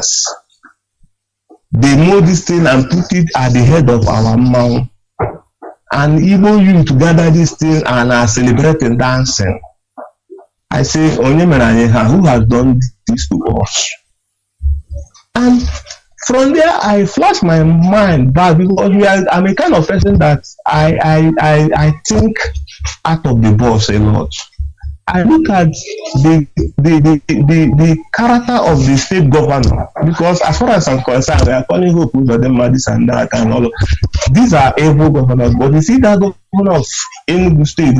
leaders. They know this thing and put it at the head of our mouth. And even you to gather this thing and are celebrating dancing. I say, Onyemeranyeha, who has done this to us? And from there, I flash my mind back because I'm a kind of person that I think out of the box a lot. I look at the character of the state governor, because as far as I'm concerned, we are calling Hope for them this and that and all of these are able governors. But you see that governor of Enugu State,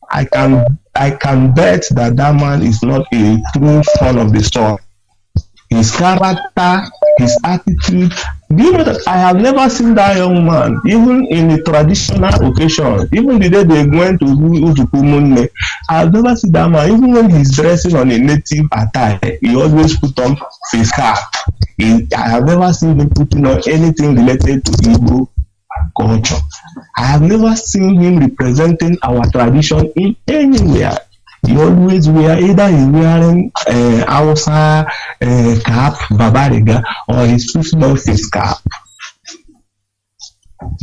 I can bet that man is not a true son of the soil. His character, his attitude. Do you know that I have never seen that young man, even in a traditional occasion, even the day they went to Ujukumunne, I have never seen that man, even when he's dressing on a native attire, he always put on face cap. I have never seen him putting on anything related to Igbo culture. I have never seen him representing our tradition in anywhere. He always wear, either he's wearing HAUSA cap, Babariga, or his football face cap.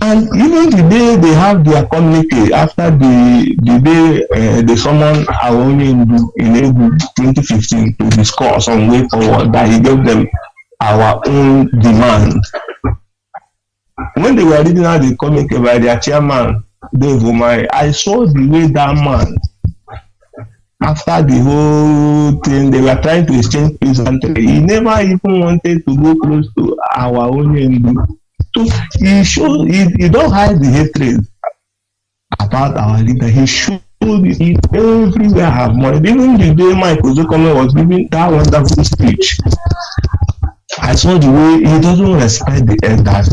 And even the day they have their communique, after the day they summon our own in April 2015 to discuss on way forward, that he gave them our own demand. When they were reading out the communique by their chairman, Dave Umai, I saw the way that man, after the whole thing, they were trying to exchange peace and he never even wanted to go close to our own end. So he don't hide the hatred about our leader. He showed it everywhere. Have money. Even the day Michael Zokome was giving that wonderful speech, I saw the way he doesn't respect the elders.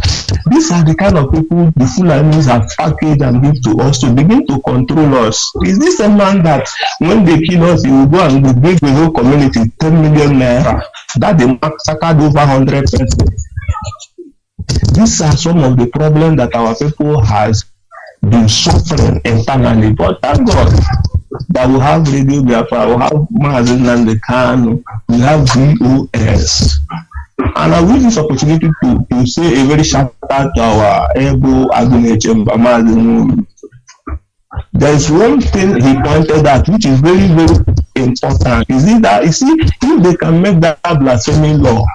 These are the kind of people the Fulanis have packaged and give to us to begin to control us. Is this a man that when they kill us, he will go and give the whole community 10 million naira? That they massacred over 100 persons. These are some of the problems that our people has been suffering internally. But thank God that we have Radio Biafra, we have Mazi and Kanu, we have VOS. And I wish this opportunity to say a very shout out to our able Agune Chamber Mazi. There is one thing he pointed out which is very, very important. Is it that, you see, if they can make that blasphemy law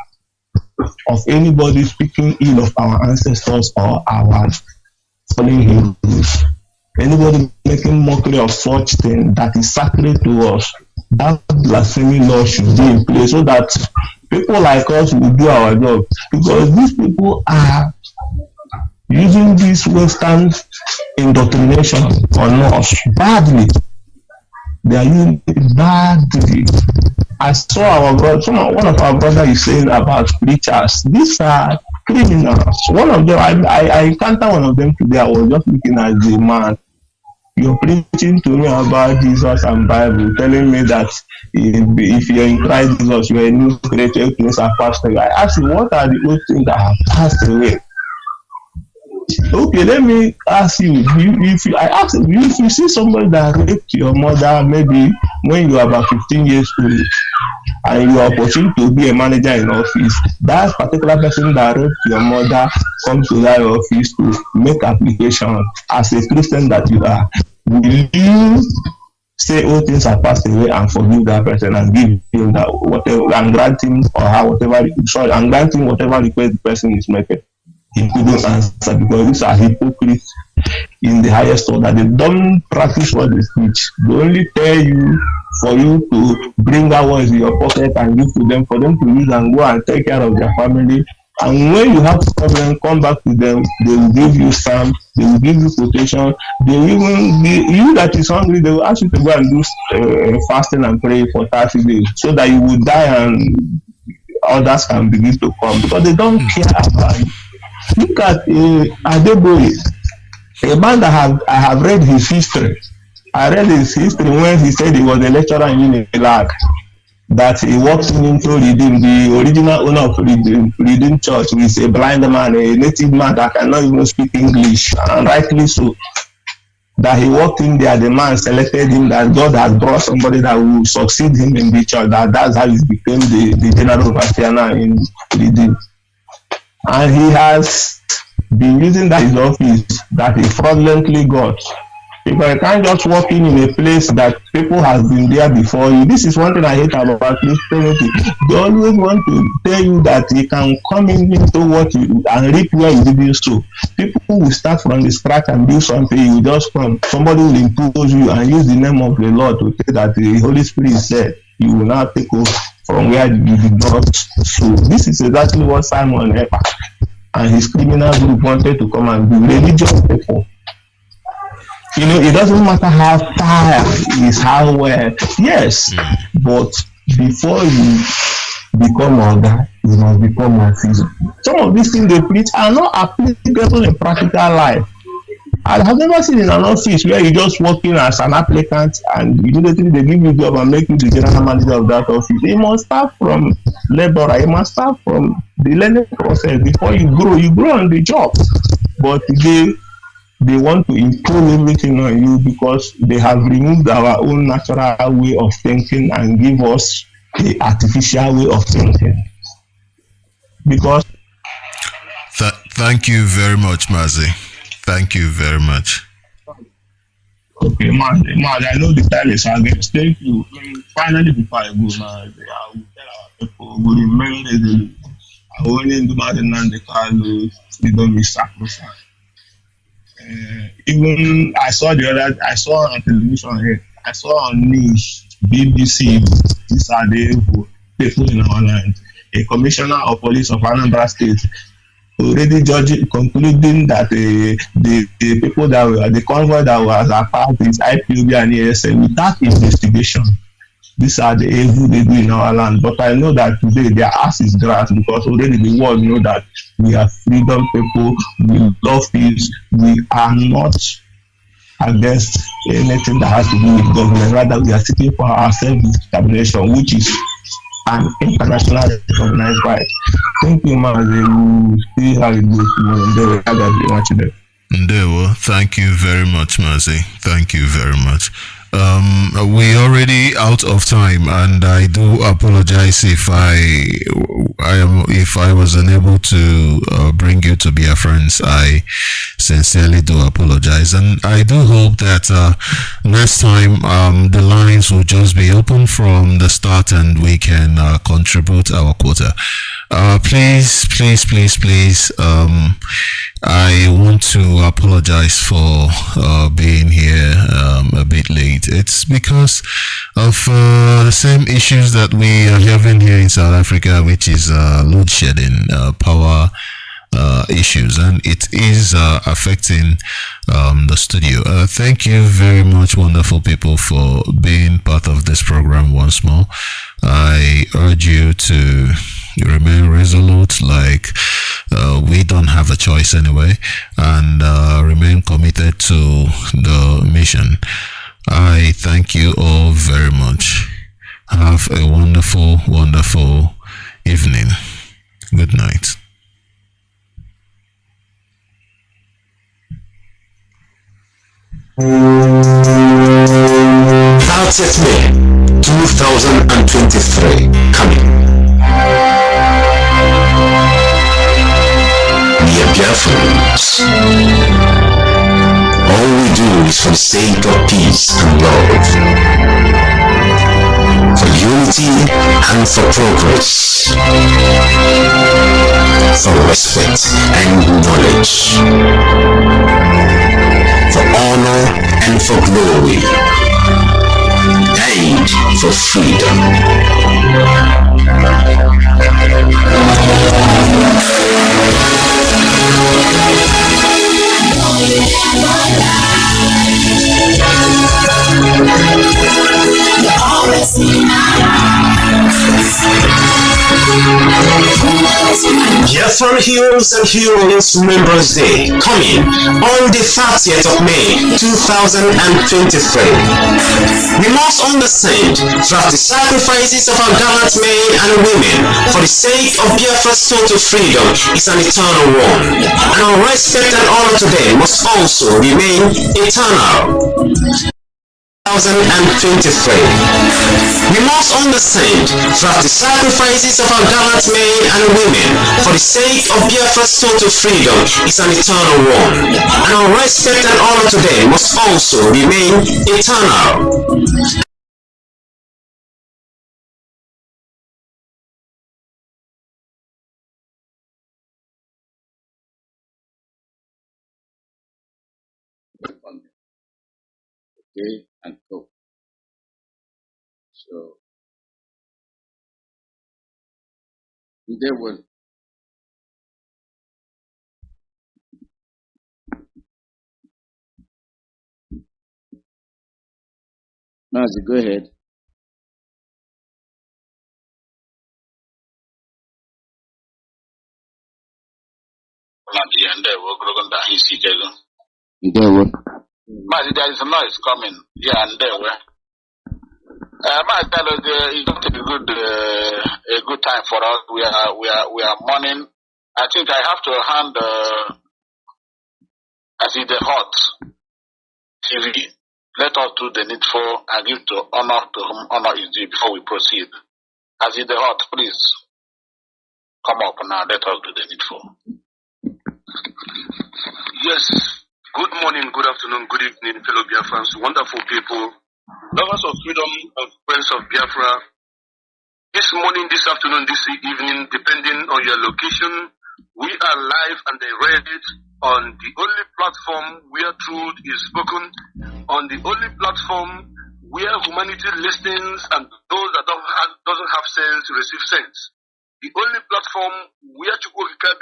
of anybody speaking ill of our ancestors or our fallen Hindus, anybody making mockery of such thing that is sacred to us, that blasphemy law should be in place so that people like us will do our job. Because these people are using this Western indoctrination on us badly. They are using it badly. I saw our brother, one of our brothers is saying about preachers. These are criminals. One of them, I encountered one of them today. I was just looking at the man. You're preaching to me about Jesus and Bible, telling me that if you're in Christ Jesus, you're a new creature, things are passed away. I asked you, what are the old things that have passed away? Okay, let me ask you, if you see somebody that raped your mother, maybe when you are about 15 years old, and you are opportunity to be a manager in office, that particular person that raped your mother comes to that office to make application as a Christian that you are, will you say all things are passed away and forgive that person and give him that whatever and grant him or her whatever, and grant him whatever request the person is making? He couldn't answer because these are hypocrites in the highest order. They don't practice what they teach. They only tell you for you to bring out what is in your pocket and give to them, for them to use and go and take care of their family. And when you have problem, come back to them. They will give you some. They will give you quotation. They will even you that is hungry. They will ask you to go and do fasting and pray for 30 days so that you will die and others can begin to come because they don't care about you. Look at Adeboye, a man that I have read his history. I read his history when he said he was a lecturer in Unilag, that he walked into Redeem, the original owner of Redeem Church, who is a blind man, a native man that cannot even speak English, and rightly so. that he walked in there, the man selected him, that God has brought somebody that will succeed him in the church, that's how he became the general overseer now in Redeem. And he has been using that his office that he fraudulently got. Because you can't just walk in a place that people have been there before you. This is one thing I hate about Christianity. They always want to tell you that you can come in into what you and reap where you didn't sow. People will start from the scratch and do something. You just come. Somebody will impose you and use the name of the Lord to say that the Holy Spirit said you will now take over from where you did not sow. This is exactly what Simon Epa and his criminal group wanted to come and do. Religious people. You know, it doesn't matter how far is, how well. Yes, but before you become all that, you must become more physical. Some of these things they preach are not applicable in practical life. I have never seen in an office where you just walk in as an applicant and immediately they give you a job and make you the general manager of that office. You must start from laborer. You must start from the learning process. Before you grow on the job. But they want to impose everything on you because they have removed our own natural way of thinking and give us the artificial way of thinking. Because thank you very much, Mazi. Thank you very much. Okay, Mazi, I know the time is against. Thank you. Finally, before I go, Mazi, I will tell our people we remember I only do Nnamdi Kanu, freedom is sacrosanct. Even I saw on television here, I saw on news, BBC, these are the people in our land. A commissioner of police of Anambra State already concluding that the people that were the convoy that was apart is IPOB and ASN without investigation. These are the evil they do in our land. But I know that today their ass is grass because already the world know that we are freedom people, we love peace, we are not against anything that has to do with government. Rather, we are seeking for our self-determination, which is an international recognized right. Thank you, Mazi. We'll see how it goes. Ndewo, thank you very much, Mazi. Thank you very much. We already out of time, and I do apologize if I was unable to bring you to Biafrans. I sincerely do apologize, and I do hope that next time the lines will just be open from the start, and we can contribute our quota. Please. I want to apologize for being here a bit late. It's because of the same issues that we are having here in South Africa, which is load shedding, power issues, and it is affecting the studio. Thank you very much, wonderful people, for being part of this program once more. I urge you to remain resolute, like we don't have a choice anyway, and remain committed to the mission. I thank you all very much. Have a wonderful, wonderful evening. Good night. May 2023 coming. We are Biafrans. All we do is for the sake of peace and love, for unity and for progress, for respect and knowledge, for honor and for glory, and for freedom. You're always in my eyes. Biafra Heroes and Heroines Remembrance Day coming on the 30th of May 2023. We must understand that the sacrifices of our gallant men and women for the sake of Biafra's total freedom is an eternal one, and our respect and honor to them must also remain eternal. 2023. We must understand that the sacrifices of our gallant men and women for the sake of Biafra's total freedom is an eternal one, and our respect and honor to them must also remain eternal. Okay, and go. So they will. Mazi, go ahead. Mazi, there is a noise coming here and there. Mazi, it's not a good time for us. We are mourning. I think I have to hand as in the hot TV. Let us do the needful and give to whom honor is due before we proceed. As in the hot, please come up now. Let us do the needful. Yes. Good morning, good afternoon, good evening, fellow Biafrans, wonderful people, lovers of freedom and friends of Biafra. This morning, this afternoon, this evening, depending on your location, we are live and direct on the only platform where truth is spoken, on the only platform where humanity listens and those that doesn't have sense receive sense. The only platform where Chukwuka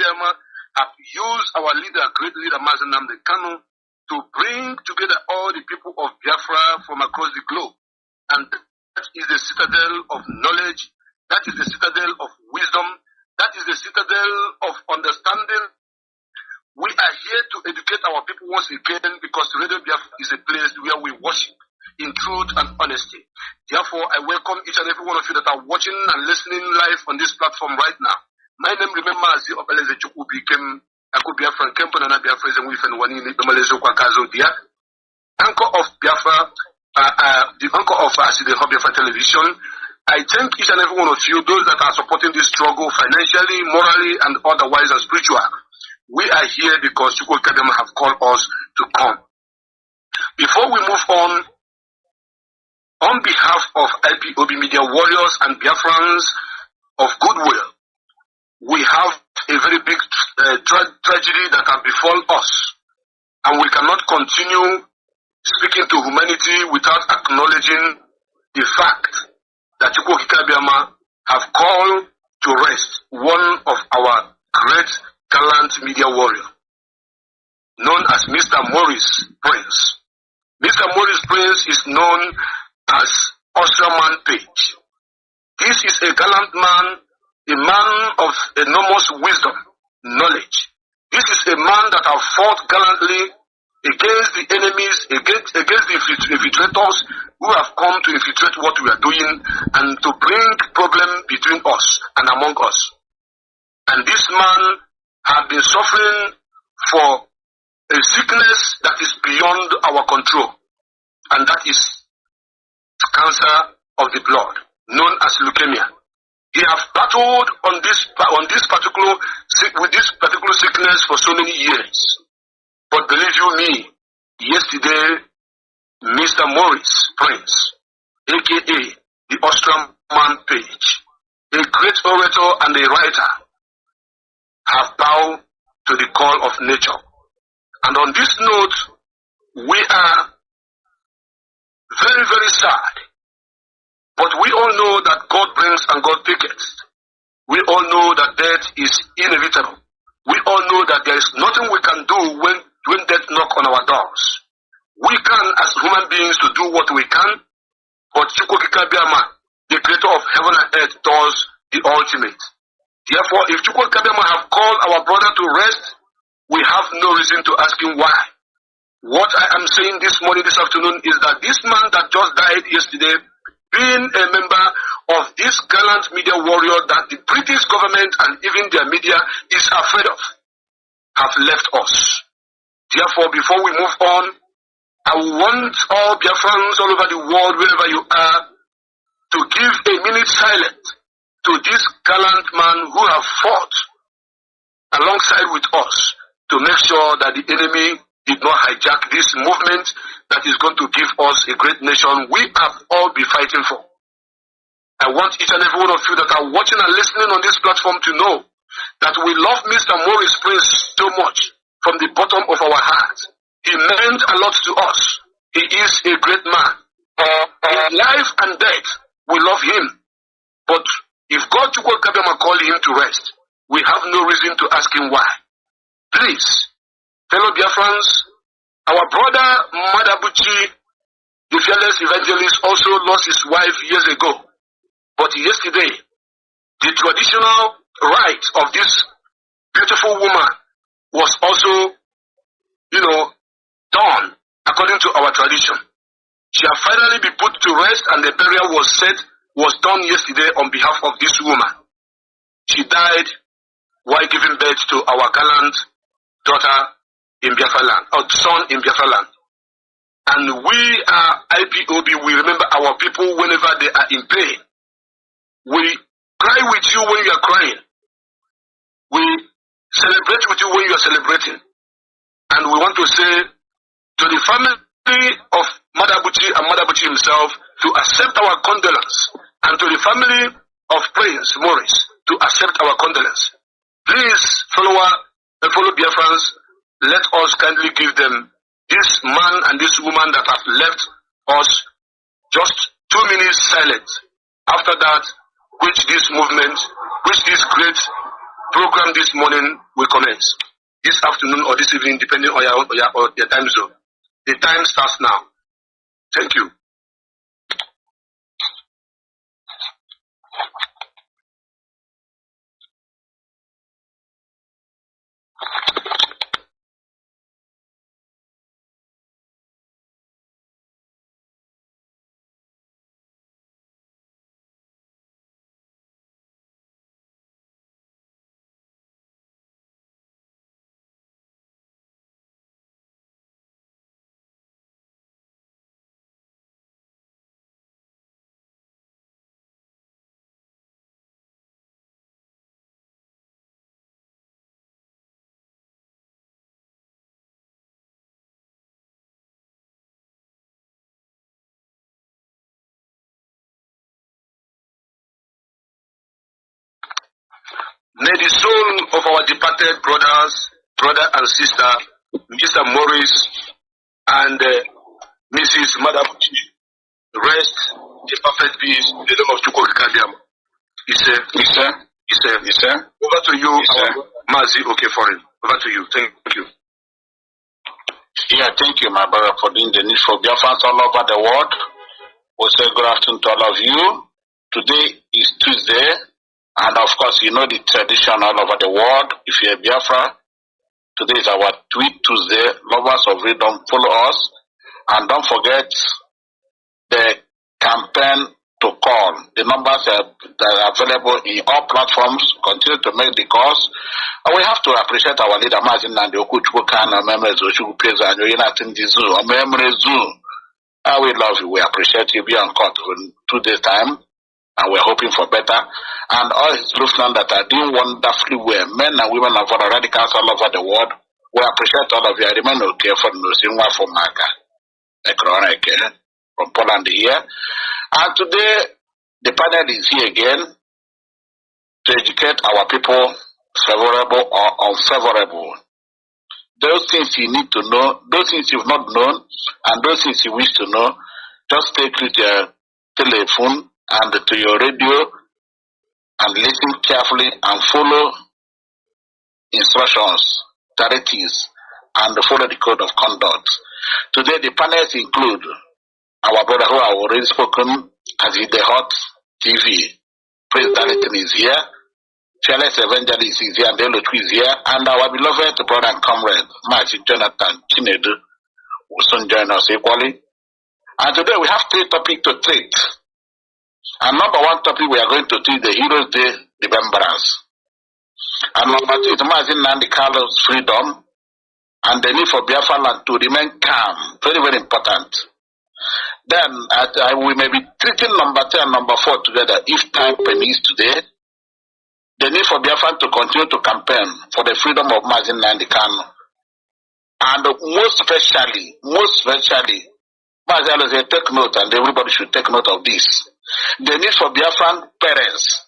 have used our leader, great leader Mazi Nnamdi Kanu, to bring together all the people of Biafra from across the globe. And that is the citadel of knowledge, that is the citadel of wisdom, that is the citadel of understanding. We are here to educate our people once again because Radio Biafra is a place where we worship in truth and honesty. Therefore, I welcome each and every one of you that are watching and listening live on this platform right now. My name remains Mazi of Chukwu became Biafra Kempo and Biafra and Wifen Wanini Bamalezo Kwakazo Dia, anchor of Biafra, the anchor of the Biafra television. I thank each and every one of you, those that are supporting this struggle financially, morally, and otherwise and spiritual. We are here because Chukwu Kadema have called us to come. Before we move on behalf of IPOB Media Warriors and Biafrans of Goodwill, we have a very big tragedy that has befallen us, and we cannot continue speaking to humanity without acknowledging the fact that Chukwu Kikabiama have called to rest one of our great gallant media warrior, known as Mr. Maurice Prince. Mr. Maurice Prince is known as Ostraman Page. This is a gallant man, a man of enormous wisdom, knowledge. This is a man that has fought gallantly against the enemies, against the infiltrators who have come to infiltrate what we are doing and to bring problem between us and among us. And this man has been suffering for a sickness that is beyond our control, and that is cancer of the blood, known as leukemia. He has battled with this particular sickness for so many years. But believe you me, yesterday, Mr. Maurice Prince, aka the Ostraman Page, a great orator and a writer, have bowed to the call of nature. And on this note, we are very, very sad. But we all know that God brings and God taketh. We all know that death is inevitable. We all know that there is nothing we can do when death knocks on our doors. We can, as human beings, to do what we can, but Chukwu Kikabiama, the creator of heaven and earth, does the ultimate. Therefore, if Chukwu Kabema have called our brother to rest, we have no reason to ask him why. What I am saying this morning, this afternoon, is that this man that just died yesterday, being a member of this gallant media warrior that the British government and even their media is afraid of, have left us. Therefore, before we move on, I want all Biafrans all over the world, wherever you are, to give a minute silence to this gallant man who have fought alongside with us to make sure that the enemy did not hijack this movement that is going to give us a great nation we have all be fighting for. I want each and every one of you that are watching and listening on this platform to know that we love Mr. Maurice Prince so much from the bottom of our heart. He meant a lot to us. He is a great man. In life and death, we love him. But if God took Kabema call him to rest, we have no reason to ask him why. Please, fellow Biafrans, our brother Madabuchi, the fearless evangelist, also lost his wife years ago. But yesterday, the traditional right of this beautiful woman was also, done according to our tradition. She had finally been put to rest, and the burial was done yesterday on behalf of this woman. She died while giving birth to our gallant daughter in Biafra land, or son in Biafra land. And we are IPOB, we remember our people whenever they are in pain. We cry with you when you are crying. We celebrate with you when you are celebrating. And we want to say to the family of Madabuchi and Madabuchi himself to accept our condolence, and to the family of Prince Maurice to accept our condolence. Please, fellow Biafrans, let us kindly give them, this man and this woman that have left us, just 2 minutes silence. After that, which this great program this morning will commence. This afternoon or this evening, depending on your time zone. The time starts now. Thank you. May the soul of our departed brother and sister, Mr. Maurice and Mrs. Madabuchi, rest in perfect peace in the name of Chukwu Kabiyama. Over to you, Mazi. Okay, foreign. Over to you. Thank you. Yeah, thank you, my brother, for doing the needful. Biafrans all over the world, we say good afternoon to all of you. Today is Tuesday, and of course, you know the tradition all over the world. If you're a Biafra, today is our Tweet Tuesday. Lovers of freedom, follow us, and don't forget the campaign to call. The numbers that are available in all platforms. Continue to make the calls. And we have to appreciate our leader, Mazi Nnamdi, Kanu, we love you. We appreciate you. Be on court in 2 days' time. And we're hoping for better. And all his listeners that are doing wonderfully well, men and women of all radicals all over the world, we appreciate all of you. I remain okay for Nusinwa from Maka, from Poland here. And today, the panel is here again to educate our people, favorable or unfavorable. Those things you need to know, those things you've not known, and those things you wish to know, just take with your telephone and to your radio and listen carefully and follow instructions, directives, and follow the code of conduct. Today the panelists include our brother who have already spoken, as in the Hot TV. Prince Darlington is here. fearless evangelist is here, and the Elotu is here, and our beloved brother and comrade, Mazi Jonathan Chinedu, will soon join us equally. And today we have 3 topics to treat. And number 1 topic we are going to treat the Heroes Day remembrance. And number 2 is Mazi Nnamdi freedom and the need for Biafra land to remain calm. Very, very important. Then we may be treating number 3 and number 4 together if time permits today. The need for Biafra to continue to campaign for the freedom of Mazi Nnamdi Kanu. And most especially, Mazi always say, take note, and everybody should take note of this. The need for Biafran parents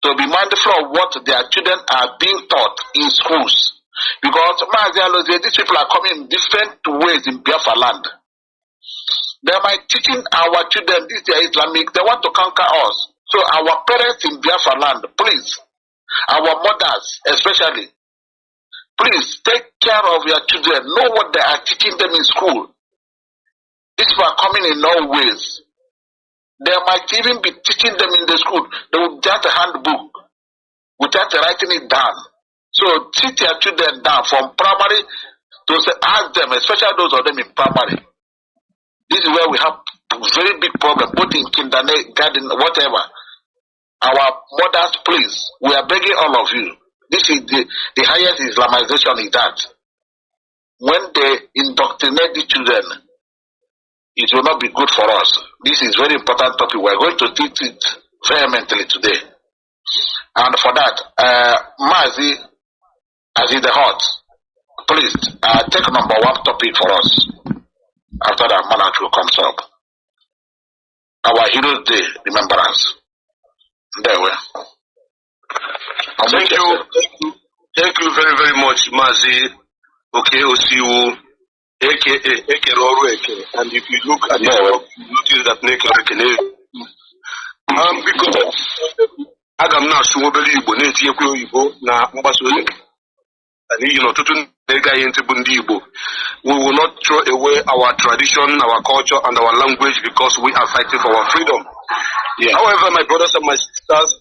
to be mindful of what their children are being taught in schools. Because Mazi always say, these people are coming in different ways in Biafra land. They might teaching our children, this is Islamic, they want to conquer us. So our parents in Biafra land, please, our mothers especially, please take care of your children. Know what they are teaching them in school. These people are coming in all ways. They might even be teaching them in the school. They will get a handbook without writing it down. So teach your children down from primary to ask them, especially those of them in primary. This is where we have very big problem, both in kindergarten, whatever. Our mothers, please, we are begging all of you. This is the highest Islamization is that. When they indoctrinate the children, it will not be good for us. This is very important topic. We are going to treat it vehemently today. And for that, Mazi, as in the heart, please take number 1 topic for us. After that, Manachu comes up. Our Heroes Day remembrance. There we are. Thank you very, very much, Mazi. Okay, Osiwu, aka Roru Eke. And if you look at it, you notice that Eke. Because Agam na Sumobeli Igbo, Netiekwe Igbo, na Mbasole. And you know, we will not throw away our tradition, our culture, and our language because we are fighting for our freedom. Yeah. However, my brothers and my sisters,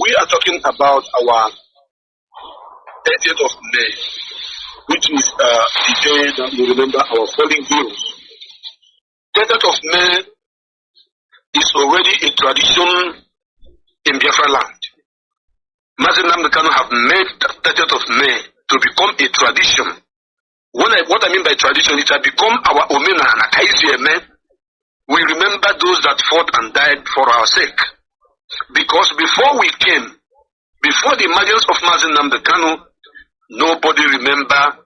we are talking about our 30th of May, which is the day that we remember our fallen heroes. 30th of May is already a tradition in Biafra land. Mazi Nnamdi Kanu have made the 30th of May to become a tradition. What I mean by tradition, it has become our omena and akaisieme. We remember those that fought and died for our sake. Because before we came, before the emergence of Mazi Nnamdi Kanu, nobody remember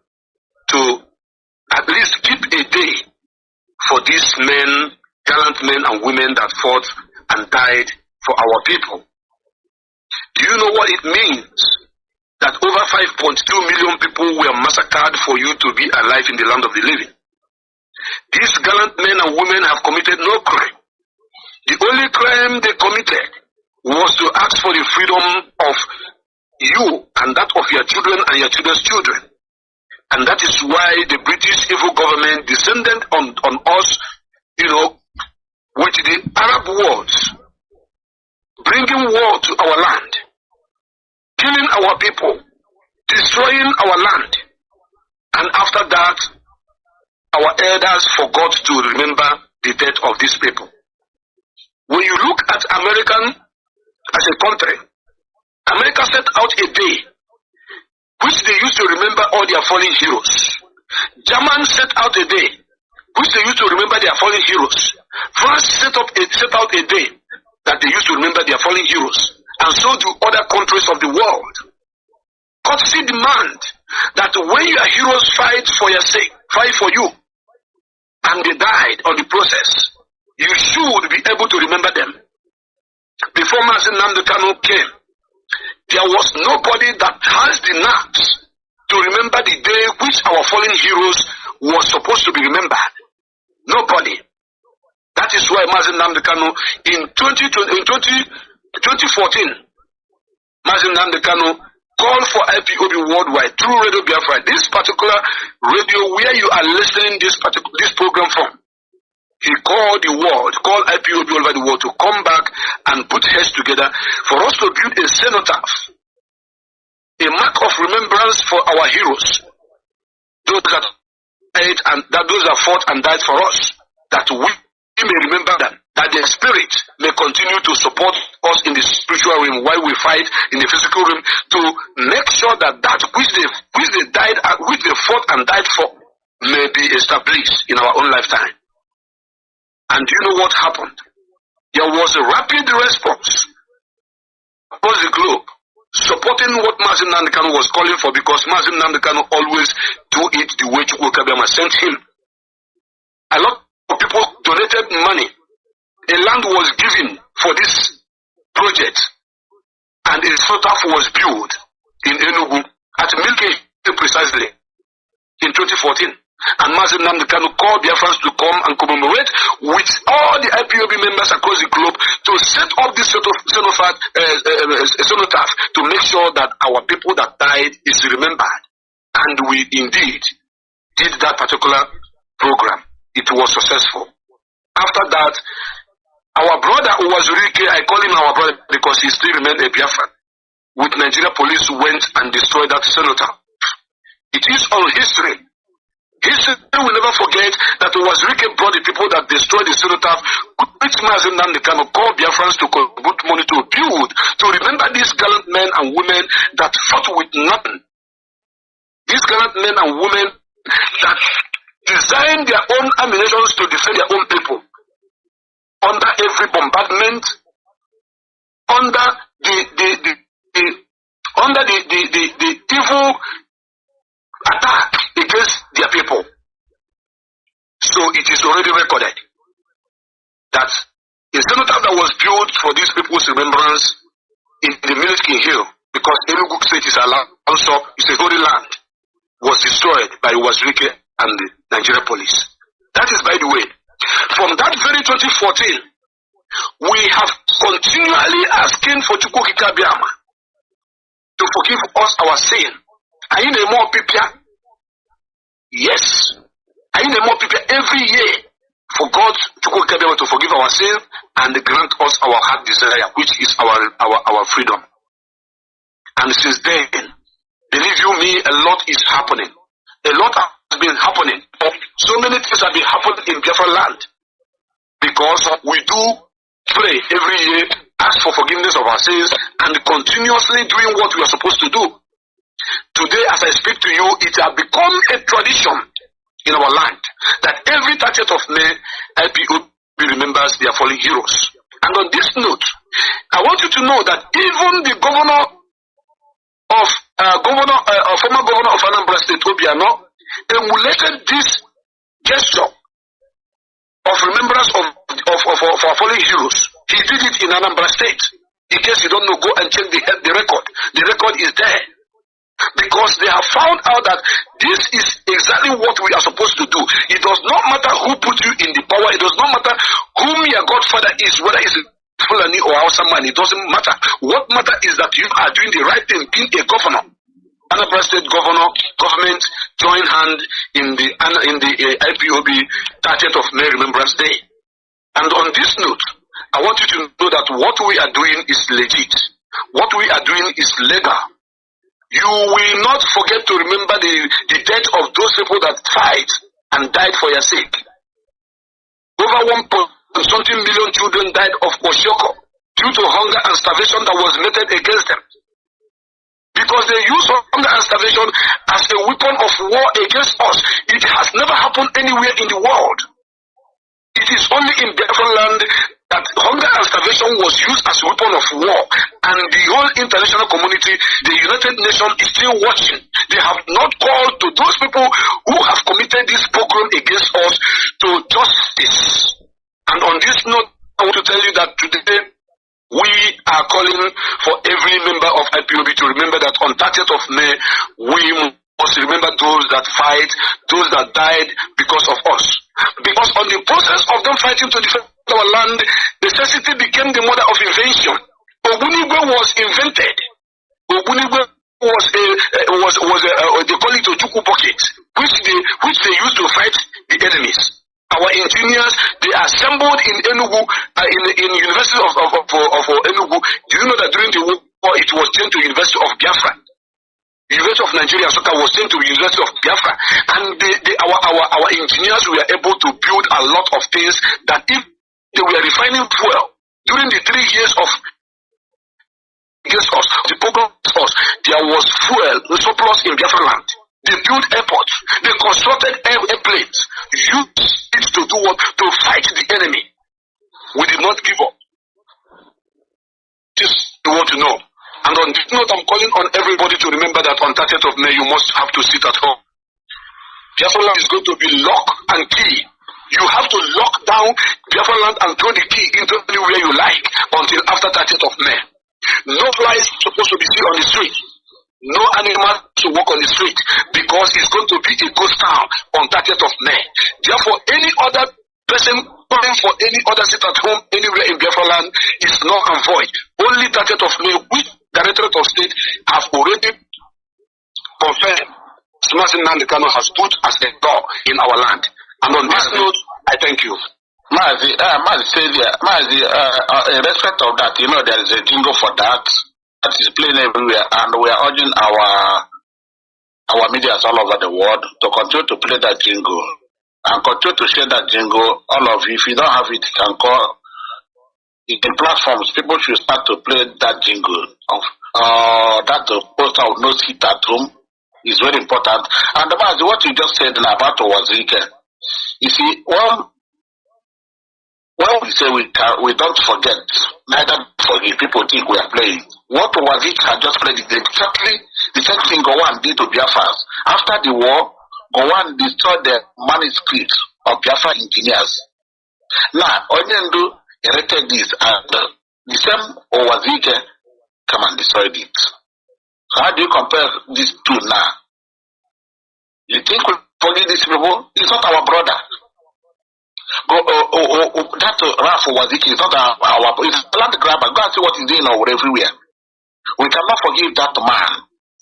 to at least keep a day for these men, gallant men and women that fought and died for our people. Do you know what it means? That over 5.2 million people were massacred for you to be alive in the land of the living. These gallant men and women have committed no crime. The only crime they committed was to ask for the freedom of you and that of your children and your children's children. And that is why the British evil government descended on us, with the Arab wars, bringing war to our land, killing our people, destroying our land. And after that, our elders forgot to remember the death of these people. When you look at American as a country, America set out a day which they used to remember all their fallen heroes. Germans set out a day which they used to remember their fallen heroes. France set out a day that they used to remember their fallen heroes. And so do other countries of the world. Courtesy demand that when your heroes fight for your sake, fight for you, and they died on the process, you should be able to remember them. Before Mazi Nnamdi Kanu came, there was nobody that has the nerves to remember the day which our fallen heroes were supposed to be remembered. Nobody. That is why Mazi Nnamdi Kanu in 2014, Mazi Nnamdi Kanu called for IPOB worldwide through Radio Biafra, this particular radio where you are listening this program from. he called the world, called IPOB all over the world to come back and put heads together for us to build a cenotaph, a mark of remembrance for our heroes, those that died and those that fought and died for us, that we may remember them, that their spirit may continue to support us in the spiritual realm while we fight in the physical realm, to make sure that that which they died, which they fought and died for, may be established in our own lifetime. And do you know what happened? There was a rapid response across the globe supporting what Mazi Nnamdi was calling for, because Mazi Nnamdi always do it the way Chukwuka sent him. A lot of people donated money. A land was given for this project, and a cenotaph was built in Enugu at Milke precisely in 2014. And Mazi Nnamdi called Biafrans to come and commemorate with all the IPOB members across the globe to set up this cenotaph to make sure that our people that died is remembered. And we indeed did that particular program. It was successful. After that, our brother who was Rike, I call him our brother because he still remained a Biafran, with Nigeria police went and destroyed that cenotaph. It is on history. History will never forget that it was Rike brought the people that destroyed the cenotaph, which Mazi Nnamdi called Biafrans to contribute money to build, to remember these gallant men and women that fought with nothing. These gallant men and women that designed their own ammunition to defend their own people under every bombardment, under the evil attack against their people. So it is already recorded that a cenotaph that was built for these people's remembrance in the Military Hill, because Enugu State is also a holy land, was destroyed by Wazirike and the Nigeria police. That is, by the way, from that very 2014, we have continually asking for Chukwuka Biama to forgive us our sin. Are you the more people? Yes. Are you the more people every year for God to forgive our sin and grant us our heart desire, which is our freedom? And since then, believe you me, a lot is happening. A lot has been happening. So many things have been happening in Biafra land, because we do pray every year, ask for forgiveness of our sins, and continuously doing what we are supposed to do. Today, as I speak to you, it has become a tradition in our land that every 30th of May, IPOB remembers their fallen heroes. And on this note, I want you to know that even the former governor of Anambra State, Obiano, emulated this gesture of remembrance of our fallen heroes. He did it in Anambra State. In case you don't know, go and check the record. The record is there. Because they have found out that this is exactly what we are supposed to do. It does not matter who put you in the power. It does not matter whom your godfather is, whether it's Fulani or Hausa man. It doesn't matter. What matters is that you are doing the right thing, being a governor. Anambra State government join hand in the IPOB 30th of May Remembrance Day. And on this note, I want you to know that what we are doing is legit. What we are doing is legal. You will not forget to remember the death of those people that fight and died for your sake. Over 1.something million children died of Oshoko due to hunger and starvation that was meted against them. Because they use hunger and starvation as a weapon of war against us. It has never happened anywhere in the world. It is only in Biafra land that hunger and starvation was used as a weapon of war, and the whole international community, the United Nations, is still watching. They have not called to those people who have committed this pogrom against us to justice. And on this note, I want to tell you that today we are calling for every member of IPOB to remember that on 30th of May, we must remember those that fight, those that died because of us. Because on the process of them fighting to defend our land, necessity became the mother of invention. Ogunigwe was invented. Ogunigwe was they call it a Chukwu pocket, which they used to fight the enemies. Our engineers, they assembled in Enugu, in University of Enugu. Do you know that during the war, it was sent to University of Biafra? University of Nigeria, Soka was sent to University of Biafra. And our engineers were able to build a lot of things that if they were refining fuel during the 3 years of the program, there was fuel surplus in Biafra land. They built airports. They constructed airplanes. Used it to do what? To fight the enemy. We did not give up. This you want to know. And on this note, I'm calling on everybody to remember that on 30th of May, you must have to sit at home. Biafra land is going to be lock and key. You have to lock down Biafra land and throw the key into anywhere you like until after 30th of May. No flies supposed to be seen on the street. No animal to walk on the street because it's going to be a ghost town on 30th of May. Therefore, any other person calling for any other sit at home anywhere in Biafra land is null and void. Only 30th of May, which Directorate of State have already confirmed Nnamdi Kanu has put as a law in our land. And on this note, I thank you. Mazi said, in respect of that, you know, there is a jingle for that. That is playing everywhere, and we are urging our media all over the world to continue to play that jingle and continue to share that jingle. All of you, if you don't have it, you can call in platforms. People should start to play that jingle. That poster of no seat at home is very important. And about what you just said about Wazirike, you see, when we say we don't forget, neither forgive, people think we are playing. What Wazirike had just played is exactly the same thing Gowon did to Biafra. After the war, Gowon destroyed the manuscripts of Biafra engineers. Now, Onyendu erected this, and the same Wazirike come and destroyed it. So how do you compare these two now? You think we forgive these people? It's not our brother. That Ralph Wazirike is not our it's land grabber. Go and see what he's doing over everywhere. We cannot forgive that man.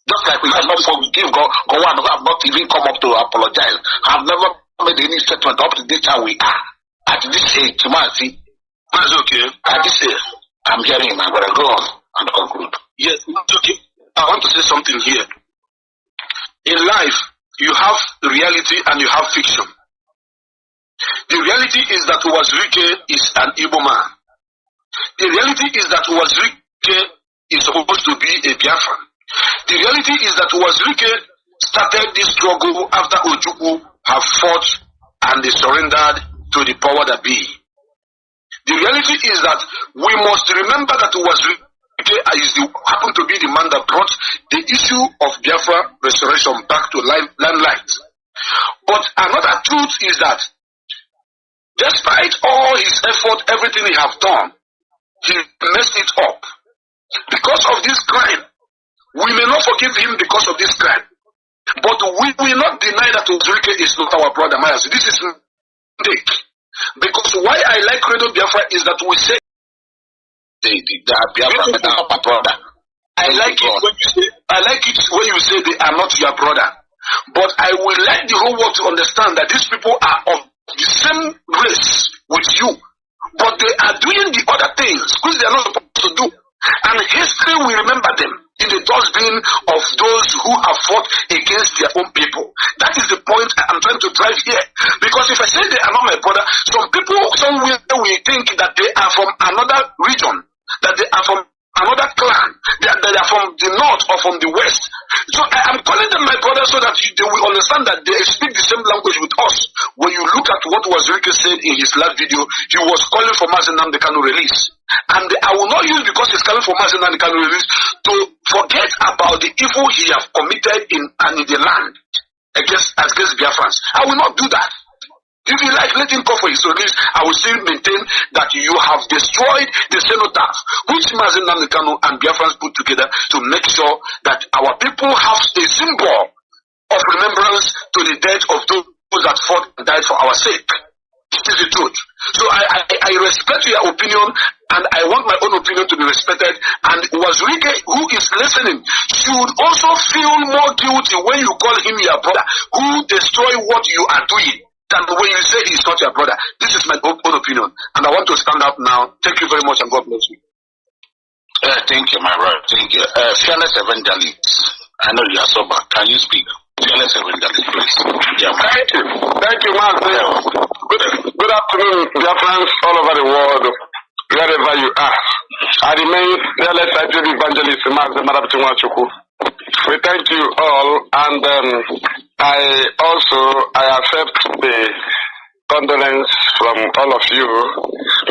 Just like we cannot forgive Gowon, who have not even come up to apologize. Have never made any statement up to this how we are. At this age, Mazi. That's okay. At this age, I'm hearing him. I'm going to go on and conclude. Yes, okay. I want to say something here. In life, you have reality and you have fiction. The reality is that Wazirike is an Igbo man. The reality is that Wazirike is supposed to be a Biafran. The reality is that Wazirike started this struggle after Ojukwu have fought and they surrendered to the power that be. The reality is that we must remember that Wazirike happened to be the man that brought the issue of Biafra restoration back to limelight. But another truth is that despite all his effort, everything he have done, he messed it up. Because of this crime, we may not forgive him because of this crime. But we will not deny that Wazirike is not our brother. This is mistake. Because why I like Radio Biafra is that we say they are Biafra, they are our brother. I like it when you say they are not your brother. But I will like the whole world to understand that these people are of the same race with you, but they are doing the other things which they are not supposed to do. And history will remember them in the dustbin of those who have fought against their own people. That is the point I'm trying to drive here. Because if I say they are not my brother, some people somewhere will think that they are from another region, that they are from another clan, that they are from the north or from the west. So I am calling them my brother so that they will understand that they speak the same language with us. When you look at what Wazirike said in his last video, he was calling for Nnamdi Kanu release. And I will not use because he's calling for Nnamdi Kanu release to forget about the evil he has committed in the land against Biafrans. I will not do that. If you like, let him call for his release. I will still maintain that you have destroyed the cenotaph which Nnamdi Kanu and Biafrans put together to make sure that our people have a symbol of remembrance to the death of those that fought and died for our sake. It is the truth. So I respect your opinion, and I want my own opinion to be respected. And Wazirike, who is listening, should also feel more guilty when you call him your brother, who destroy what you are doing. than when you say he's not your brother. This is my own opinion, and I want to stand up now. Thank you very much, and God bless you. Thank you, my brother. Thank you. Fearless evangelist. I know you are sober. Can you speak? Fearless evangelist, please. Yeah, thank you. Thank you, Mazi. Good afternoon, dear friends all over the world, wherever you are. I remain fearless evangelist, Mazi Marabtunwachuku. We thank you all, and I accept the condolence from all of you.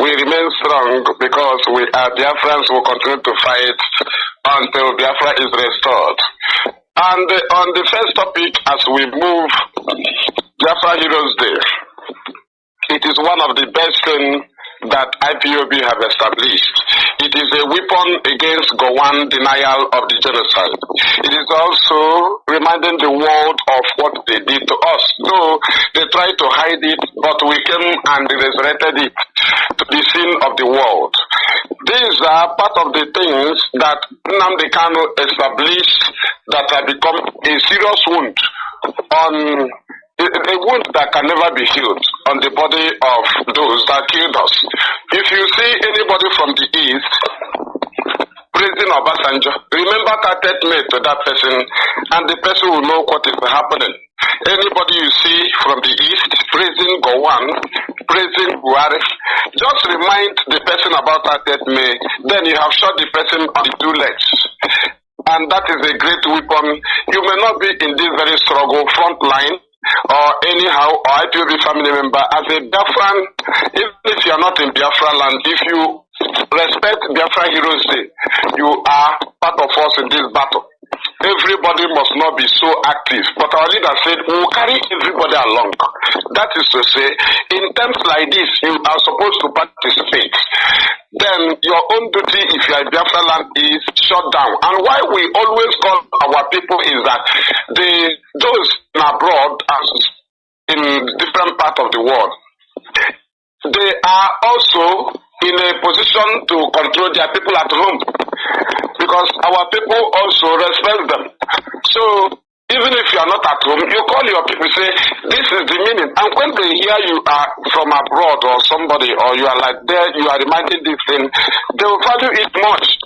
We remain strong because we are Biafrans who continue to fight until Biafra is restored. And on the first topic, as we move Biafra Heroes Day, it is one of the best things that IPOB have established. It is a weapon against Gowon denial of the genocide. It is also reminding the world of what they did to us. Though they tried to hide it, but we came and resurrected it to the sin of the world. These are part of the things that Nnamdi Kanu established that have become a serious wound on a wound that can never be healed on the body of those that killed us. If you see anybody from the east praising Obasanjo, remember 30th May to that person, and the person will know what is happening. Anybody you see from the east praising Gowon, praising Buhari, just remind the person about 30th May, then you have shot the person on the two legs. And that is a great weapon. You may not be in this very struggle front line, or anyhow, or IPOB family member, as a Biafran, even if you are not in Biafra land, if you respect Biafra Heroes Day, you are part of us in this battle. Everybody must not be so active, but our leader said we will carry everybody along. That is to say, in times like this, you are supposed to participate. Then your own duty, if you are in Biafra land, is shut down. And why we always call our people is that those abroad and in different parts of the world, they are also in a position to control their people at home, because our people also respect them. So even if you are not at home, you call your people, say, this is the meaning. And when they hear you are from abroad or somebody, or you are like there, you are reminding this thing, they will value it much.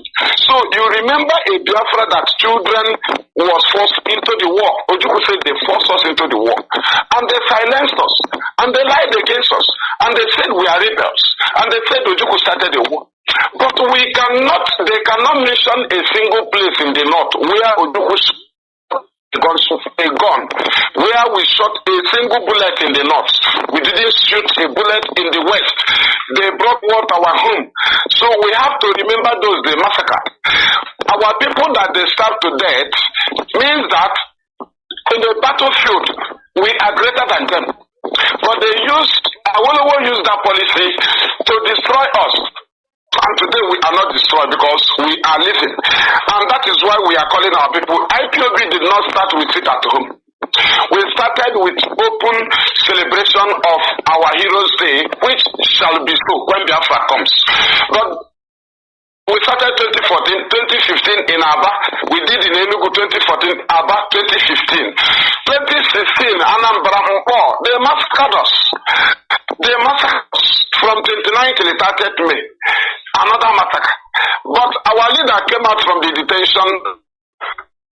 So you remember a Biafra that children was forced into the war. Ojukwu said they forced us into the war. And they silenced us. And they lied against us. And they said we are rebels. And they said Ojukwu started the war. But they cannot mention a single place in the north where Ojukwu a gun, where we shot a single bullet in the north. We didn't shoot a bullet in the west. They brought war to our home. So we have to remember those they massacred. Our people that they starved to death means that in the battlefield we are greater than them. But they used that policy to destroy us. And today we are not destroyed because we are living. And that is why we are calling our people. IPOB did not start with it at home. We started with open celebration of our Heroes Day, which shall be so when Biafra comes. But we started 2014, 2015 in Aba. We did in Enugu 2014, Aba 2015. 2016, Anambra Mpo, they massacred us. They massacred us from 29 till the 30th May. Another massacre. But our leader came out from the detention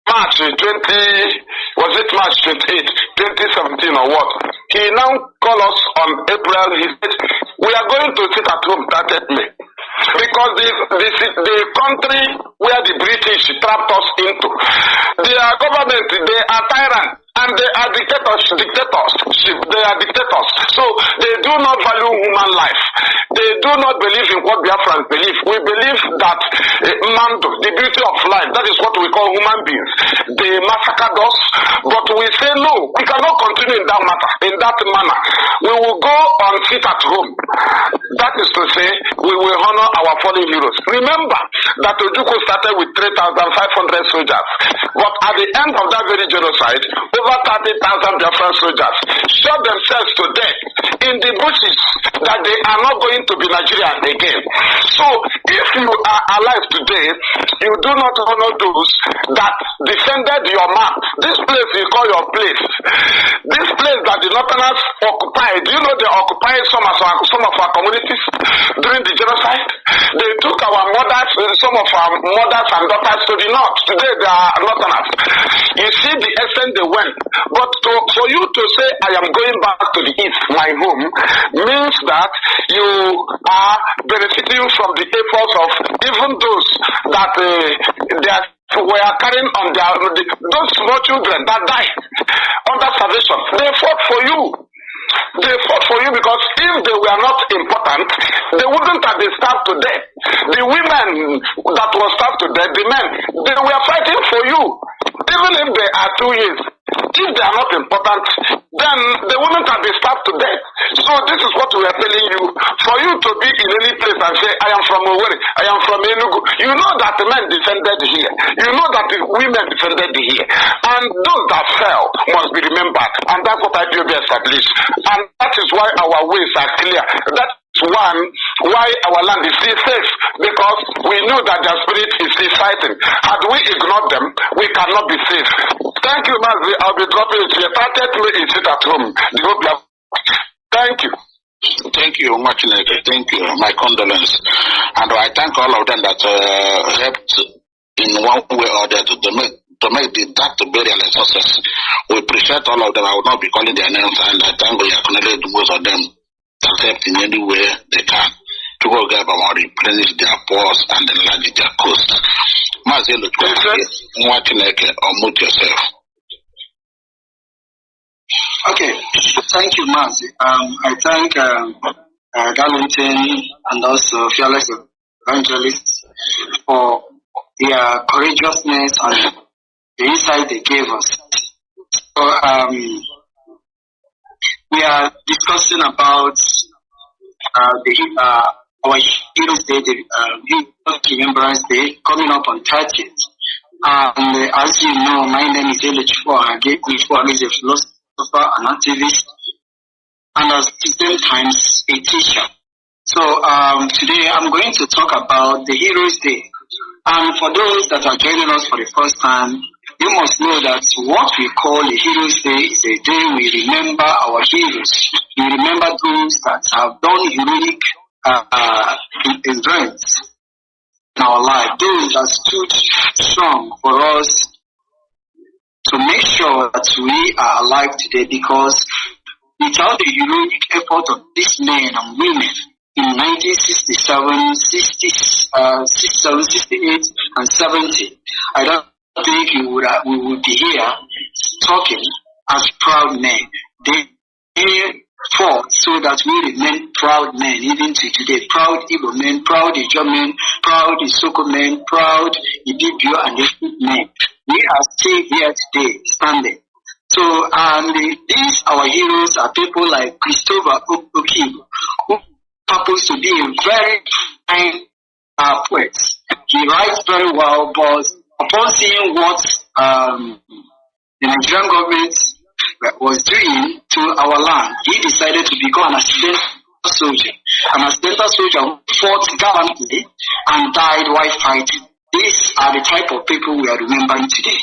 March 28, 2017 or what? He now called us on April. He said, we are going to sit at home 30th May. Because the country where the British trapped us into, their government, they are tyrants. And they are dictators. They are dictators. So they do not value human life. They do not believe in what Biafrans believe. We believe that the beauty of life, that is what we call human beings. They massacred us, but we say no, we cannot continue in that manner. We will go and sit at home. That is to say, we will honor our fallen heroes. Remember that Ojukwu started with 3,500 soldiers, but at the end of that very genocide, over 30,000 Biafran soldiers shot themselves to death in the bushes that they are not going to be Nigerian again. So if you are alive today, you do not honor those that defended your map. This place you call your place. This place that the Northerners occupied. Do you know they occupied some of our communities during the genocide? They took our mothers, some of our mothers and daughters to the north. Today they are Northerners. You see the extent they went. But for you to say I am going back to the east, my home, means that you are benefiting from the efforts of even those that were carrying on those small children that died under starvation. They fought for you. They fought for you because if they were not important, they wouldn't have been starved to death. The women that were starved to death, the men, they were fighting for you. Even if they are 2 years, if they are not important, then they wouldn't have been starved to death. So this is what we are telling you. For you to be in any place and say, I am from Owerri, I am from Enugu, you know that the men defended here. You know that the women defended here. And those that fell must be remembered. And that's what IPOB established. And that is why our ways are clear. That's why our land is still safe, because we know that their spirit is still fighting. Had we ignored them, we cannot be safe. Thank you, Mazi. I'll be dropping it here. 30th May is it at home. Thank you. Thank you, Machineke. Thank you. My condolence. And I thank all of them that helped in one way or the other to make that burial a success. We appreciate all of them. I will not be calling their names, and I thank we acknowledge most of them that helped in any way they can to go get about replenish their pores and enlarge their coast. Mazi, Machineke, unmute yourself. Okay, thank you, Mazi. I thank Darlington and also Fearless Evangelists for their courageousness and the insight they gave us. So, we are discussing about our Heroes Day, the Heroes Remembrance Day, coming up on 30th. And as you know, my name is Elechua Hage. Elechua is a philosopher, an activist, and at the same time a teacher. So today I'm going to talk about the Heroes Day. And for those that are joining us for the first time, you must know that what we call a Heroes Day is a day we remember our heroes. We remember those that have done heroic events in our life, those that stood strong for us to make sure that we are alive today, because without the heroic effort of these men and women in 1967, 68, and 70, I don't think we would be here talking as proud men. They fought so that we remain proud men even to today. Proud Igbo men, proud Ijo men, proud Isoko men, proud Ibibio and Efik men. We are still here today, standing. So, these our heroes are people like Christopher Okibo, who happens to be a very fine poet. He writes very well, but upon seeing what the Nigerian government was doing to our land, he decided to become an accidental soldier. An accidental soldier who fought gallantly and died while fighting. These are the type of people we are remembering today.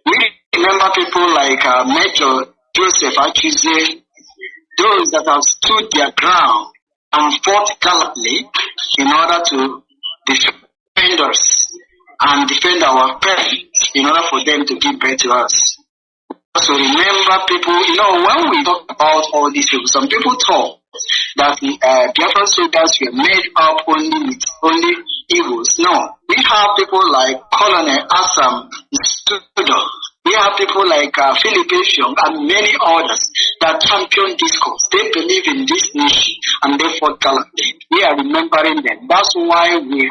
We remember people like Major Joseph Achize, those that have stood their ground and fought gallantly in order to defend us and defend our parents in order for them to give birth to us. So remember people, when we talk about all these people, some people thought that Biafra soldiers were made up only with only Igbos. No, we have people like Colonel Assam Studo. We have people like Philip Eshong and many others that champion this cause. They believe in this nation and they fought gallantly. We are remembering them. That's why we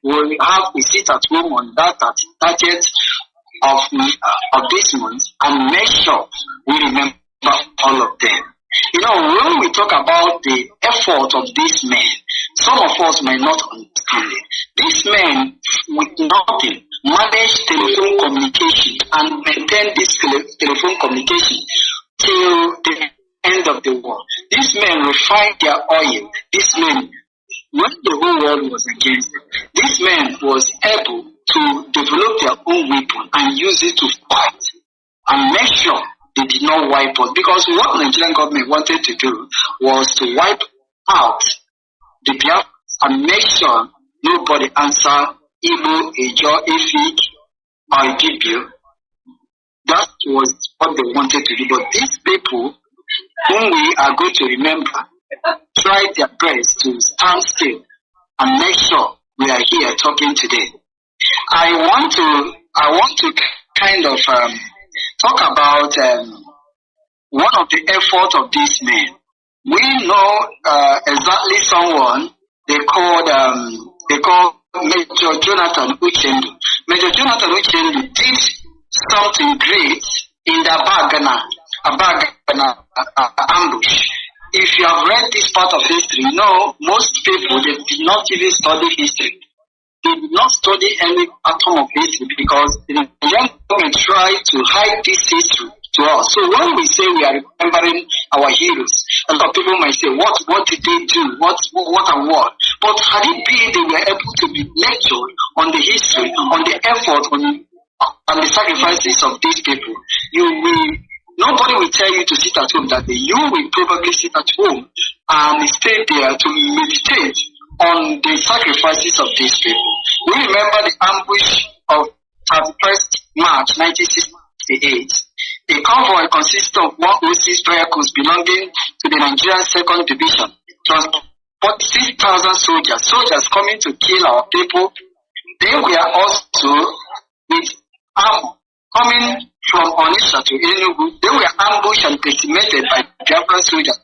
will have a sit at home on that 30th of this month and make sure we remember all of them. When we talk about the effort of these men, some of us may not understand it. These men, with nothing, managed telephone communication and maintain this telephone communication till the end of the war. These men refined their oil. These men, when the whole world was against them, these men was able to develop their own weapon and use it to fight and make sure they did not wipe us. Because what the Nigerian government wanted to do was to wipe out the Biafra and make sure nobody answer Igbo, Ijaw, Efik, or Igbo. That was what they wanted to do. But these people, whom we are going to remember, tried their best to stand still and make sure we are here talking today. I want to kind of talk about one of the efforts of these men. We know exactly someone they call Major Jonathan Uchendu. Major Jonathan Uchendu did something great in the Bagana ambush. If you have read this part of history, you know most people they did not even study history. They did not study any atom of history because the young government tried to hide this history to us. So when we say we are remembering our heroes, a lot of people might say, what did they do? What and what? But had it been they were able to be lectured on the history, on the effort, on the sacrifices of these people, nobody will tell you to sit at home that day. You will probably sit at home and stay there to meditate on the sacrifices of these people. We remember the ambush of 31st March 1968. A convoy consisted of 106 vehicles belonging to the Nigerian 2nd Division, transport 6,000 soldiers coming to kill our people. They were also with armor coming from Onitsha to Enugu. They were ambushed and decimated by Biafran soldiers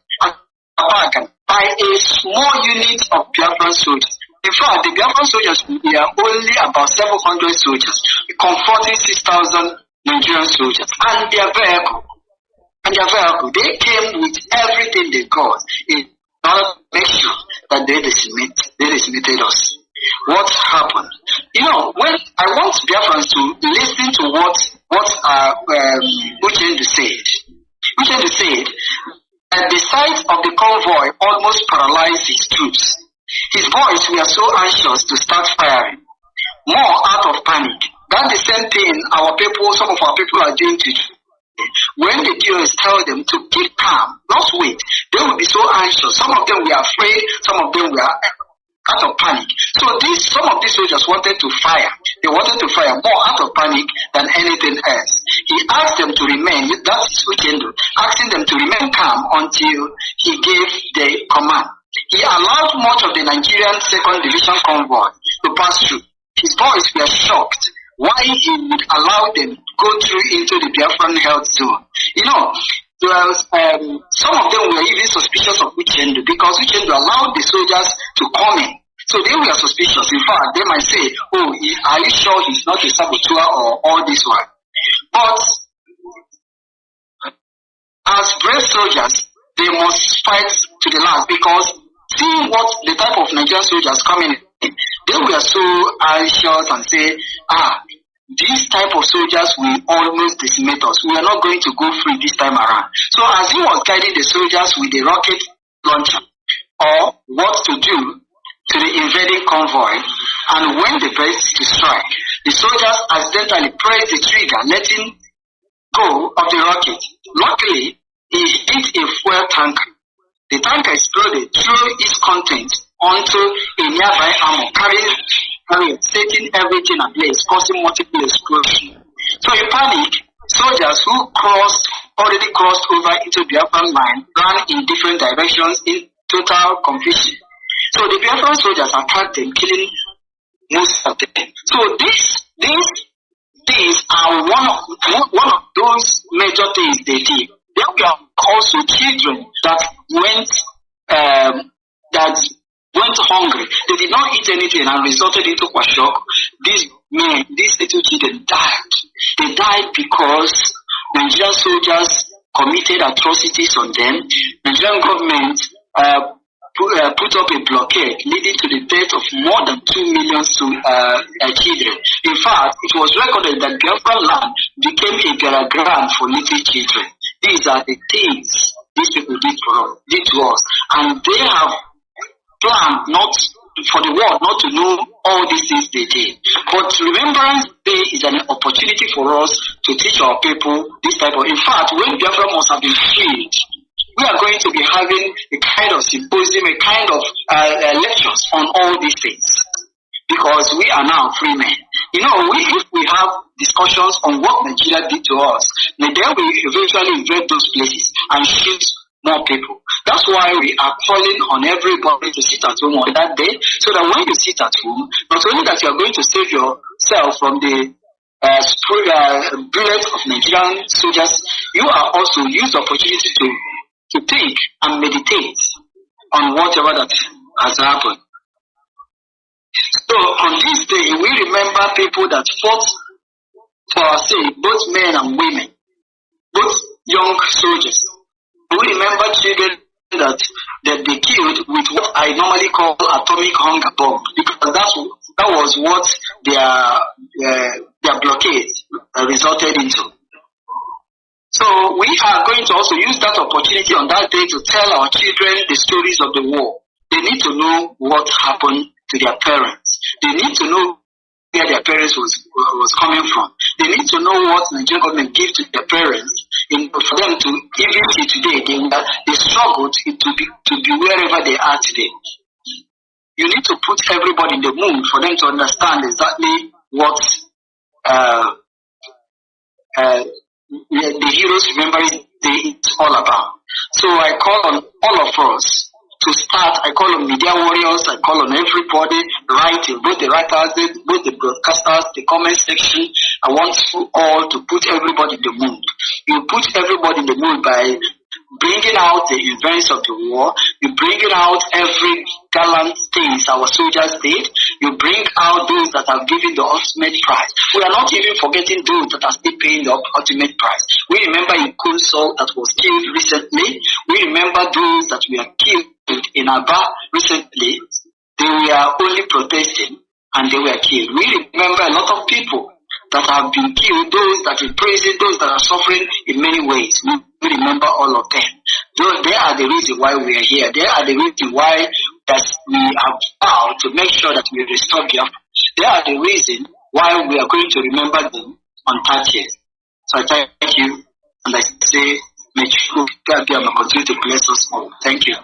by a small unit of Biafran soldiers. In fact, the Biafran soldiers were only about 700 soldiers, confronting 6,000 Nigerian soldiers and their vehicle. They came with everything they got in order to make sure that they decimated us. What happened? You know, when I want Biafrans to listen to what Uchendu said. Uchendu said that the sight of the convoy almost paralyzed his troops. His boys were so anxious to start firing, more out of panic. That's the same thing some of our people are doing today. When the DOS tell them to keep calm, not wait, they will be so anxious. Some of them were afraid, some of them were out of panic. So some of these soldiers wanted to fire. They wanted to fire more out of panic than anything else. He asked them to remain, that's Uchendu, asking them to remain calm until he gave the command. He allowed much of the Nigerian 2nd Division convoy to pass through. His boys were shocked why he would allow them to go through into the Biafran health zone. You know, some of them were even suspicious of Uchendu because Uchendu allowed the soldiers to come in. So they were suspicious. In fact, they might say, are you sure he's not a saboteur or all this one? But as brave soldiers, they must fight to the last because seeing what the type of Nigerian soldiers coming in, they were so anxious and say, these type of soldiers will almost decimate us. We are not going to go free this time around. So as he was guiding the soldiers with the rocket launcher or what to do to the invading convoy, and when they pressed to strike, the soldiers accidentally pressed the trigger, letting go of the rocket. Luckily, he hit a fuel tanker. The tanker exploded, threw its contents onto a nearby armor, setting everything ablaze, causing multiple explosions. So in panic, soldiers who already crossed over into the Biafran line ran in different directions in total confusion. So the Biafran soldiers attacked them, killing most of them. So these are one of those major things they did. There were also children that went hungry. They did not eat anything and resulted into kwashiorkor. These little children died. They died because Nigerian soldiers committed atrocities on them. Nigerian government put up a blockade leading to the death of more than 2 million children. In fact, it was recorded that Biafra land became a ground for little children. These are the things these people did to us. And they have planned not for the world not to know all these things they did. But Remembrance Day is an opportunity for us to teach our people this type of. In fact, when Biafra must have been freed, we are going to be having a kind of symposium, a kind of lectures on all these things, because we are now free men. You know, if we have discussions on what Nigeria did to us, then we eventually invade those places and shoot more people. That's why we are calling on everybody to sit at home on that day, so that when you sit at home, not only that you are going to save yourself from the bullets of Nigerian soldiers, you are also use the opportunity to think and meditate on whatever that has happened. So on this day, we remember people that fought for our sake, both men and women, both young soldiers. We remember children that they killed with what I normally call atomic hunger bomb, because that was what their blockade resulted into. So we are going to also use that opportunity on that day to tell our children the stories of the war. They need to know what happened to their parents. They need to know where their parents was coming from. They need to know what the Nigerian government gave to their parents for them to, even today, they struggle to be wherever they are today. You need to put everybody in the mood for them to understand exactly what the Heroes Remembrance Day is all about. So I call on all of us to start. I call on media warriors, I call on everybody writing, both the writers, both the broadcasters, the comment section. I want you all to put everybody in the mood. You put everybody in the mood by bringing out the events of the war. You bringing out every gallant things our soldiers did. You bring out those that have given the ultimate prize. We are not even forgetting those that are still paying the ultimate prize. We remember in Kunso that was killed recently. We remember those that were killed in Aba recently. They were only protesting and they were killed. We remember a lot of people that have been killed, those that are in prison, those that are suffering in many ways. We remember all of them. They are the reason why we are here. They are the reason why we have vowed to make sure that we restore Biafra. They are the reason why we are going to remember them on 30th. So I thank you, and I say, may God continue to bless us all. Thank you.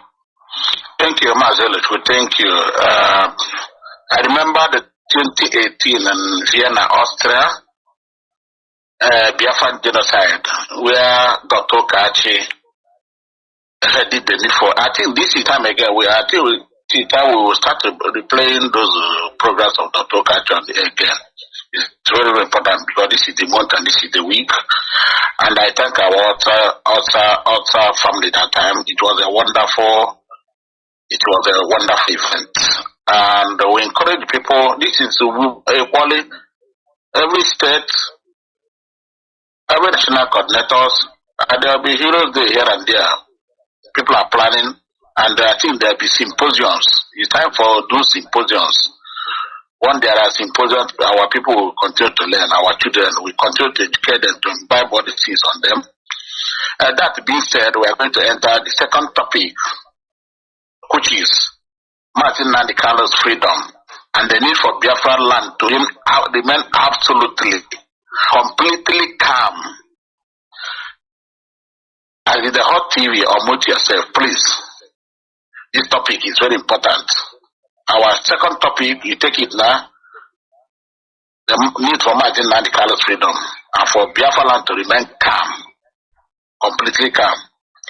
Thank you, Mazi. Thank you. I remember the 2018 in Vienna, Austria, Biafran genocide, where Dr. Kachi did the need for. I think this is time again. We will start replaying those programs of Dr. Kachi again. It's very, very important because this is the month and this is the week. And I thank our Ultra family that time. It was a wonderful event. And we encourage people. This is equally every state, every national coordinators, and there will be Heroes Day here and there. People are planning, and I think there will be symposiums. It's time for those symposiums. When there are symposiums, our people will continue to learn. Our children will continue to educate them, to imbibe all the things on them. That being said, we are going to enter the second topic, which is Nnamdi's freedom and the need for Biafra land to remain absolutely, completely calm. As in the hot TV, or mute yourself, please. This topic is very important. Our second topic, you take it now, the need for Nnamdi's freedom and for Biafra land to remain calm, completely calm.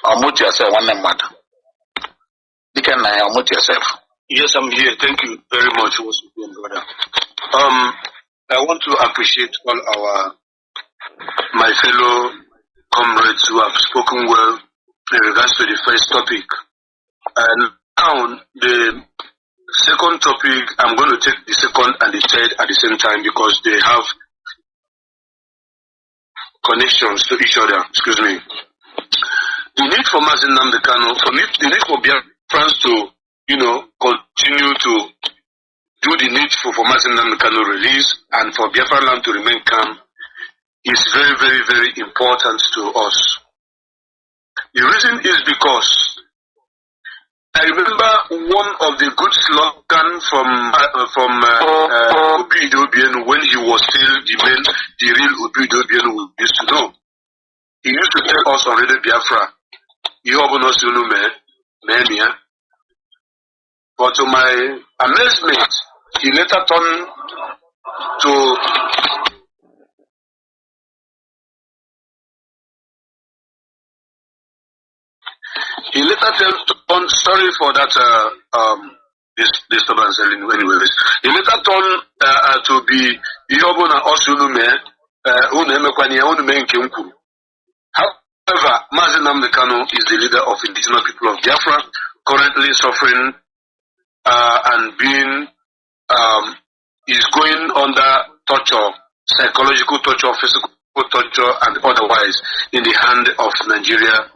Or mute yourself, one number. You can unmute yourself. Yes, I'm here. Thank you very much, brother. I want to appreciate all my fellow comrades who have spoken well in regards to the first topic. And now the second topic, I'm going to take the second and the third at the same time because they have connections to each other. Excuse me. The need for Mazi Nnamdi Kanu, for me, the need for Biafrans to continue to do the needful for Mazi Nnamdi Kanu release and for Biafra land to remain calm is very, very, very important to us. The reason is because I remember one of the good slogans from Obido Obienu when he was still the real Obido Obienu we used to know. He used to tell us on Radio Biafra, but to my amazement, he later turned to sorry for that this disturbance anyways. He later turned to be Yobona Osulume However, Mazi Nnamdi Kanu is the leader of indigenous people of Biafra, currently suffering and being is going under torture, psychological torture, physical torture, and otherwise in the hand of Nigeria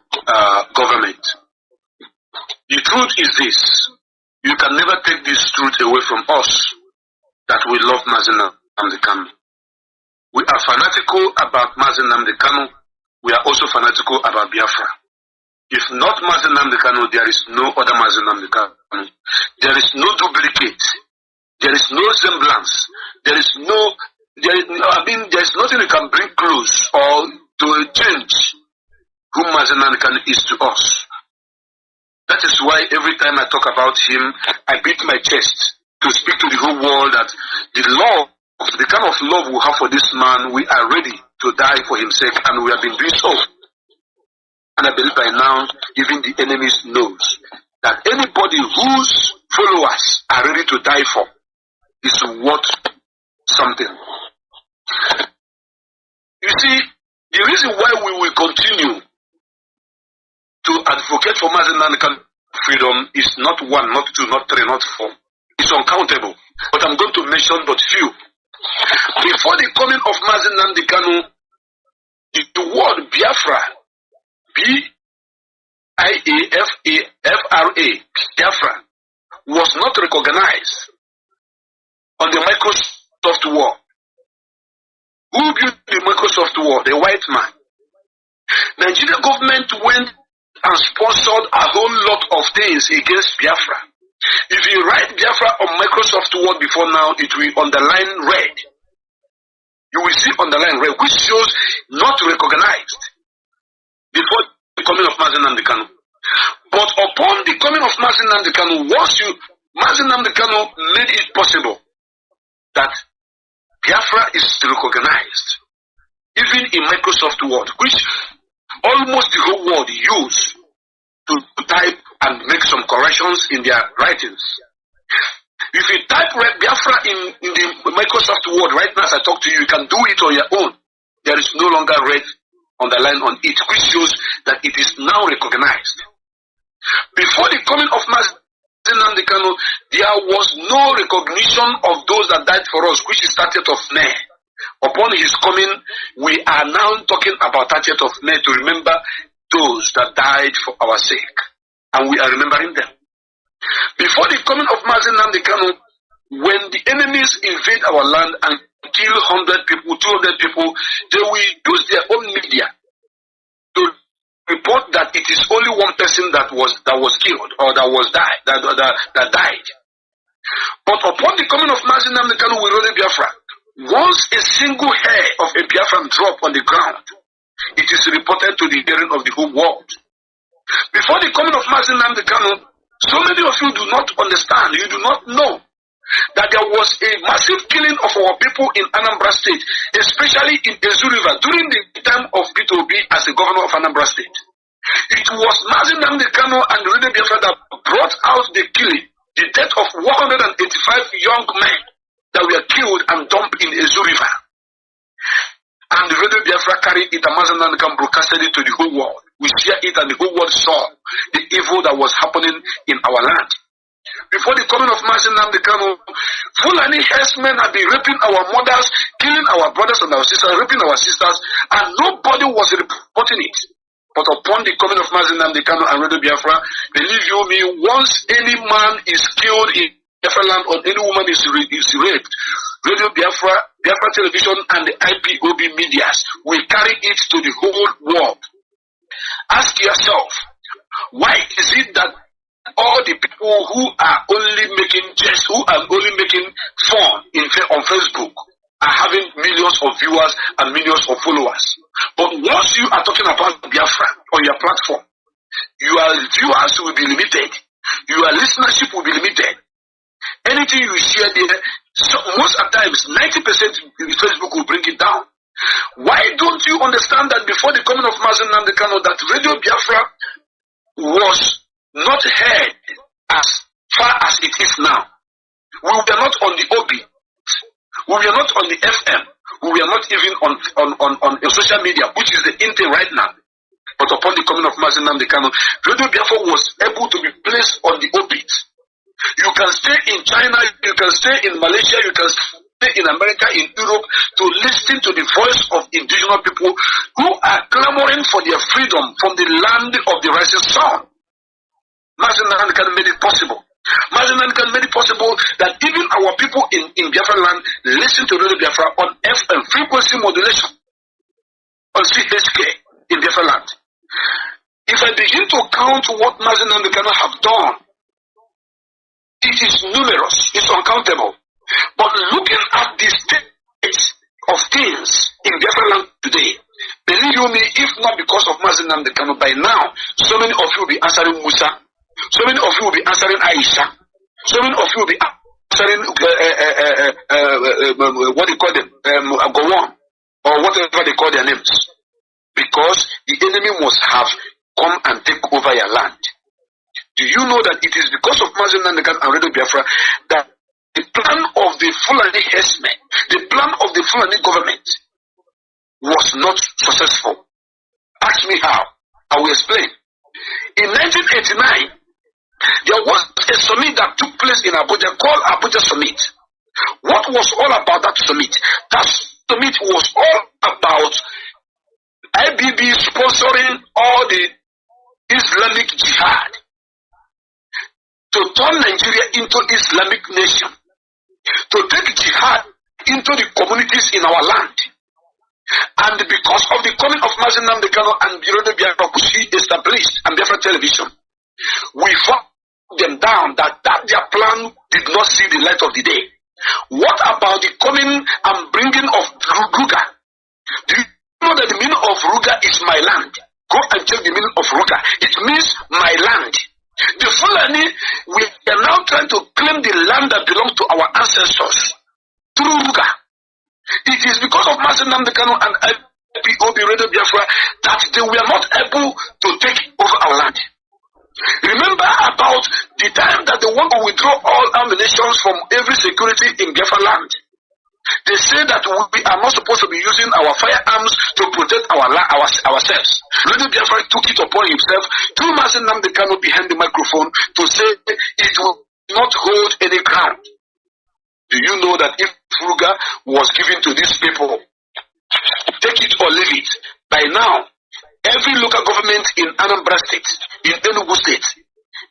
government. The truth is this: you can never take this truth away from us that we love Mazi Nnamdi Kanu. We are fanatical about Mazi Nnamdi Kanu. We are also fanatical about Biafra. If not Mazi Nnamdi Kanu, there is no other Mazi Nnamdi Kanu. There is no duplicate. There is no semblance. There is nothing you can bring close or to change who Mazi Nnamdi Kanu is to us. That is why every time I talk about him, I beat my chest to speak to the whole world that the love, the kind of love we have for this man, we are ready to die for his sake, and we have been doing so. And I believe by now, even the enemies knows that anybody whose followers are ready to die for is worth something. You see, the reason why we will continue to advocate for Mazi Nnamdi Kanu freedom is not one, not two, not three, not four. It's uncountable. But I'm going to mention but few. Before the coming of Mazi Nnamdi Kanu, the word Biafra, B-I-A-F-A-F-R-A, Biafra, was not recognized on the Microsoft Word. Who built the Microsoft Word? The white man. Nigerian government went and sponsored a whole lot of things against Biafra. If you write Biafra on Microsoft Word before now, it will underline red. You will see underline red, which shows not recognized before the coming of Mazi Nnamdi Kanu. But upon the coming of Mazi Nnamdi Kanu, Mazi Nnamdi Kanu made it possible that Biafra is recognized, even in Microsoft Word, which almost the whole world use to type and make some corrections in their writings. If you type Biafra in the Microsoft Word right now as I talk to you, you can do it on your own. There is no longer red underline on it, which shows that it is now recognized. Before the coming of Mazi Nnamdi Kanu, there was no recognition of those that died for us, which is 30th of May. Upon his coming, we are now talking about 30th of May to remember those that died for our sake. And we are remembering them. Before the coming of Mazi Nnamdi Kanu, when the enemies invade our land and kill 100 people, 200 people, they will use their own media to report that it is only one person that was killed or that died. But upon the coming of Mazi Nnamdi Kanu, we wrote Biafra. Once a single hair of a Biafran drop on the ground, it is reported to the hearing of the whole world. Before the coming of Mazi Nnamdi Kanu, so many of you do not understand, you do not know that there was a massive killing of our people in Anambra State, especially in Ezu River, during the time of Peter Obi as the governor of Anambra State. It was Mazi Nnamdi Kanu and Radio Biafra that brought out the killing, the death of 185 young men that were killed and dumped in Ezu River. And the Radio Biafra carried it, and Mazi Nnamdi Kanu broadcasted it to the whole world. We share it, and the whole world saw the evil that was happening in our land. Before the coming of Mazi Nnamdi Kanu, Fulani herdsmen have been raping our mothers, killing our brothers and our sisters, raping our sisters, and nobody was reporting it. But upon the coming of Mazi Nnamdi Kanu and Radio Biafra, believe you me, once any man is killed in Biafra land or any woman is raped, Radio Biafra, Biafra Television, and the IPOB medias will carry it to the whole world. Ask yourself, why is it that all the people who are only making jest, who are only making fun on Facebook, are having millions of viewers and millions of followers? But once you are talking about Biafra on your platform, your viewers will be limited, your listenership will be limited. Anything you share there, so most of the times, 90% Facebook will bring it down. Why don't you understand that before the coming of Mazi Nnamdi Kanu, that Radio Biafra was not heard as far as it is now? We were not on the OB. We were not on the FM. We were not even on social media, which is the in thing right now. But upon the coming of Mazi Nnamdi Kanu, Radio Biafra was able to be placed on the orbit. You can stay in China, you can stay in Malaysia, you can stay in America, in Europe, to listen to the voice of indigenous people who are clamoring for their freedom from the land of the rising sun. Mazi Nnamdi Kanu made it possible. Mazi Nnamdi Kanu made it possible that even our people in Biafra land listen to Radio Biafra on FM, frequency modulation, on CHK in Biafra land. If I begin to count what Mazi Nnamdi Kanu have done, it is numerous, it's uncountable. But looking at the state of things in Biafra land today, believe you me, if not because of Mazi Nnamdi Kanu, by now, so many of you will be answering Musa, so many of you will be answering Aisha, so many of you will be answering what they call them, Gowon, or whatever they call their names. Because the enemy must have come and take over your land. Do you know that it is because of Mazi Nnamdi Kanu and Radio Biafra that the plan of the Fulani herdsmen, the plan of the Fulani government was not successful? Ask me how. I will explain. In 1989, there was a summit that took place in Abuja called Abuja Summit. What was all about that summit? That summit was all about IBB sponsoring all the Islamic jihad to turn Nigeria into Islamic nation, to take jihad into the communities in our land. And because of the coming of Mazi Nnamdi Kanu and Radio Biafra established and Biafra television, we fought them down that their plan did not see the light of the day. What about the coming and bringing of Ruga? Do you know that the meaning of Ruga is my land? Go and check the meaning of Ruga. It means my land. The Fulani, we are now trying to claim the land that belongs to our ancestors through Ruga. It is because of Mazi Nnamdi Kanu and IPOB Radio Biafra that they were not able to take over our land. Remember about the time that they want to withdraw all ammunition from every security in Biafra land. They say that we are not supposed to be using our firearms to protect ourselves. Radio Biafra took it upon himself through Mazi Nnamdi Kanu behind the microphone to say it will not hold any ground. Do you know that if Ruga was given to these people, take it or leave it, by now, every local government in Anambra State, in Enugu State,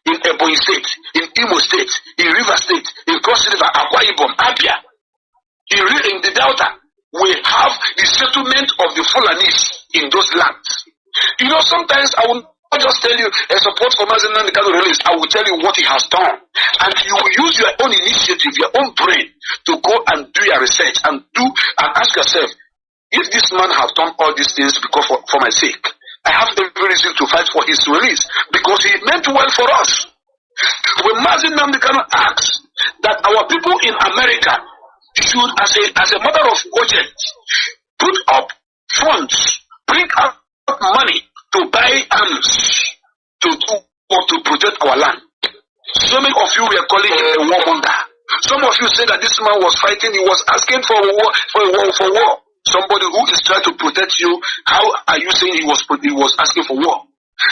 in Ebonyi State, in Imo State, in River State, in Cross River, Akwa Ibom, Abia, in the Delta, we have the settlement of the Fulanis in those lands. You know, sometimes I will not just tell you a support for Mazi Nnamdi Kanu release, I will tell you what he has done. And you will use your own initiative, your own brain, to go and do your research and ask yourself, if this man has done all these things because for my sake, I have every reason to fight for his release because he meant well for us. When Mazi Nnamdi Kanu asks that our people in America should, as a matter of urgent, put up funds, bring up money to buy arms to protect our land. So many of you were calling him a warmonger. Some of you said that this man was fighting, he was asking for war. Somebody who is trying to protect you, how are you saying he was asking for war?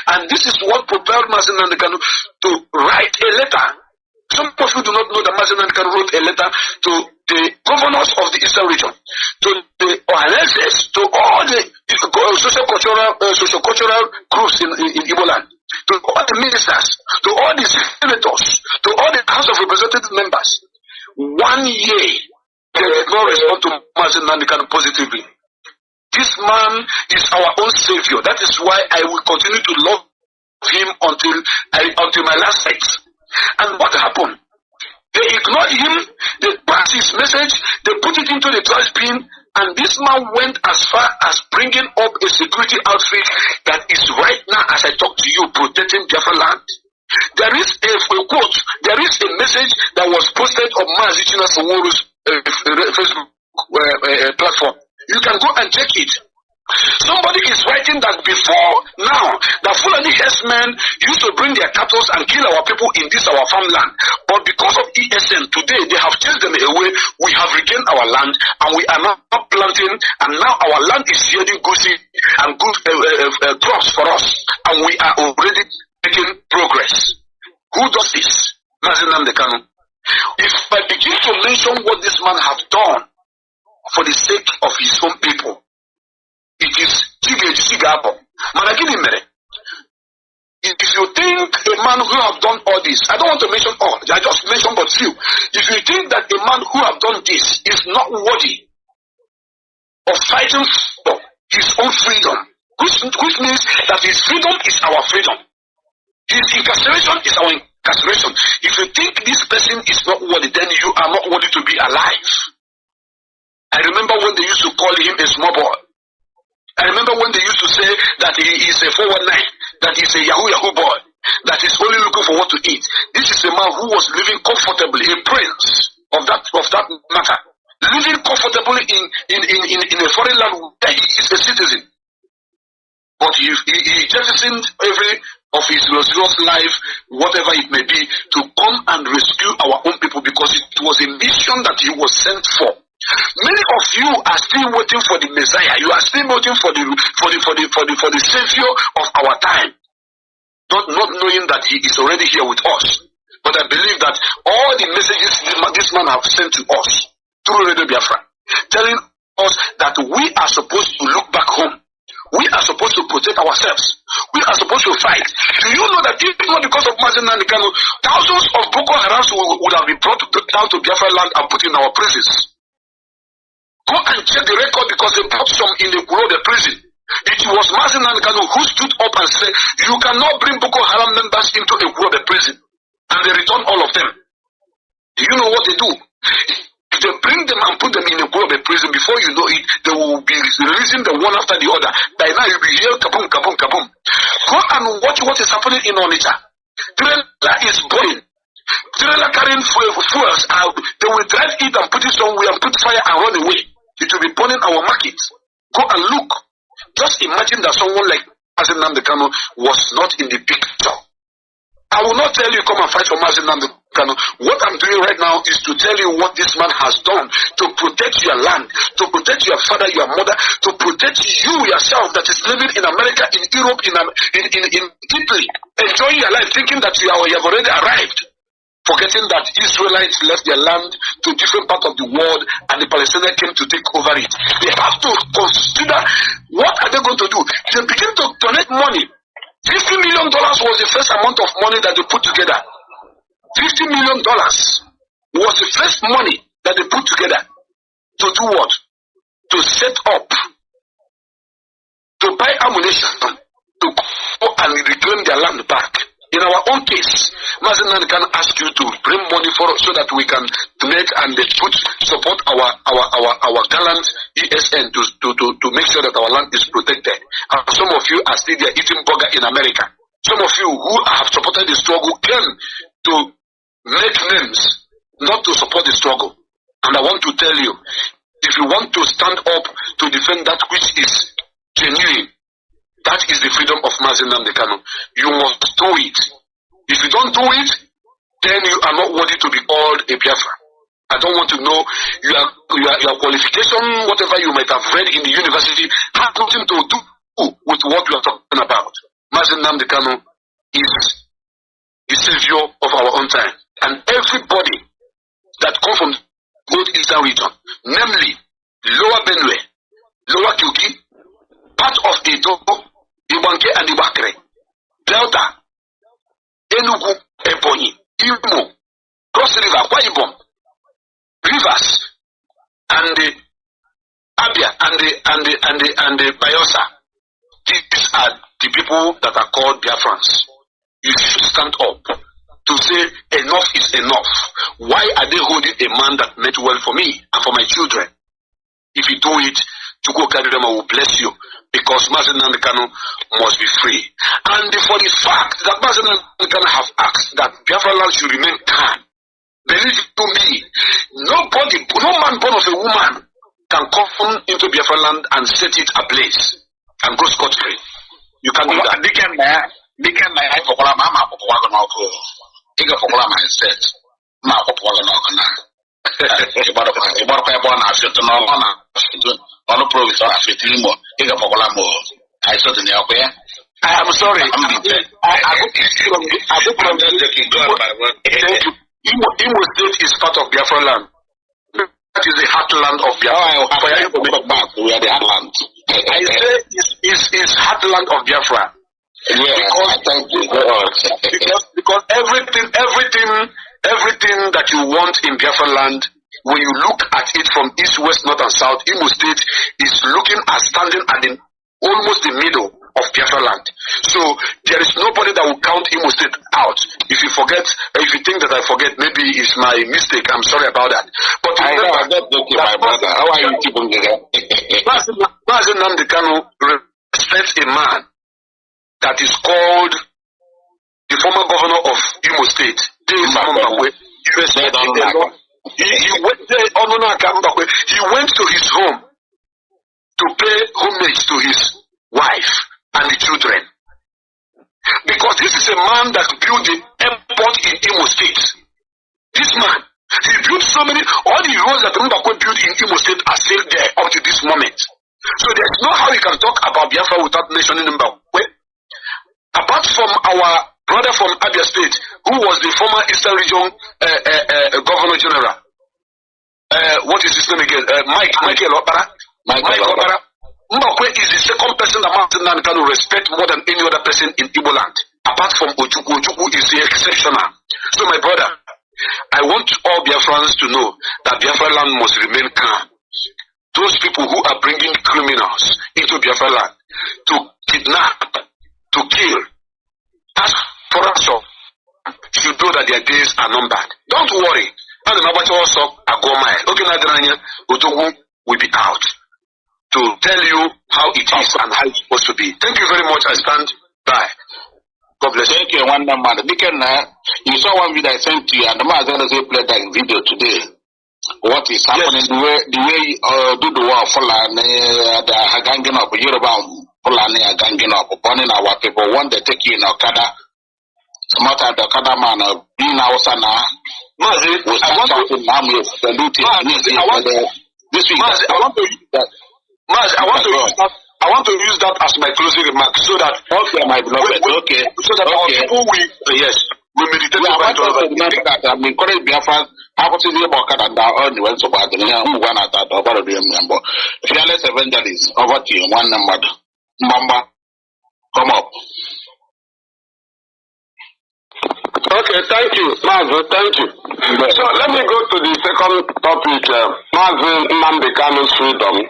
And this is what propelled Mazi Nnamdi Kanu to write a letter. Some of you do not know that Mazi Nnamdi Kanu wrote a letter to the governors of the Eastern region, to the ONSS, to all the socio-cultural groups in Igbo land, to all the ministers, to all the senators, to all the House of Representative members. 1 year, they did not respond to Mazi Nnamdi Kanu positively. This man is our own savior. That is why I will continue to love him until my last breath. And what happened? They ignored him, they passed his message, they put it into the trash bin, and this man went as far as bringing up a security outfit that is right now, as I talk to you, protecting Biafra land. There is a quote, there is a message that was posted on Mazi Facebook platform. You can go and check it. Somebody is writing that before now, the Fulani herdsmen used to bring their cattle and kill our people in this our farmland. But because of ESN, today they have chased them away. We have regained our land and we are now planting, and now our land is yielding good seed and good crops for us. And we are already making progress. Who does this? Nnamdi Kanu. If I begin to mention what this man has done for the sake of his own people, it is Sigabo. Managini Mere. If you think a man who have done all this, I don't want to mention all, I just mentioned but few. If you think that a man who have done this is not worthy of fighting for his own freedom, which means that his freedom is our freedom. His incarceration is our incarceration. If you think this person is not worthy, then you are not worthy to be alive. I remember when they used to call him a small boy. I remember when they used to say that he is a 419, that he's a Yahoo boy, that he's only looking for what to eat. This is a man who was living comfortably, a prince of that matter, living comfortably in a foreign land where he is a citizen. But he jettisoned every of his luxurious life, whatever it may be, to come and rescue our own people, because it was a mission that he was sent for. Many of you are still waiting for the Messiah. You are still waiting for the Savior of our time, not knowing that he is already here with us. But I believe that all the messages this man have sent to us through Radio Biafra, telling us that we are supposed to look back home. We are supposed to protect ourselves. We are supposed to fight. Do you know that if not because of Mazi and Kanu, thousands of Boko Harams would have been brought down to Biafra land and put in our prisons? Go and check the record, because they brought some in the prison. It was Mazi and Kanu who stood up and said, you cannot bring Boko Haram members into a prison. And they return all of them. Do you know what they do? If they bring them and put them in a prison, before you know it, they will be releasing them one after the other. By now you'll be here, kaboom, kaboom, kaboom. Go and watch what is happening in Onitsha. Trailer is burning. Trailer carrying fuels out. They will drive it and put it somewhere and put fire and run away. It will be burning our markets. Go and look. Just imagine that someone like Nnamdi Kanu was not in the picture. I will not tell you come and fight for Nnamdi Kanu. What I'm doing right now is to tell you what this man has done to protect your land, to protect your father, your mother, to protect you yourself that is living in America, in Europe, in Italy, enjoying your life, thinking that you have already arrived, forgetting that Israelites left their land to different parts of the world and the Palestinians came to take over it. They have to consider, what are they going to do? They begin to donate money. $50 million was the first amount of money that they put together. $50 million was the first money that they put together to do what? To set up, to buy ammunition, to go and reclaim their land back. In our own case, Mazi can ask you to bring money for us so that we can donate and support our gallant ESN to make sure that our land is protected. And some of you are still there eating burger in America. Some of you who have supported the struggle came to make names, not to support the struggle. And I want to tell you, if you want to stand up to defend that which is genuine, that is the freedom of Mazi Kanu. You must do it. If you don't do it, then you are not worthy to be called a Biafra. I don't want to know your qualification, whatever you might have read in the university, has nothing to do with what we are talking about. Mazi Kanu is the savior of our own time. And everybody that comes from both eastern region, namely Lower Benue, Lower Kyugi, part of Edo, Ibanke and Ibakre, Delta, Enugu, Ebonyi, Imo, Cross River, Akwa Ibom, Rivers, and Abia and the Bayelsa, these are the people that are called Biafrans. You should stand up to say enough is enough. Why are they holding a man that meant well for me and for my children? If you do it, Chukwu Kadurema will bless you, because Mazi Nnamdi Kanu must be free. And for the fact that Mazi Nnamdi Kanu have asked that Biafra land should remain calm, believe to me, no man born of a woman can come into Biafra land and set it ablaze and go scot-free. You can do that. I forgot my mindset. Ma popular no kana. Ibara kwa na afeto no na ono province na afeto mo. Iga popular mo. I saw the yakwe. I am sorry. Imo State is part of Biafra land. That is the heartland of Biafra. We are the heartland. I say it's heartland of Biafra. Because everything that you want in Biafra land, when you look at it from east, west, north, and south, Imo State is looking at standing at almost the middle of Biafra land. So there is nobody that will count Imo State out. If you think that I forget, maybe it's my mistake. I'm sorry about that. But I know, my brother. How are you keeping there? Mazi Nnamdi Kanu respects a man that is called the former governor of Imo State. He went to his home to pay homage to his wife and the children. Because this is a man that built the airport in Imo State. This man, he built so many, all the roads that Mbakwe built in Imo State are still there up to this moment. So there's no how you can talk about Biafra without mentioning Mbakwe. Apart from our brother from Abia State, who was the former Eastern Region Governor General. What is his name again? Michael Opara. Mbakwe is the second person that Mazi Nnamdi Kanu respect more than any other person in Igbo land. Apart from Ojukwu. Ojukwu is the exceptional. So my brother, I want all Biafrans to know that Biafra land must remain calm. Those people who are bringing criminals into Biafra land to kidnap, to kill, ask for us all, should know that their days are numbered. Don't worry. And the Mabacha also are go mile. Okay, Nadranya, Otogu will be out to tell you how it is and how it's supposed to be. Thank you very much. I stand by. God bless you. Thank you, one man. You saw one video I sent to you, and the man played that video today. What is happening? Yes. The way do the war for the hanging up Yoruba. Fulani are ganging up, burning our people. When they take you in Okada, some of the Okada man being Hausana. Mazi, I want to use that as my closing remark, so that my beloved, so that our people will meditate about it. I'm encouraging Biafra. I was in the Okada and down the went so bad. Fearless evangelist, over to you, one number. Mamba, come up. Okay, thank you, Mazi, thank you. So let me go to the second topic, Mazi Nnamdi Kanu's freedom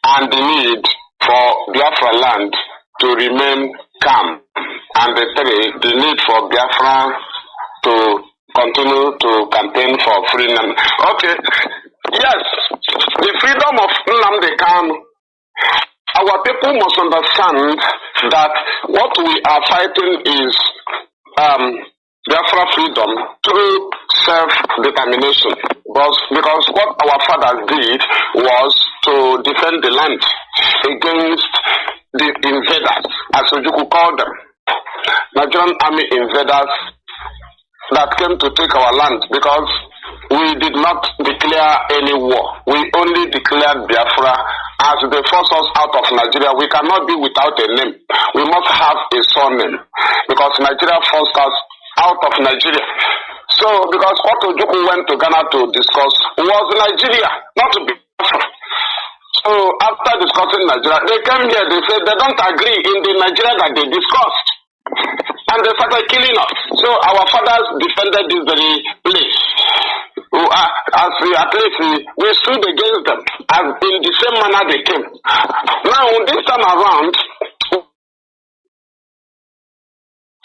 and the need for Biafra land to remain calm, and the need for Biafra to continue to campaign for freedom. Okay, yes, the freedom of Nnamdi Kanu. Our people must understand that what we are fighting is Biafra freedom through self-determination. Because what our fathers did was to defend the land against the invaders, as you could call them, Nigerian army invaders that came to take our land, because we did not declare any war. We only declared Biafra. As they force us out of Nigeria, we cannot be without a name. We must have a surname, because Nigeria forced us out of Nigeria. So, because what Ojukwu went to Ghana to discuss was Nigeria, not Biafra. So, after discussing Nigeria, they came here, they said they don't agree in the Nigeria that they discussed. And they started killing us. So, our fathers defended this very place. at least we stood against them as in the same manner they came. Now, this time around,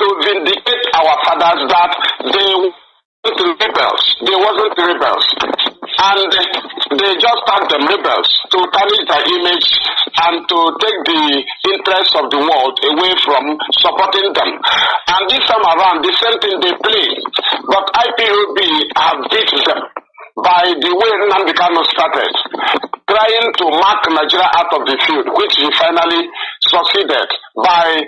to vindicate our fathers that they wasn't rebels, and they just tagged them rebels to tarnish their image and to take the interests of the world away from supporting them. And this time around, the same thing they play, but IPOB have beat them by the way Nnamdi Kanu started, trying to mark Nigeria out of the field, which he finally succeeded by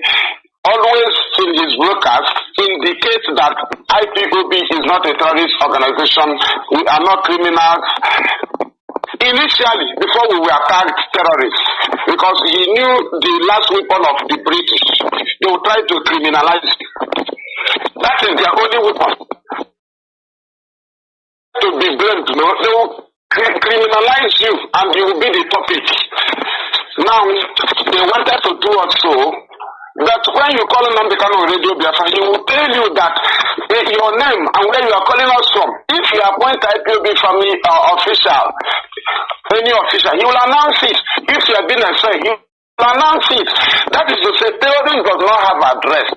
always in his broadcast indicate that IPOB is not a terrorist organization. We are not criminals. Initially, before we were tagged terrorists, because he knew the last weapon of the British, they would try to criminalize it. That is their only weapon. To be blamed, no? They will criminalize you and you will be the topic. Now, they wanted to do it so that when you call Nnamdi Kanu on Radio Biafra, he will tell you that your name and where you are calling us from. If you appoint IPOB family official, any official, he will announce it. If you have been a friend, he will announce it. That is to say, terrorism does not have address.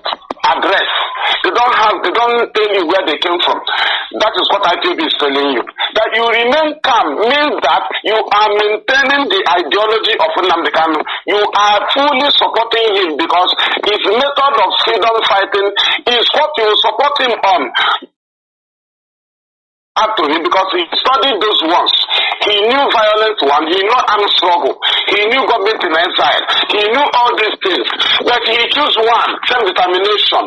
They don't tell you where they came from. That is what IPOB is telling you. That you remain calm means that you are maintaining the ideology of Nnamdi Kanu. You are fully supporting him because his method of freedom fighting is what you support him on. To him because he studied those ones. He knew violence one, he knew armed struggle, he knew government in exile, he knew all these things. But he chose one, self-determination.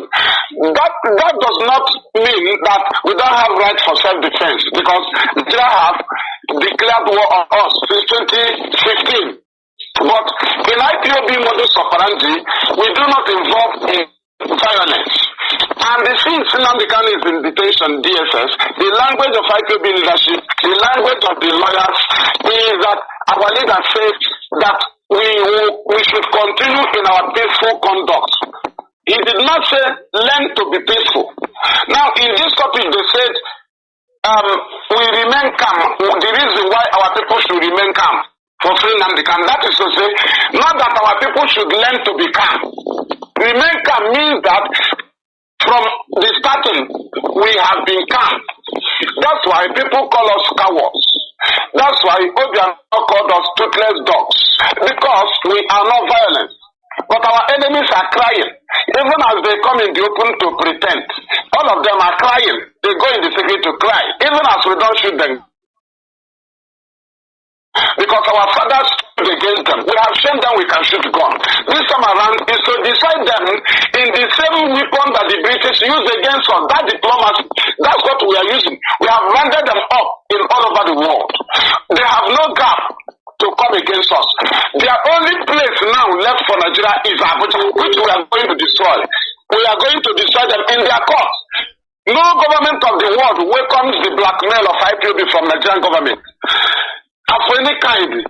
That does not mean that we don't have right for self-defense because Nigeria have declared war on us since 2015. But in IPOB modus operandi, we do not involve in violence. And the since Nnamdi Kanu is in detention, DSS, the language of IPOB leadership, the language of the lawyers is that our leader says that we should continue in our peaceful conduct. He did not say learn to be peaceful. Now in this topic they said we remain calm. The reason why our people should remain calm for freeing Nnamdi Kanu, that is to say, not that our people should learn to be calm. Remain calm means that from the starting, we have been calm. That's why people call us cowards. That's why Obiano called us toothless dogs. Because we are not violent. But our enemies are crying. Even as they come in the open to pretend. All of them are crying. They go in the secret to cry. Even as we don't shoot them. Because our fathers stood against them. We have shown them we can shoot gun. This time around is to decide them in the same weapon that the British used against us. That diplomacy. That's what we are using. We have rounded them up in all over the world. They have no gap to come against us. Their only place now left for Nigeria is Abuja, which we are going to destroy. We are going to destroy them in their court. No government of the world welcomes the blackmail of IPOB from Nigerian government. Of any kind.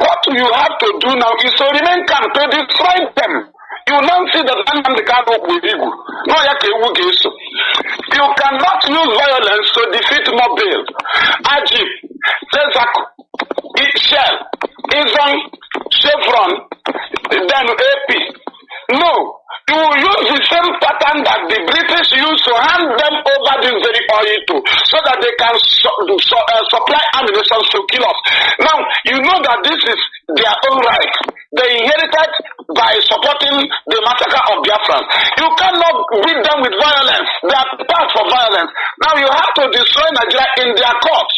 What you have to do now is to remain calm, to destroy them. You now see that Nnamdi Kanu will be good. No, you cannot use violence to defeat Mobile, Ajib, Tezaku, Shell, Izon, Chevron, then AP. No. You will use the same pattern that the British used to hand them over this very oil to, so that they can supply ammunition to kill us. Now, you know that this is their own right. They inherited by supporting the massacre of Biafra. You cannot beat them with violence. They are prepared for violence. Now you have to destroy Nigeria in their courts.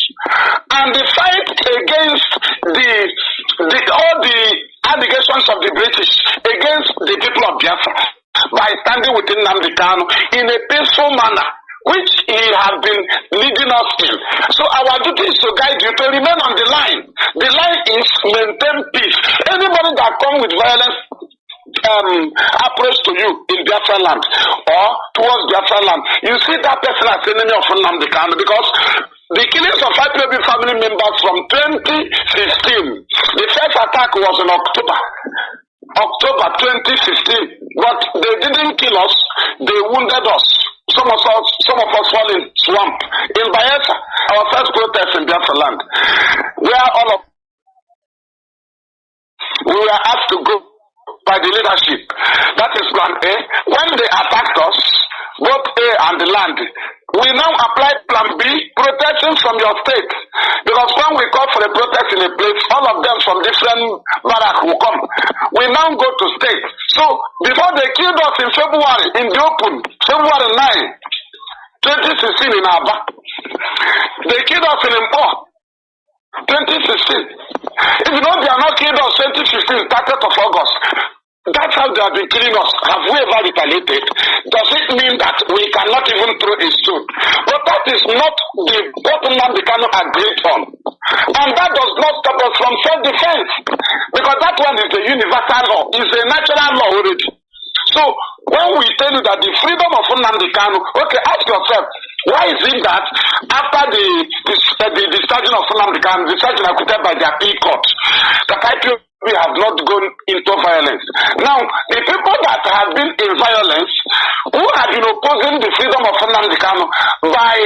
And the fight against all the allegations of the British against the people of Biafra by standing within Nnamdi Kanu in a peaceful manner, which he has been leading us in. So our duty is to guide you to remain on the line. The line is maintain peace. Anybody that comes with violence approach to you in Biafra land or towards Biafra land, you see that person as enemy of Nnamdi Kanu, because the killings of IPOB family members from 2015, the first attack was in October 2015, but they didn't kill us, they wounded us. some of us fall in swamp. In Biafra, our first protest in Biafra land, where we were asked to go by the leadership. That is plan A. When they attacked us, both A and the land, we now apply plan B, protection from your state. Because when we call for a protest in a place, all of them from different barracks will come. We now go to state. So before they killed us in February, in the open, February 9, 2016 in Aba, they killed us in Mpo, 2016. If you know they are not killed us 2015, 30th of August, that's how they have been killing us. Have we ever retaliated? Does it mean that we cannot even throw a stone? But that is not the bottom line we cannot agree on. And that does not stop us from self-defense. Because that one is a universal law, is a natural law already. So when we tell you that the freedom of Nnamdi Kanu, okay, ask yourself, why is it that after the discharging of Nnamdi Kanu, the discharging acquitted by the appeal court, that we have not gone into violence? Now, the people that have been in violence, who have been opposing the freedom of Nnamdi Kanu by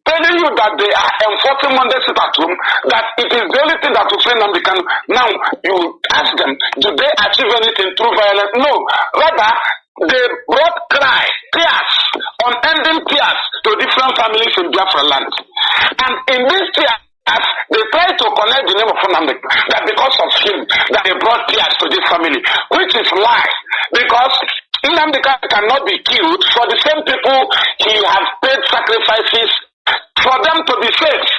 telling you that they are enforcing Monday sit at home, that it is the only thing that will free Nnamdi Kanu. Now, you ask them, do they achieve anything through violence? No. Rather, they brought tears, unending tears to different families in Biafra land. And in these tears, they try to connect the name of Nnamdi, that because of him, that they brought tears to this family, which is lie. Because Nnamdi cannot be killed for the same people he has paid sacrifices for them to be safe.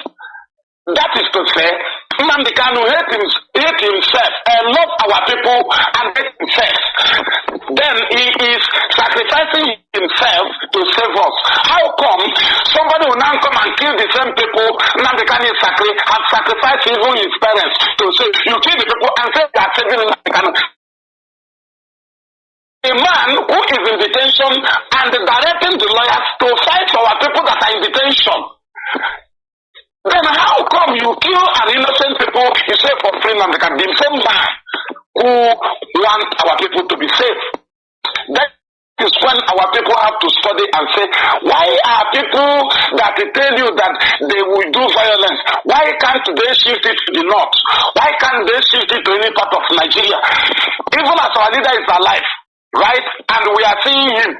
That is to say, Nnamdi Kanu hate himself and love our people and hate himself. Then he is sacrificing himself to save us. How come somebody will now come and kill the same people Nnamdi Kanu have sacrificed even his parents to say, you kill the people and say they are saving Nnamdi Kanu? A man who is in detention and directing the lawyers to fight for our people that are in detention. Then how come you kill an innocent people, you say for free Nnamdi Kanu, the same man who want our people to be safe? That is when our people have to study and say, why are people that tell you that they will do violence, why can't they shift it to the north? Why can't they shift it to any part of Nigeria? Even as our leader is alive, right? And we are seeing him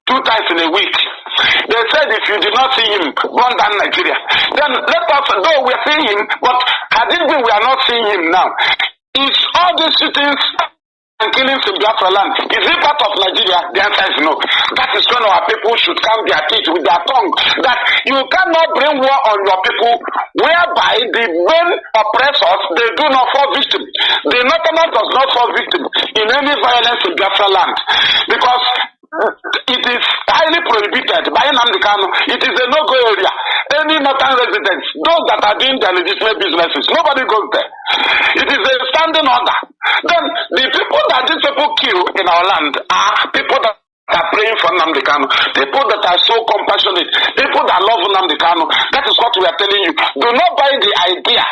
2 times in a week. They said if you did not see him, burn down Nigeria. Then let us, though we are seeing him, but had it been we are not seeing him now, is all these shootings and killings in Biafra land, is it part of Nigeria? The answer is no. That is when our people should calm their teeth with their tongue. That you cannot bring war on your people, whereby the main oppressors, they do not fall victim. The Northerners does not fall victim in any violence in Biafra land. Because it is highly prohibited by Nnamdi Kanu. It is a no-go area. Any northern residents, those that are doing their legitimate businesses, nobody goes there. It is a standing order. Then the people that these people kill in our land are people that are praying for Nnamdi Kanu, people that are so compassionate, people that love Nnamdi Kanu. That is what we are telling you. Do not buy the idea.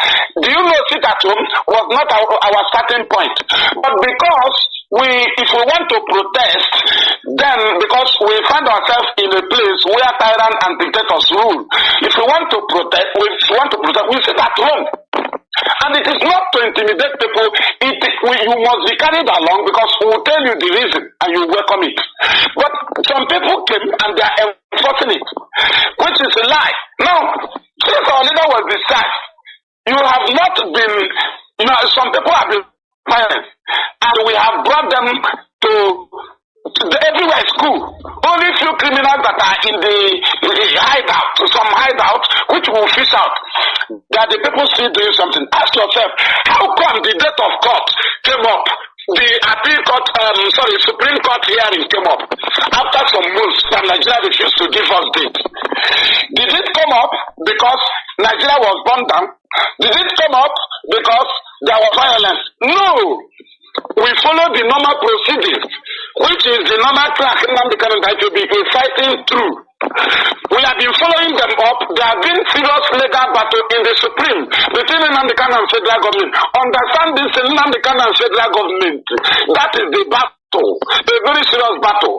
Do you know sit at home was not our starting point, but because if we want to protest, then because we find ourselves in a place where tyrants and dictators rule, if we want to protest, we sit at home. And it is not to intimidate people. You must be carried along because we will tell you the reason and you welcome it. But some people came and they are enforcing it, which is a lie. Now, since our leader was discharged, you have not been, some people have been violent, and we have brought them to everywhere school. Only few criminals that are in the hideout, some hideout, which will fish out, that the people still doing something. Ask yourself, how come the date of court came up? The appeal court, Supreme Court hearing came up after some months that Nigeria refused to give us date. Did it come up because Nigeria was burned down? Did it come up because there was violence? No. We follow the normal proceedings, which is the normal track Nnamdi Kanu that will be fighting through. We have been following them up. There have been serious legal battle in the Supreme between Nnamdi Kanu and federal government. Understand this, Nnamdi Kanu and federal government. That is the battle a very serious battle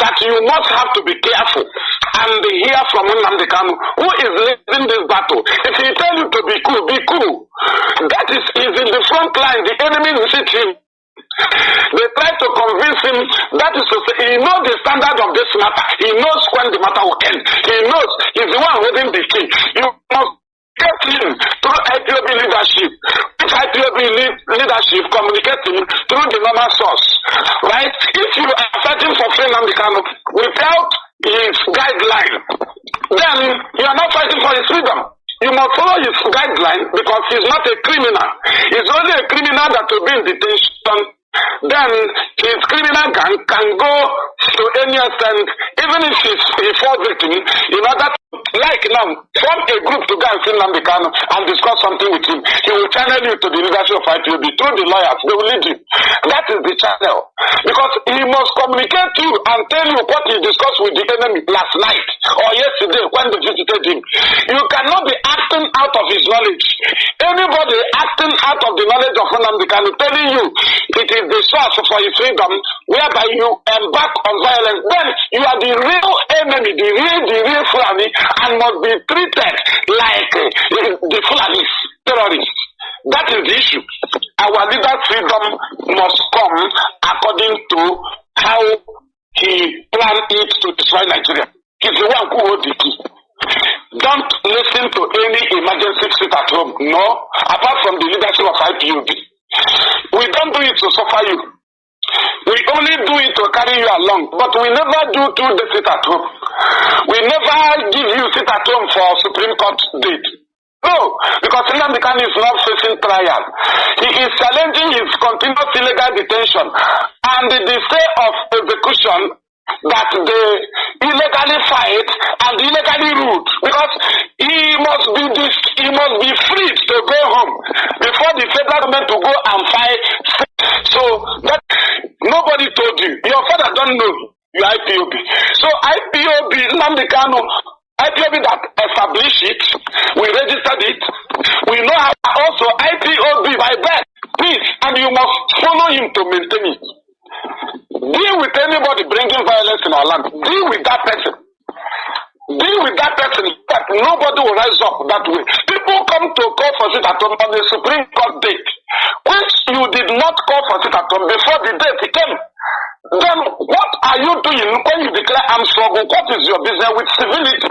that you must have to be careful and hear from Nnamdi Kanu, who is leading this battle. If he tells you to be cool, be cool. That is in the front line. The enemy will sit him. They try to convince him that is to say he knows the standard of this matter. He knows when the matter will end. He knows he's the one holding the key. You must get him through IPOB leadership. If IPOB leadership communicate him through the normal source, right? If you are fighting for Nnamdi Kanu without his guideline, then you are not fighting for his freedom. You must follow his guideline because he's not a criminal. He's only a criminal that will be in detention. Then his criminal gang can go to any extent, even if he falls victim, in order to, like now, form a group to go and see Nnamdi Kanu and discuss something with him. He will channel you to the leadership of IPOB through the lawyers. They will lead you. That is the channel. Because he must communicate to you and tell you what he discussed with the enemy last night or yesterday when they visited him. You cannot be acting out of his knowledge. Anybody acting out of the knowledge of Nnamdi Kanu telling you it is the source for his freedom, whereby you embark on violence, then you are the real enemy, the real Fulani, and must be treated like the Fulanis, terrorists. That is the issue. Our leader's freedom must come according to how he planned it to destroy Nigeria. He's the one who holds the key. Don't listen to any emergency sit at home. No, apart from the leadership of IPOB. We don't do it to suffer you. We only do it to carry you along. But we never do 2 days sit at home. We never give you sit at home for Supreme Court date. No, because Nnamdi Kanu is not facing trial. He is challenging his continuous illegal detention and the stay of execution that they illegally fight and illegally root, because he must be free to go home before the federal government to go and fight. So that nobody told you. Your father don't know you IPOB. So IPOB, Nnamdi Kanu, IPOB that established it, we registered it. We know how also IPOB by birth, please, and you must follow him to maintain it. Deal with anybody bringing violence in our land. Deal with that person. Deal with that person that nobody will rise up that way. People come to call for sit at home on the Supreme Court date, which you did not call for sit at home before the date he came. Then what are you doing when you declare armed struggle? What is your business with civility?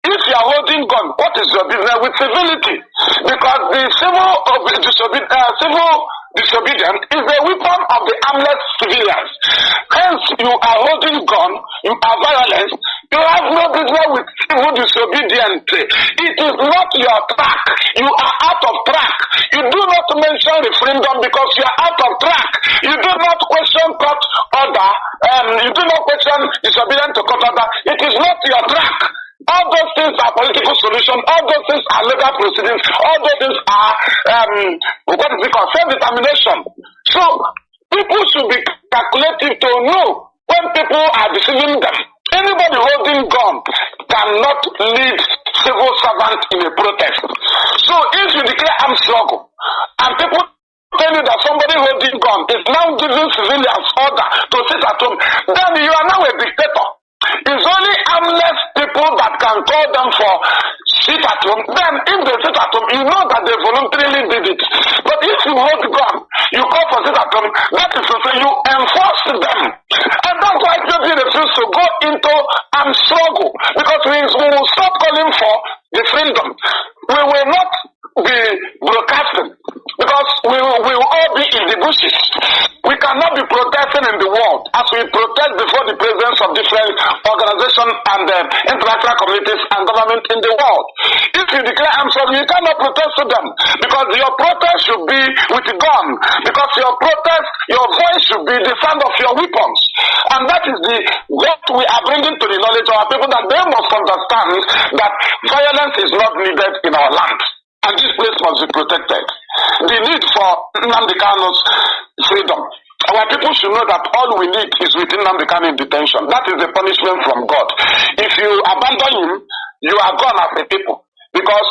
If you are holding gun, what is your business with civility? Because the civil disobedience is a weapon of the armless civilians. Hence, you are holding gun, you are violence, you have no business with civil disobedience. It is not your track. You are out of track. You do not mention referendum because you are out of track. You do not question court order. You do not question disobedience to court order. It is not your track. All those things are political solutions. All those things are legal proceedings. All those things are self-determination. So people should be calculative to know when people are deceiving them. Anybody holding gun cannot lead civil servant in a protest. So if you declare armed struggle and people tell you that somebody holding gun is now giving civilians order to sit at home, then you are now a dictator. It's only armless people that can call them for sit at home. Then if they sit at home, you know that they voluntarily did it. But if you hold gun, you call for sit at home, that is to say you enforce them. And that's why people refuse to go into armed struggle, because we will stop calling for the freedom. We will not be broadcasting because we will all be in the bushes. We cannot be protesting in the world as we protest before the presence of different organizations and international communities and government in the world. If you declare armed struggle, you cannot protest to them because your protest should be with a gun, because your protest, your voice should be the sound of your weapons. And that is what we are bringing to the knowledge of our people, that they must understand that violence is not needed in our land. And this place must be protected. The need for Nnamdi Kanu's freedom. Our people should know that all we need is within Nnamdi Kanu in detention. That is the punishment from God. If you abandon him, you are gone as a people. Because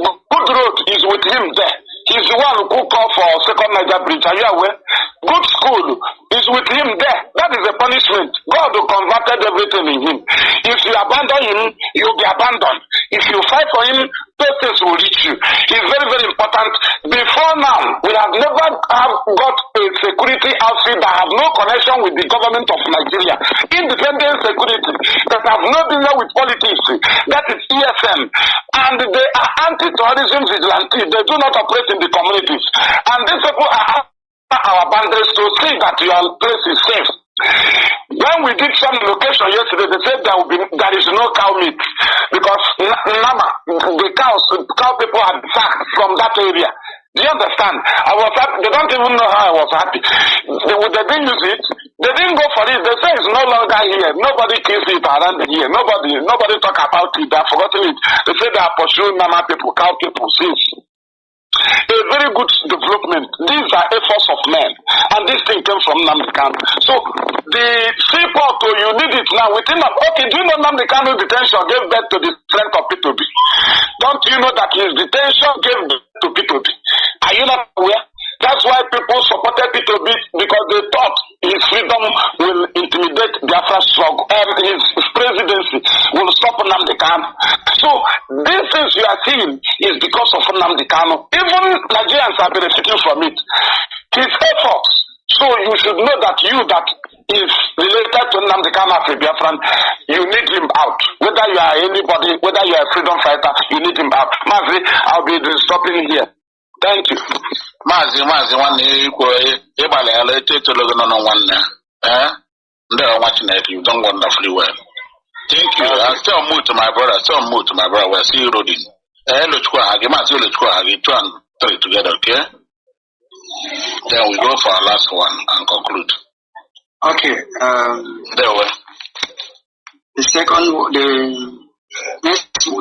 the good road is with him there. He's the one who called for second Niger bridge. Are you aware? Good school is is with him there. That is a punishment. God will converted everything in him. If you abandon him, you'll be abandoned. If you fight for him, those things will reach you. It's very, very important. Before now, we have never got a security outfit that have no connection with the government of Nigeria. Independent security that have no dealing with politics. That is ESM. And they are anti-terrorism vigilantes. They do not operate in the communities. And these people are our boundaries to see that your place is safe. When we did some location yesterday, they said there is no cow meat because Nama, the cow people had sacked from that area. Do you understand? I was happy. They don't even know how I was happy. They didn't use it. They didn't go for it. They say it's no longer here. Nobody kills it around here. Nobody talk about it. They have forgotten it. They say they are pursuing Nama people, cow people since. A very good development. These are efforts of men, and this thing came from Nnamdi Kanu. So the seaport, you need it now. Within okay, do you know Nnamdi Kanu detention gave birth to the strength of P2B? Don't you know that his detention gave birth to P2B? Are you not aware? That's why people supported P2B because they thought his freedom will intimidate Biafra struggle and his presidency will stop Nnamdi Kanu. So these things you are seeing is because of Nnamdi Kanu. Even Nigerians are benefiting from it. His efforts. So you should know that that is related to Nnamdi Kanu as a Biafran, you need him out. Whether you are anybody, whether you are a freedom fighter, you need him out. Mazi, I'll be stopping here. Thank you. Mazi one ịgbalị ala etologo nọ nwanne ndị ọnwa Chineke, you don't wonderfully well. Thank you. I still move to my brother. We're still rolling. Lochukwu Ahagi, Mazi Lochukwu Ahagi, 2 and 3 together, okay? Then we go for our last one and conclude. Okay. There we. The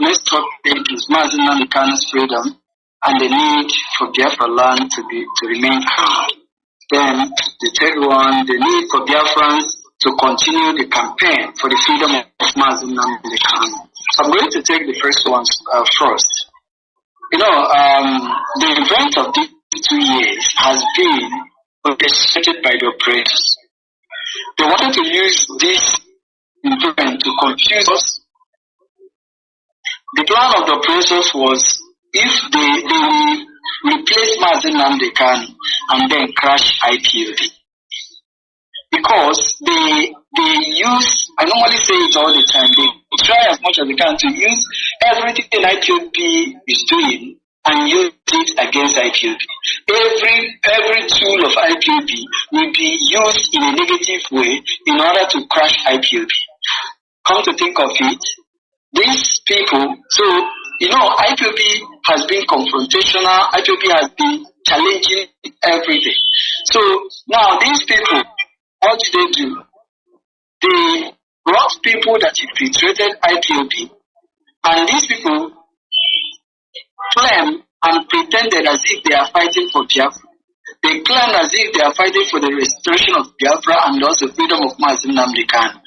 next topic is Mazi Nnamdi Kanu's freedom and the need for Biafra land to remain calm. Then the third one, the need for Biafrans to continue the campaign for the freedom of Mazi Nnamdi Kanu. So I'm going to take the first one first. You know, the event of these 2 years has been orchestrated by the operators. They wanted to use this event to confuse us. The plan of the operators was if they will replace Mazi Nnamdi Kanu and then crash IPOB. Because they use, I normally say it all the time, they try as much as they can to use everything IPOB is doing and use it against IPOB. Every tool of IPOB will be used in a negative way in order to crash IPOB. Come to think of it, these people, so you know, IPOB has been confrontational, IPOB has been challenging everything. So now these people, what do? They brought people that infiltrated IPOB, and these people claim and pretended as if they are fighting for Biafra. They claim as if they are fighting for the restoration of Biafra and also freedom of Mazi Nnamdi Kanu.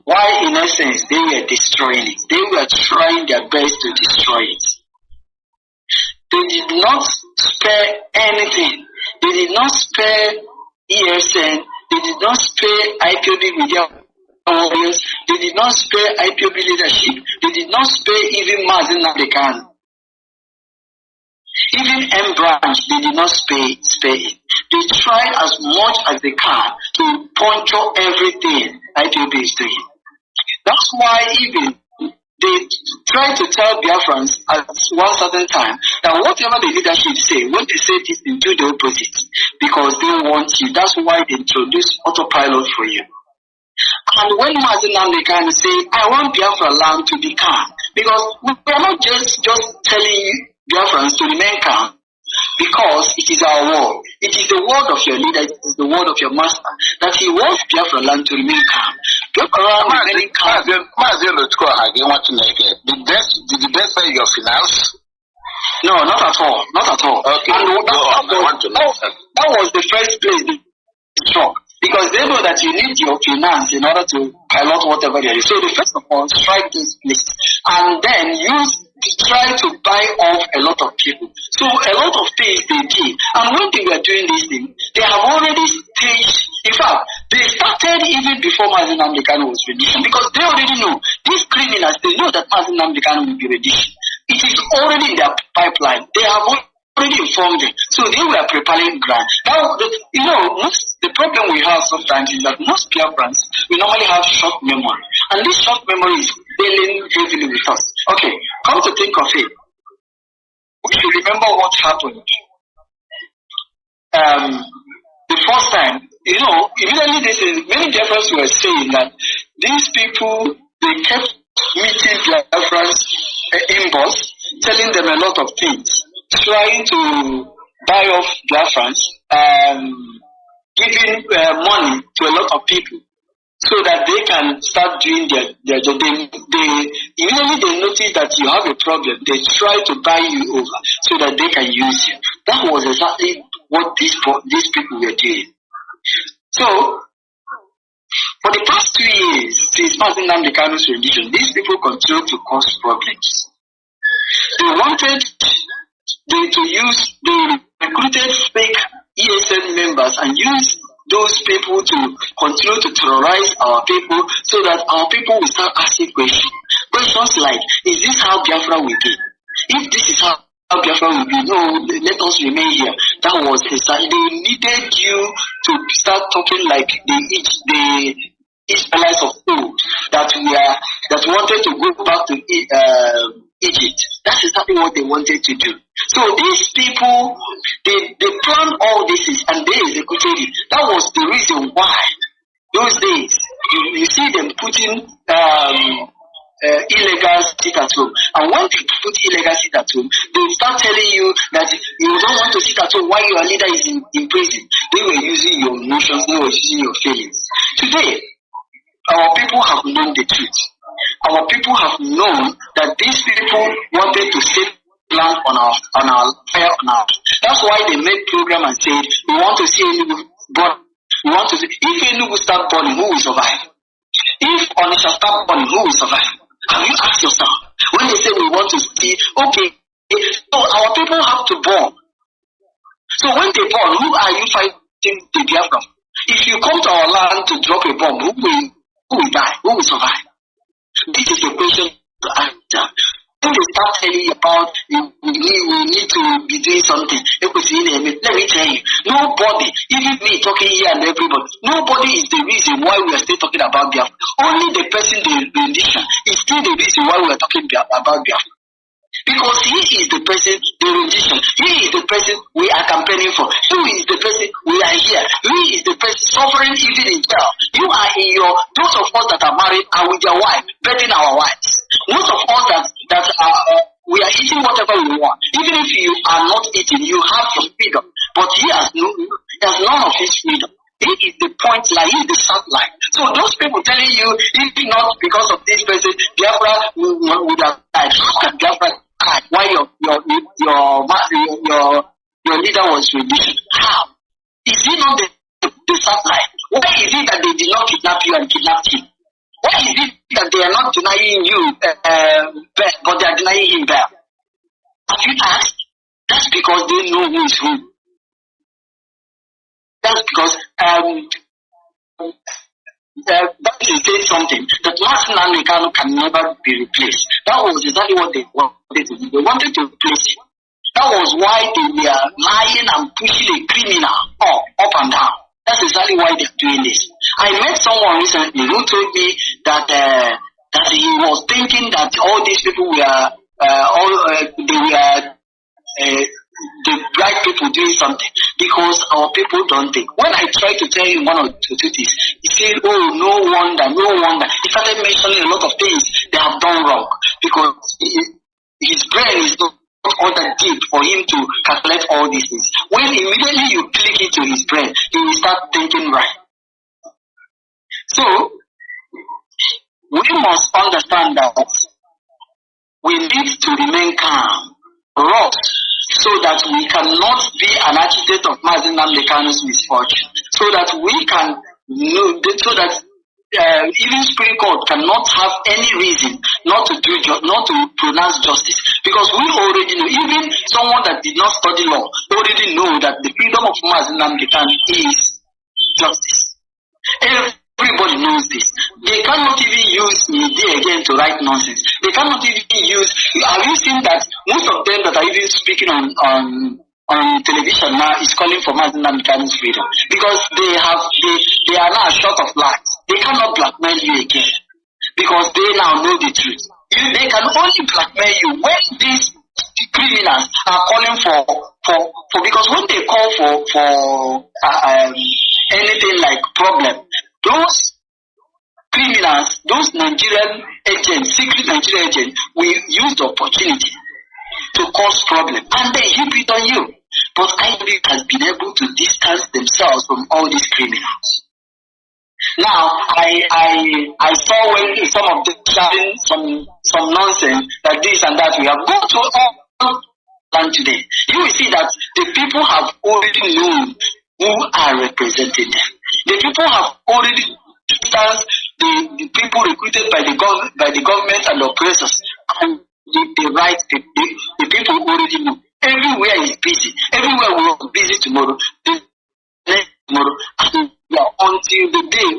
Why, in essence, they were destroying it. They were trying their best to destroy it. They did not spare anything. They did not spare ESN. They did not spare IPOB media warriors. They did not spare IPOB leadership. They did not spare even Mazi Nnamdi Kanu. Even M branch, they did not spare it. They tried as much as they can to puncture everything IPOB is doing. That's why even they try to tell Biafrans at one certain time that whatever the leadership say, when they say this, they do the opposite because they want you. That's why they introduce autopilot for you. And when Mazi Nnamdi Kanu say, I want Biafra land to be calm, because we are not just telling you Biafrans to remain calm, because it is our word. It is the word of your leader, it is the word of your master, that he wants Biafra land to remain calm. Biafra land remaining calm. Mazi Lochukwu Ahagi, did the best say your finance? No, not at all. Not at all. Okay. And that was the first place they struck. Because they know that you need your finance in order to pilot whatever there is. So they first of all strike this list and then try to buy off a lot of people. So a lot of things they did. And when they were doing this thing, they have already staged, in fact, They started even before Mazi Nnamdi Kanu was rendition because they already know these criminals. They know that Mazi Nnamdi Kanu will be rendition. It is already in their pipeline. They have already informed them, so they were preparing ground. Now, the problem we have sometimes is that most Biafrans we normally have short memory, and this short memory is dealing heavily with us. Okay, come to think of it, we should remember what happened. The first time, immediately many Biafrans were saying that these people, they kept meeting Biafrans in boss, telling them a lot of things, trying to buy off Biafrans, giving money to a lot of people so that they can start doing their job. Immediately they notice that you have a problem, they try to buy you over so that they can use you. That was exactly what these people were doing. So, for the past 2 years, since Mazi Nnamdi Kanu's rendition, these people continue to cause problems. They recruited fake ESN members and used those people to continue to terrorize our people so that our people will start asking questions. Questions like, is this how Biafra will be? If this is how Biafra will be, no, let us remain here. That was they needed you to start talking like the Israelites of old that wanted to go back to Egypt. That's exactly what they wanted to do. So these people, they planned all this and they executed it. That was the reason why those days you see them putting illegal sit at home. And when they put illegal sit at home, they start telling you that you don't want to sit at home while your leader is in prison. They were using your emotions, they were using your feelings. Today, our people have known the truth. Our people have known that these people wanted to save land on our fire on our. That's why they made program and said we want to see Enugu burn. We want to see if Enugu start burning, who will survive? If Onitsha start burning, who will survive? Have you asked yourself? When they say we want to see, okay, so our people have to burn. So when they burn, who are you fighting to Biafra? If you come to our land to drop a bomb, who will die? Who will survive? This is the question to answer. When they start telling you about we need to be doing something, let me tell you, nobody, even me talking here and everybody, nobody is the reason why we are still talking about Biafra. Only the person, the rendition, is still the reason why we are talking about Biafra. Because he is the person, the rendition, he is the person we are campaigning for. Who is the person we are here? He is the person suffering even in jail. You are in those of us that are married are with their wife, begging our wives. Most of us that are, we are eating whatever we want. Even if you are not eating, you have your freedom. But he has none of his freedom. He is the point line, he is the short line. So those people telling you, if not because of this person, Biafra would have died. How can Biafra die? Why your leader was rendition? How? Is he not the short line? Why is it that they did not kidnap you and kidnap him? Why is it that they are not denying you but they are denying him bail? Have you asked? That's because they know who is who. That's because that is saying something that Mazi Nnamdi Kanu can never be replaced. That was exactly what they wanted to do. They wanted to replace him. That was why they were lying and pushing a criminal up and down. That's exactly why they're doing this. I met someone recently who told me that he was thinking that all these people were the right people doing something because our people don't think. When I tried to tell him one or two things, he said, "Oh, no wonder." He started mentioning a lot of things they have done wrong because his brain is not all that deep for him to calculate all these things. When immediately you click into his brain, he will start thinking right. So we must understand that we need to remain calm, so that we cannot be an architect of Mazi Nnamdi Kanu's misfortune, so that we can know, so that even Supreme Court cannot have any reason not to pronounce justice, because we already know, even someone that did not study law already know that the freedom of Mazi Nnamdi Kanu is justice. Everybody knows this. They cannot even use media again to write nonsense. They cannot even use. Have you seen that most of them that are even speaking on television now is calling for Mazi Nnamdi's freedom, because they are now short of light. They cannot blackmail you again because they now know the truth. They can only blackmail you when these criminals are calling for because when they call for anything like problem, those criminals, those Nigerian agents, secret Nigerian agents, will use the opportunity to cause problem and they heap it on you. But IPOB has been able to distance themselves from all these criminals. Now, I saw when some of them shouting some nonsense that this and that we have gone to all land today. You will see that the people have already known who are representing them. The people have already distanced the people recruited by the government and the oppressors, and the right the people already know. Everywhere is busy. Everywhere we are busy tomorrow. Tomorrow, until the day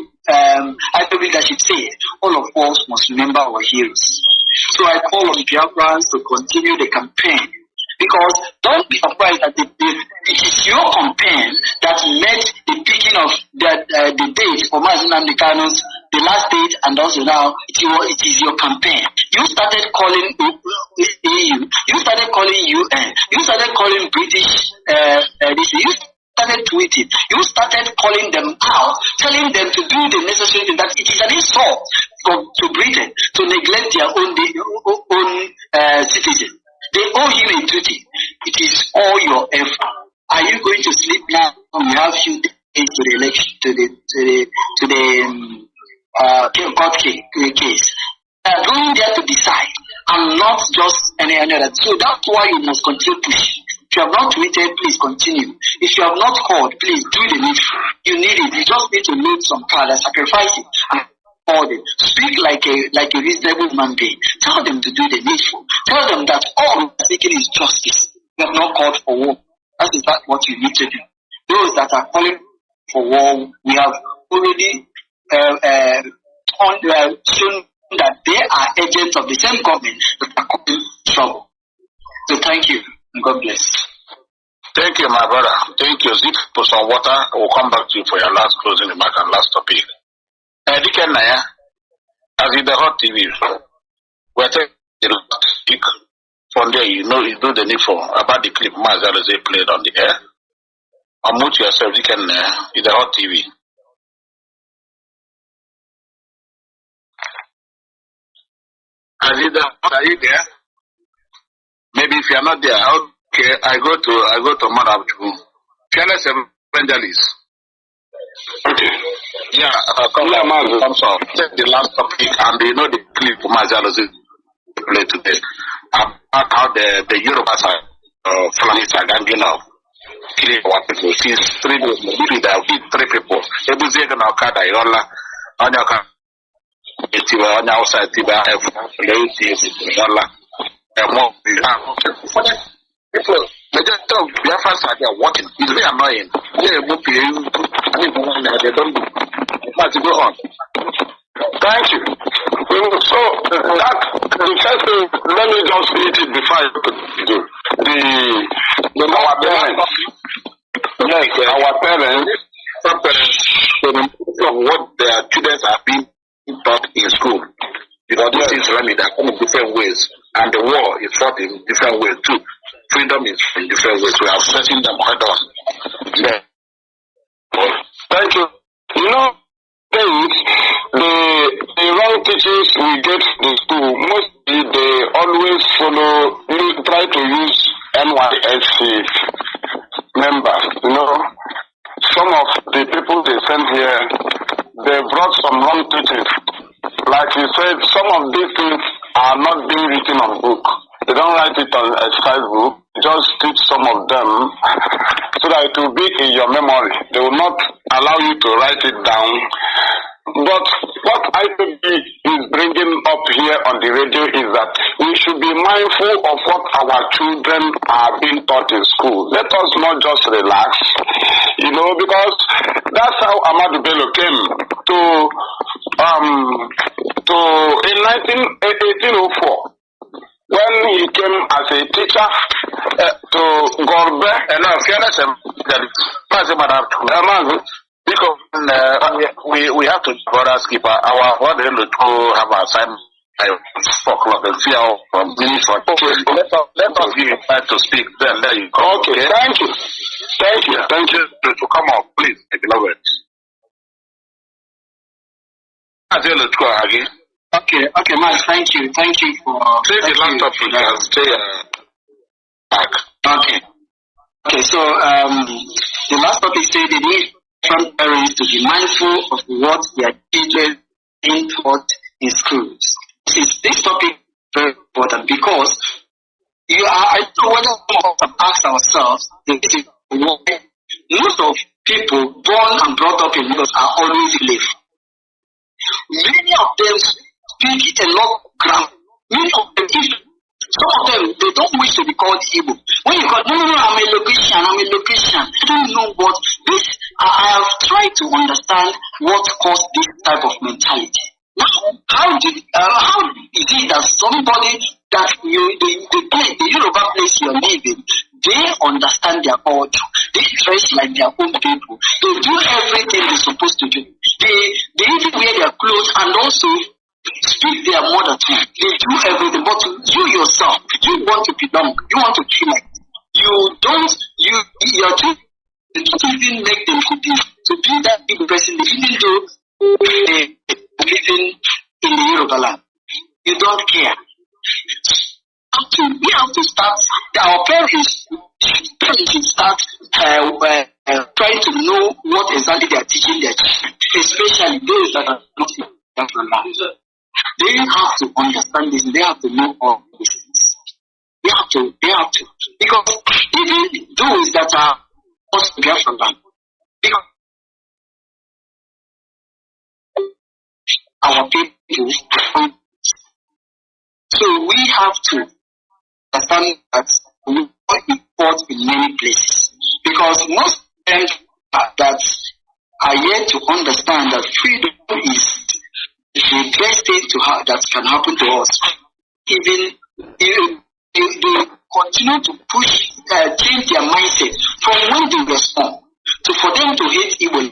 IPOB leadership says, all of us must remember our heroes. So I call on Biafrans to continue the campaign, because don't be surprised that it is your campaign that led the picking of the date for Mazi Nnamdi Kanu's the last date, and also now it is your campaign. You started calling EU, you started calling UN, you started calling British you started tweeting, you started calling them out, telling them to do the necessary thing, that it is an insult to Britain to neglect their own citizens. They owe him a duty. It is all your effort. Are you going to sleep now? We have few days to the election, to the court case. They are going there to decide, and not just any other. So that's why you must continue pushing. If you have not tweeted, please continue. If you have not called, please do the needful. You need it. You just need to load some card and sacrifice it and call them. Speak like a reasonable human being. Tell them to do the needful. Tell them that all we are seeking is justice. We have not called for war. That is what you need to do. Those that are calling for war, we have already shown that they are agents of the same government that are causing trouble. So thank you, and God bless. Thank you, my brother. Thank you. Zip for some water. I will come back to you for your last closing remark and last topic. Diken Naya, as in the hot TV, we're taking the last speak. From there, you do the need for about the clip Mazi played on the air. Unmute yourself, Diken Naya, in the hot TV. Are you there? Maybe if you are not there, okay, I go to Madam Chu. Fearless evangelist. Okay. Yeah, comes up. Take the last topic, and the clip Mazi play today about how the Yorubas are flying are ganging up, killing our people. Since 3 days, maybe they have hit 3 people. Ebuzega na Okada Yola, Anyaka. On outside, people they just talk. Biafrans are there watching. It's very annoying. They don't do. Let's go on. Thank you. So that the first thing, let me just read it before I do. Our parents. Yes, our parents. Some parents, of what their children are being taught in school, because this is running that come in different ways, and the war is fought in different ways too. Freedom is in different ways. We are setting them head on. Yeah. Thank you. You know, the wrong teachings we get in school, mostly they always try to use NYSC members. You know, some of the people they send here, they brought some wrong teachings. Like you said, some of these things are not being written on book. They don't write it on a side book. Just teach some of them so that it will be in your memory. They will not allow you to write it down. But what IPOB is bringing up here on the radio is that we should be mindful of what our children are being taught in school. Let us not just relax, because that's how Ahmadu Bello came to in 1804, when he came as a teacher to Gorbe, because we have to brothers keep our what they to have our assignment. 4 o'clock and see how minutes. Let us give you time to speak. Then there you go. Okay, thank you. Thank you to come up, please, my beloved. Okay, Mazi, thank you for. Say the last topic and stay back. Okay. So the last topic said they need some parents to be mindful of what their children being taught in schools. This topic is very important because I don't know whether we have asked ourselves why most of people born and brought up in Lagos are always live. Many of them speak a lot of grammar. Many of them, some of them, they don't wish to be called Igbo. When you call, no, I'm a location. I don't know what this. I have tried to understand what caused this type of mentality. Now, how is it that somebody that the Yoruba place you're living, they understand their culture, they dress like their own people, they do everything they're supposed to do, they even wear their clothes and also speak their mother tongue, they do everything, but you yourself, you want to belong, you want to feel like you're just even make them to be that big person, even though they living in the Yoruba land. You don't care. We have to start, our parents should start trying to know what exactly they are teaching their children, especially those that are not in the land. They have to understand this, they have to know all these things. They have to. Because even those that are not Biafra land, because our people, so we have to understand that we are important in many places. Because most of them that are yet to understand that freedom is the best thing that can happen to us. Even they continue to push, change their mindset from when they were small to for them to hate evil.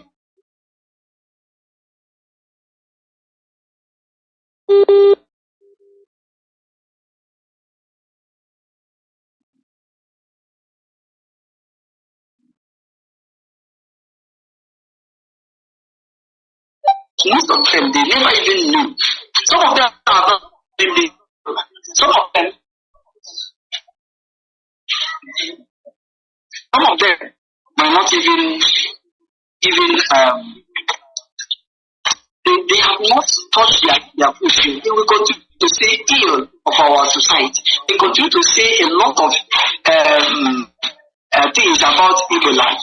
Most of them, they never even knew. Some of them are not really. Some of them might not even they have not touched their pushing. They will continue to say ill of our society. They continue to say a lot of things about Igbo land.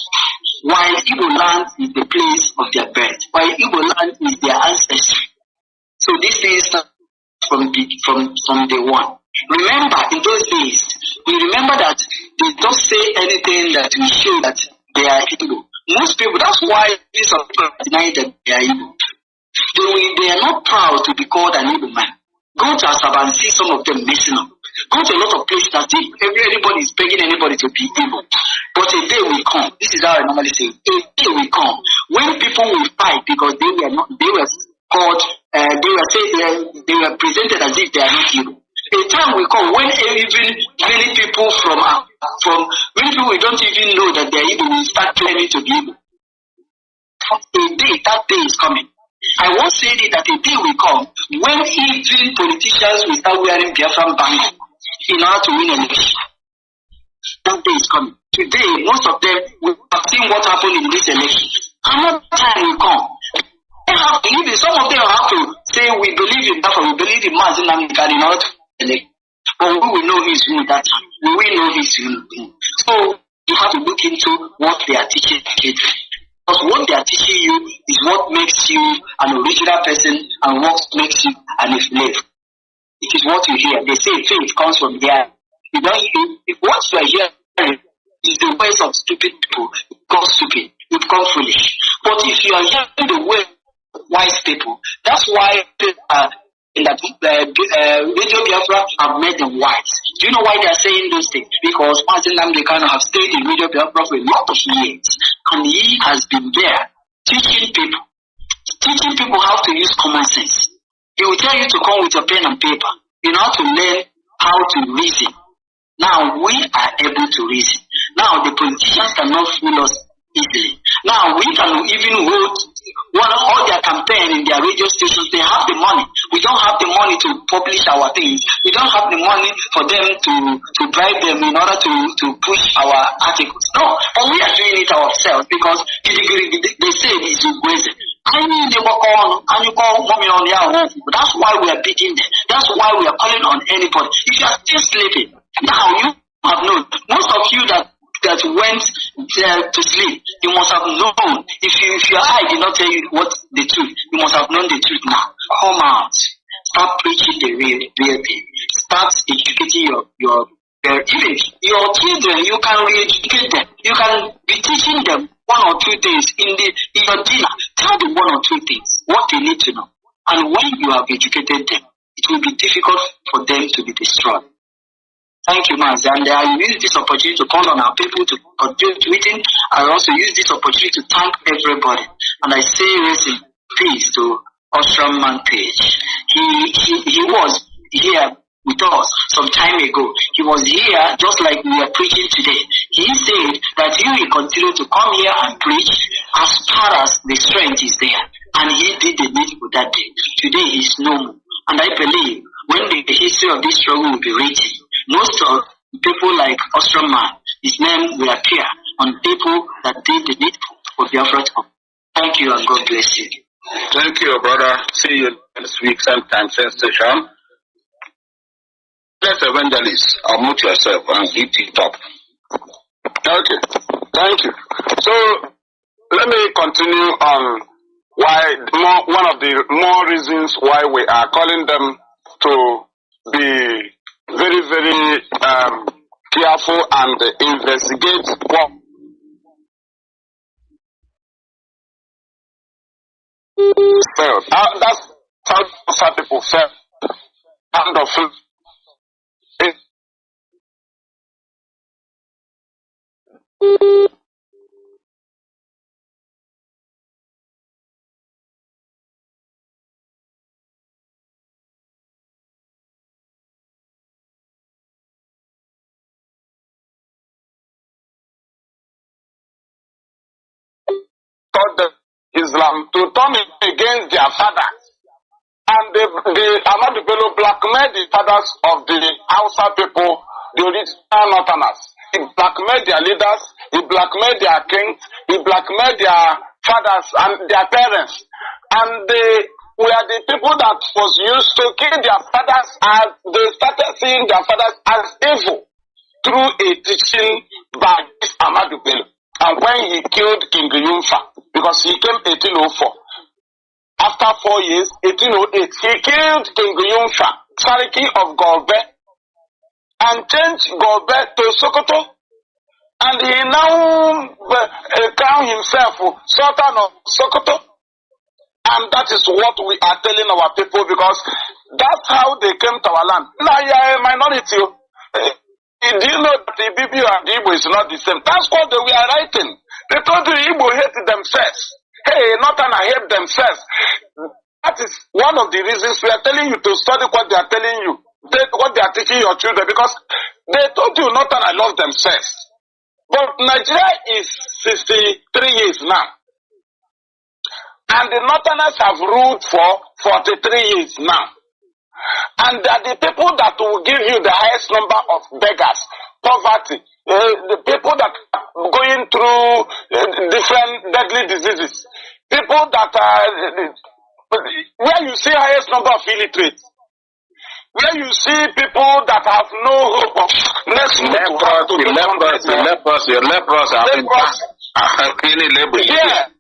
While Igbo land is the place of their birth, while Igbo land is their ancestry. So this thing starts from day one. Remember, in those days, we remember that they don't say anything that will show that they are Igbo. Most people, that's why these people deny that they are Igbo. They are not proud to be called an Igbo man. Go to Asaba and see some of them messing up. Go to a lot of places that think everybody is begging anybody to be Igbo. But a day will come. This is how I normally say. A day will come when people will fight because they were called. They were presented as if they are not Igbo. A time will come when even many people from many people we don't even know that they are Igbo will start claiming to be Igbo. That day is coming. I won't say that a day will come when even politicians will start wearing Biafran bangle in order to win an election. That day is coming. Today, most of them will have seen what happened in this election. Another time will come. Some of them have to say we believe in Biafra, we believe in Mazi Nnamdi in order to elect. But we will know his rule that time. We will know his rule. So you have to look into what they are teaching kids. Because what they are teaching you is what makes you an original person and what makes you an slave. It is what you hear. They say faith comes from there. If what you are hearing is the ways of stupid people, you become stupid, you become foolish. But if you are hearing the way of wise people. That's why in that Radio Biafra have made them whites. Do you know why they are saying those things? Because Mazi Nnamdi Kanu have stayed in Radio Biafra for a lot of years, and he has been there teaching people how to use common sense. He will tell you to come with your pen and paper. You know how to learn how to reason. Now we are able to reason. Now the politicians cannot fool us easily. Now we can even hold all their campaign in their radio stations. They have the money. We don't have the money to publish our things. We don't have the money for them to drive them in order to push our articles. No, but we are doing it ourselves because they say it's Ugweze. I need to work on and you call mommy on their own. That's why we are beating them. That's why we are calling on anybody. If you are still sleeping, now you have known. Most of you that went to sleep, you must have known. If your eye did not tell you what the truth, you must have known the truth now. Come out. Start preaching the real thing. Start educating even your children. You can re-educate them. You can be teaching them one or two things in your dinner. Tell them one or two things, what they need to know. And when you have educated them, it will be difficult for them to be destroyed. Thank you, Mazi. And I use this opportunity to call on our people to continue tweeting. I also use this opportunity to thank everybody. And I say rest in peace to Ostrom Man Page. He was here with us some time ago. He was here just like we are preaching today. He said that he will continue to come here and preach as far as the strength is there. And he did the needful that day. Today he is no more. And I believe when the history of this struggle will be written, most of people like Osterman, his name will appear on people that did the needful for Biafra. Thank you and God bless you. Thank you, brother. See you next week, same time, same station. Let evangelist, unmute yourself and hit it up. Okay, thank you. So let me continue on one of the more reasons why we are calling them to be very, very careful and investigate what felt. That's how some people felt. Kind of Islam to turn against their fathers. And the Ahmadu Bello blackmailed the fathers of the Hausa people, the original Northerners. He blackmailed their leaders, he blackmailed their kings, he blackmailed their fathers and their parents. And they were the people that was used to kill their fathers, as they started seeing their fathers as evil through a teaching by this Ahmadu Bello. And when he killed King Yumfa, because he came 1804, after 4 years, 1808, he killed King Yumfa, Sariki of Golbe, and changed Golbe to Sokoto. And he now crowned himself Sultan of Sokoto. And that is what we are telling our people, because that's how they came to our land. Now you are a minority. Do you know that the Bibi and the Igbo is not the same? That's what they were writing. They told the Igbo hate themselves. Hey, Northerners hate themselves. That is one of the reasons we are telling you to study what they are telling you, what they are teaching your children, because they told you Northerners love themselves. But Nigeria is 63 years now. And the Northerners have ruled for 43 years now. And they are the people that will give you the highest number of beggars, poverty, the people that are going through different deadly diseases, people that are, where you see highest number of illiterates, where you see people that have no hope of next month. The lepers are cleaning labor. Yeah.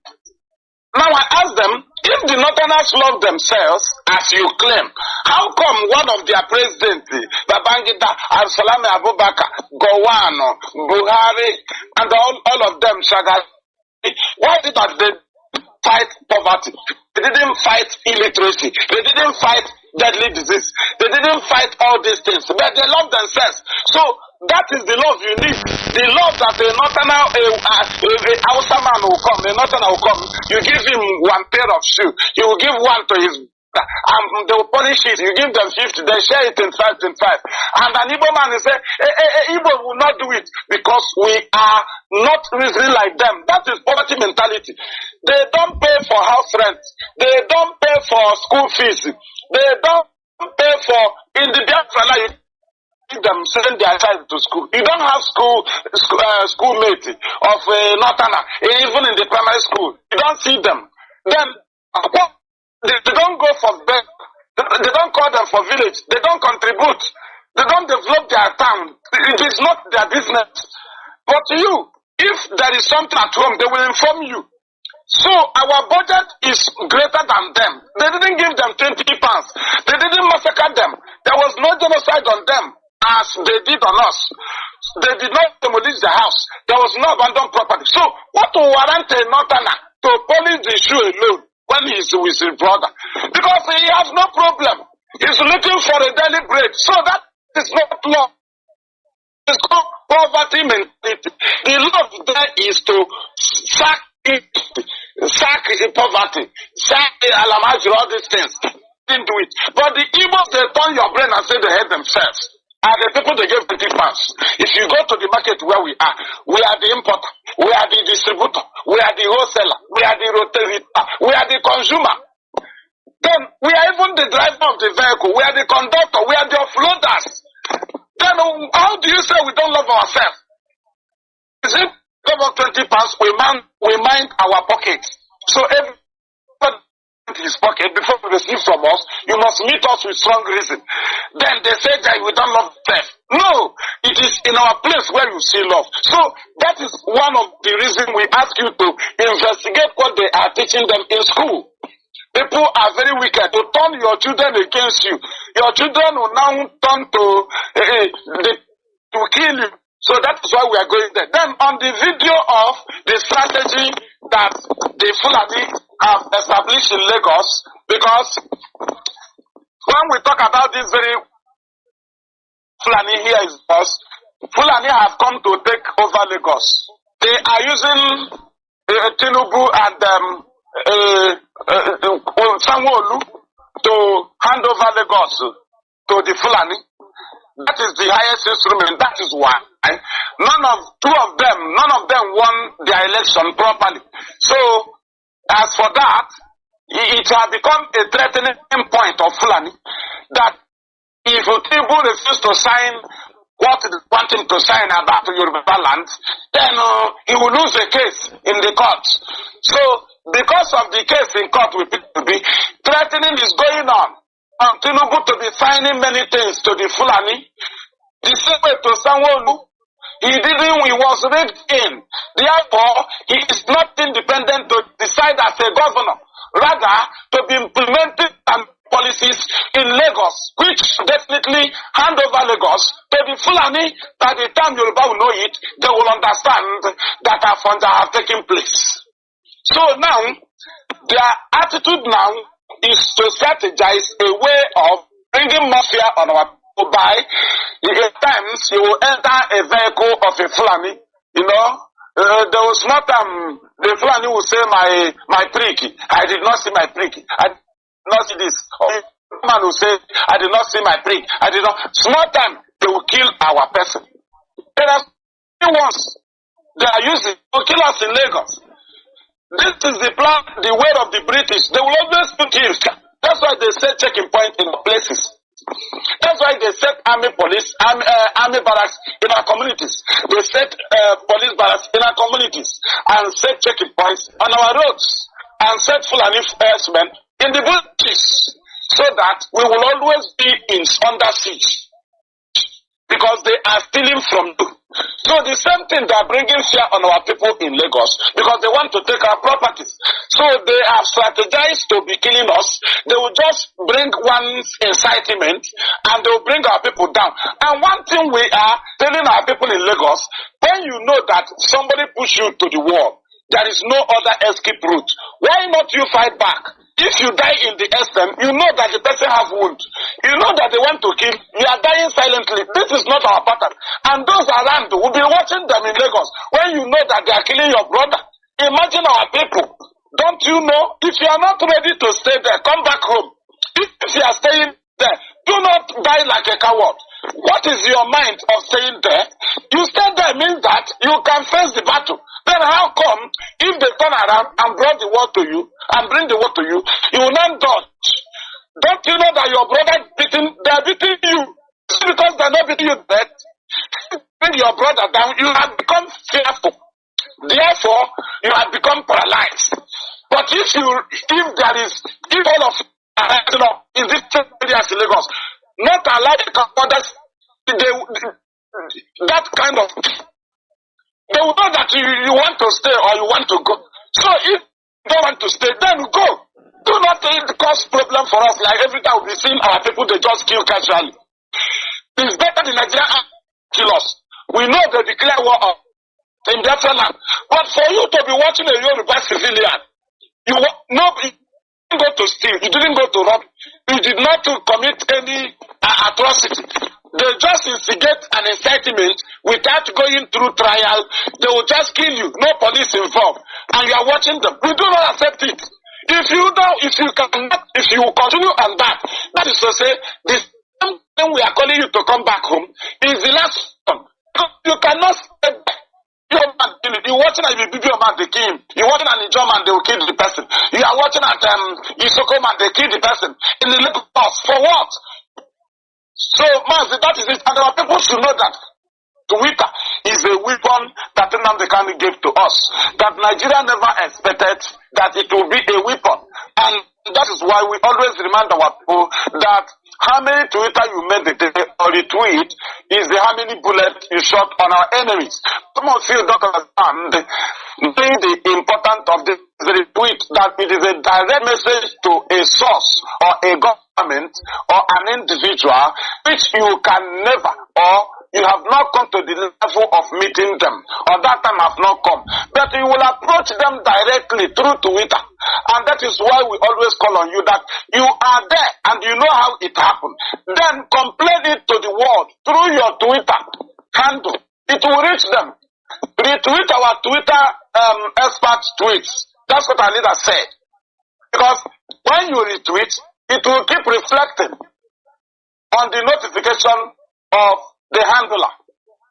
Now I ask them, if the Northerners love themselves, as you claim, how come one of their presidents, Babangida, Al-Salami Abubakar, Gowano, Buhari, and all of them, Shagari, why is it that they fight poverty. They didn't fight illiteracy. They didn't fight deadly disease. They didn't fight all these things. But they love themselves. So that is the love you need. The love that a northerner, a Hausa man will come, a northerner will come. You give him one pair of shoes. He will give one to his they will polish it, you give them 50, they share it in 5. And an Igbo man will say, Igbo will not do it because we are not reasoning like them. That is poverty mentality. They don't pay for house rent. They don't pay for school fees. They don't pay for, in the Biafra, you give them, send their child to school. You don't have schoolmate of a northerner, even in the primary school. You don't see them. Then, they don't go for bed. They don't call them for village. They don't contribute. They don't develop their town. It is not their business. But you, if there is something at home, they will inform you. So our budget is greater than them. They didn't give them 20 pounds. They didn't massacre them. There was no genocide on them as they did on us. They did not demolish the house. There was no abandoned property. So what will warrant a northerner to polish the shoe alone when he is with his brother? Because he has no problem. He's looking for a daily bread. So that is not love. It's called poverty mentality. The love there is to sack poverty, sack alamajiri, all these things. Didn't do it. But the Igbos, they turn your brain and say they hate themselves. And the people, they give 20 pounds. If you go to the market where we are the importer, we are the distributor, we are the wholesaler, we are the retail, we are the consumer. Then we are even the driver of the vehicle, we are the conductor, we are the offloaders. Then how do you say we don't love ourselves? Is it about 20 pounds? We mind our pockets. So everybody in his pocket before you receive from us, you must meet us with strong reason. Then they say that we don't love self. No, it is in our place where you see love. So that is one of the reasons we ask you to investigate what they are teaching them in school. People are very wicked to turn your children against you. Your children will now turn to kill you. So that is why we are going there. Then on the video of the strategy that the Fulani have established in Lagos, because when we talk about this very Fulani here is us, Fulani have come to take over Lagos. They are using Chinedu and Sanwo-Olu to hand over Lagos to the Fulani. That is the highest instrument. That is why none of them won their election properly. So as for that, it has become a threatening point of Fulani that if Tinubu refuses to sign what they want him to sign about Yoruba land, then he will lose the case in the court. So because of the case in court with PDP, threatening is going on. Tinubu to be signing many things to the Fulani. The same way to Sanwo-Olu, he was rigged in. Therefore, he is not independent to decide as a governor. Rather, to be implementing some policies in Lagos, which definitely hand over Lagos to the Fulani. By the time Yoruba will know it, they will understand that our funds have taken place. So now, their attitude now is to strategize a way of bringing mafia on our people by. At times, you will enter a vehicle of a Fulani, there was not, the Fulani will say my prick, I did not see my prick, I did not see this. Or the man will say, I did not see my prick, I did not. Small time, they will kill our person. There are ones they are using to kill us in Lagos. This is the plan, the way of the British. They will always put you. That's why they set checking point in the places. That's why they set army barracks in our communities. They set police barracks in our communities and set checking points on our roads and set Fulani herdsmen in the bushes so that we will always be under siege because they are stealing from you. So the same thing, they are bringing fear on our people in Lagos because they want to take our properties. So they have strategized to be killing us. They will just bring one incitement and they will bring our people down. And one thing we are telling our people in Lagos, when you know that somebody push you to the wall, There is no other escape route. Why not you fight back? If you die in the SM, you know that the person has wound. You know that they want to kill. You are dying silently. This is not our pattern. And those around will be watching them in Lagos when you know that they are killing your brother. Imagine our people. Don't you know? If you are not ready to stay there, come back home. If you are staying there, do not die like a coward. What is your mind of staying there? You stay there means that you can face the battle. Then how come if they turn around and bring the war to you, you will not dodge? Don't you know that your brother they are beating you? Because they are not beating you dead. Bring your brother down, you have become fearful. Therefore, you have become paralyzed. But if all of you are in this area in Lagos, not allow others, that kind of, they will know that you want to stay or you want to go. So if you don't want to stay, then go. Do not cause problem for us. Like every time we see our people, they just kill casually. It's better the Nigerian kill us. We know they declare war in Biafra land. But for you to be watching a Yoruba civilian, you didn't go to steal, you didn't go to rob, you did not commit any atrocity. They just instigate an incitement without going through trial. They will just kill you, no police involved, and you are watching them. We do not accept it. If you continue on that, that is to say, this thing we are calling you to come back home is the last one. You cannot stay back. You watching at Bibi man, they kill him. You watching at Nijo man, they will kill the person. You are watching at Isoko man, they kill the person. In the little box, for what? So, Mazi, that is it. And our people should know that Twitter is a weapon that Nnamdi gave to us. That Nigeria never expected that it will be a weapon. And that is why we always remind our people that how many Twitter you made the day or retweet is how many bullets you shot on our enemies. Some of you don't understand the importance of this retweet, that it is a direct message to a source or a government or an individual which you can never, or you have not come to the level of meeting them, or that time have not come. But you will approach them directly through Twitter. And that is why we always call on you that you are there and you know how it happened. Then complain it to the world through your Twitter handle. It will reach them. Retweet our Twitter expert tweets. That's what our leader said. Because when you retweet, it will keep reflecting on the notification of the handler.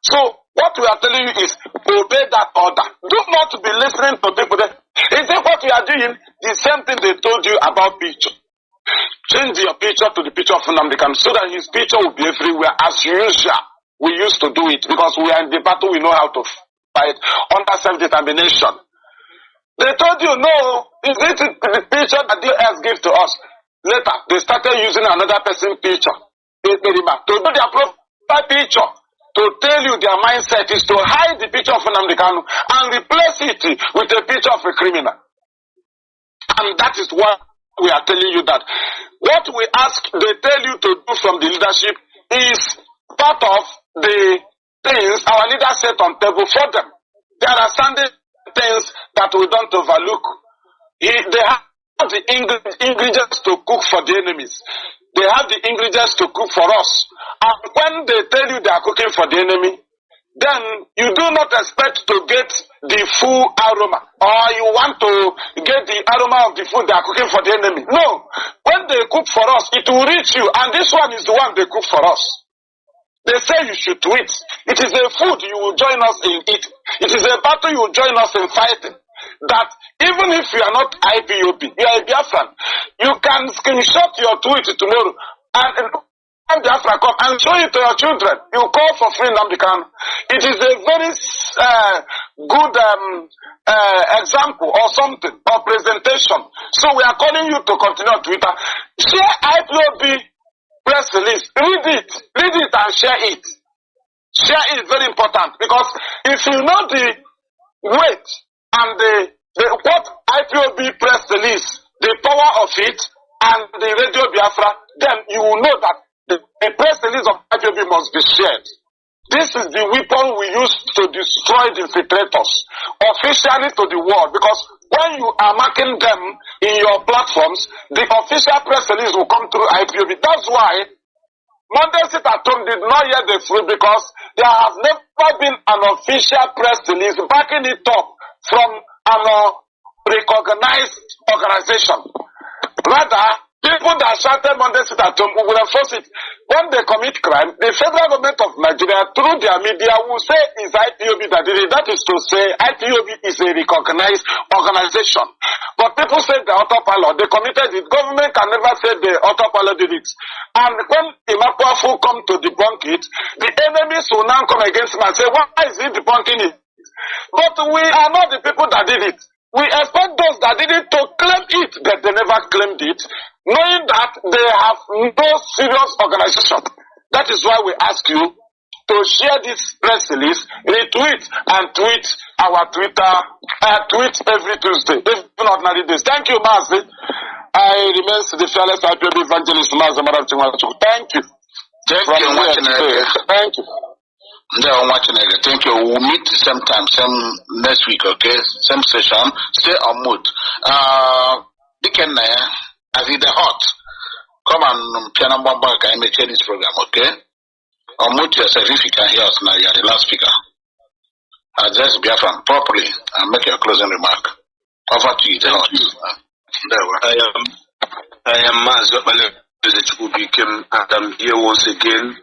So what we are telling you is obey that order. Do not be listening to people that is it what we are doing? The same thing they told you about picture. Change your picture to the picture of Nnamdi so that his picture will be everywhere as usual. We used to do it because we are in the battle, we know how to fight under self-determination. They told you, no, is it the picture that the else gave to us? Later, they started using another person's picture to do their profile picture. To tell you their mindset is to hide the picture of Nnamdi and replace it with a picture of a criminal. And that is why we are telling you that what we ask, they tell you to do from the leadership is part of the things our leaders set on table for them. There are standing things that we don't overlook. They have the ingredients to cook for the enemies. They have the ingredients to cook for us. And when they tell you they are cooking for the enemy, then you do not expect to get the full aroma, or you want to get the aroma of the food they are cooking for the enemy. No. When they cook for us, it will reach you, and this one is the one they cook for us. They say you should do it. It is a food you will join us in it. It is a battle you will join us in fighting. That even if you are not IPOP, you are a Biafran, you can screenshot your tweet tomorrow and Biafra come and show it to your children. You call for free Nnamdi. It is a very good example or something or presentation. So we are calling you to continue on Twitter. Share IPOB press release. Read it and share it. Share it, very important, because if you know the weight and the what IPOB press release, the power of it, and the Radio Biafra, then you will know that the press release of IPOB must be shared. This is the weapon we use to destroy the infiltrators officially to the world, because when you are marking them in your platforms, the official press release will come through IPOB. That's why Monday Sit at Home did not hear the truth, because there has never been an official press release backing it up from an recognized organization. Rather, people that shouted Monday Sit at Home will enforce it. When they commit crime, the federal government of Nigeria, through their media, will say it's IPOB that did it. That is to say, IPOB is a recognized organization. But people say the autopilot, they committed it. Government can never say the autopilot did it. And when Imakwafu come to debunk it, the enemies will now come against him and say, why is he debunking it? But we are not the people that did it. We expect those that did it to claim it, but they never claimed it, knowing that they have no serious organization. That is why we ask you to share this press release, retweet and tweet our Twitter, tweet every Tuesday, even ordinary days. Thank you, Mazi. I remain the fearless IPOB evangelist, Mazi Madam Chimachu. Thank you. Thank you. Thank you. Thank you. We'll meet the same time, same next week, okay? Same session. Stay on mood. Weekend, as in the hot. Come and piano bomba can make this program, okay? On mood yourself if you can hear us now. You're the last speaker. Address Biafra properly and make your closing remark. Over to you, the hot. I am Mazi, and I'm here once again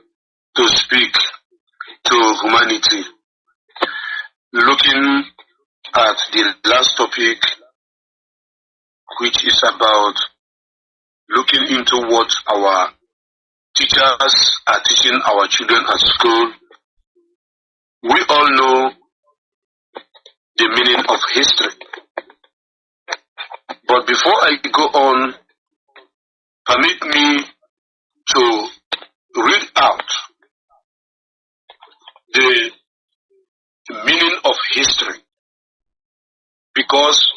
to speak to humanity. Looking at the last topic, which is about looking into what our teachers are teaching our children at school, we all know the meaning of history. But before I go on, permit me to read out the meaning of history. Because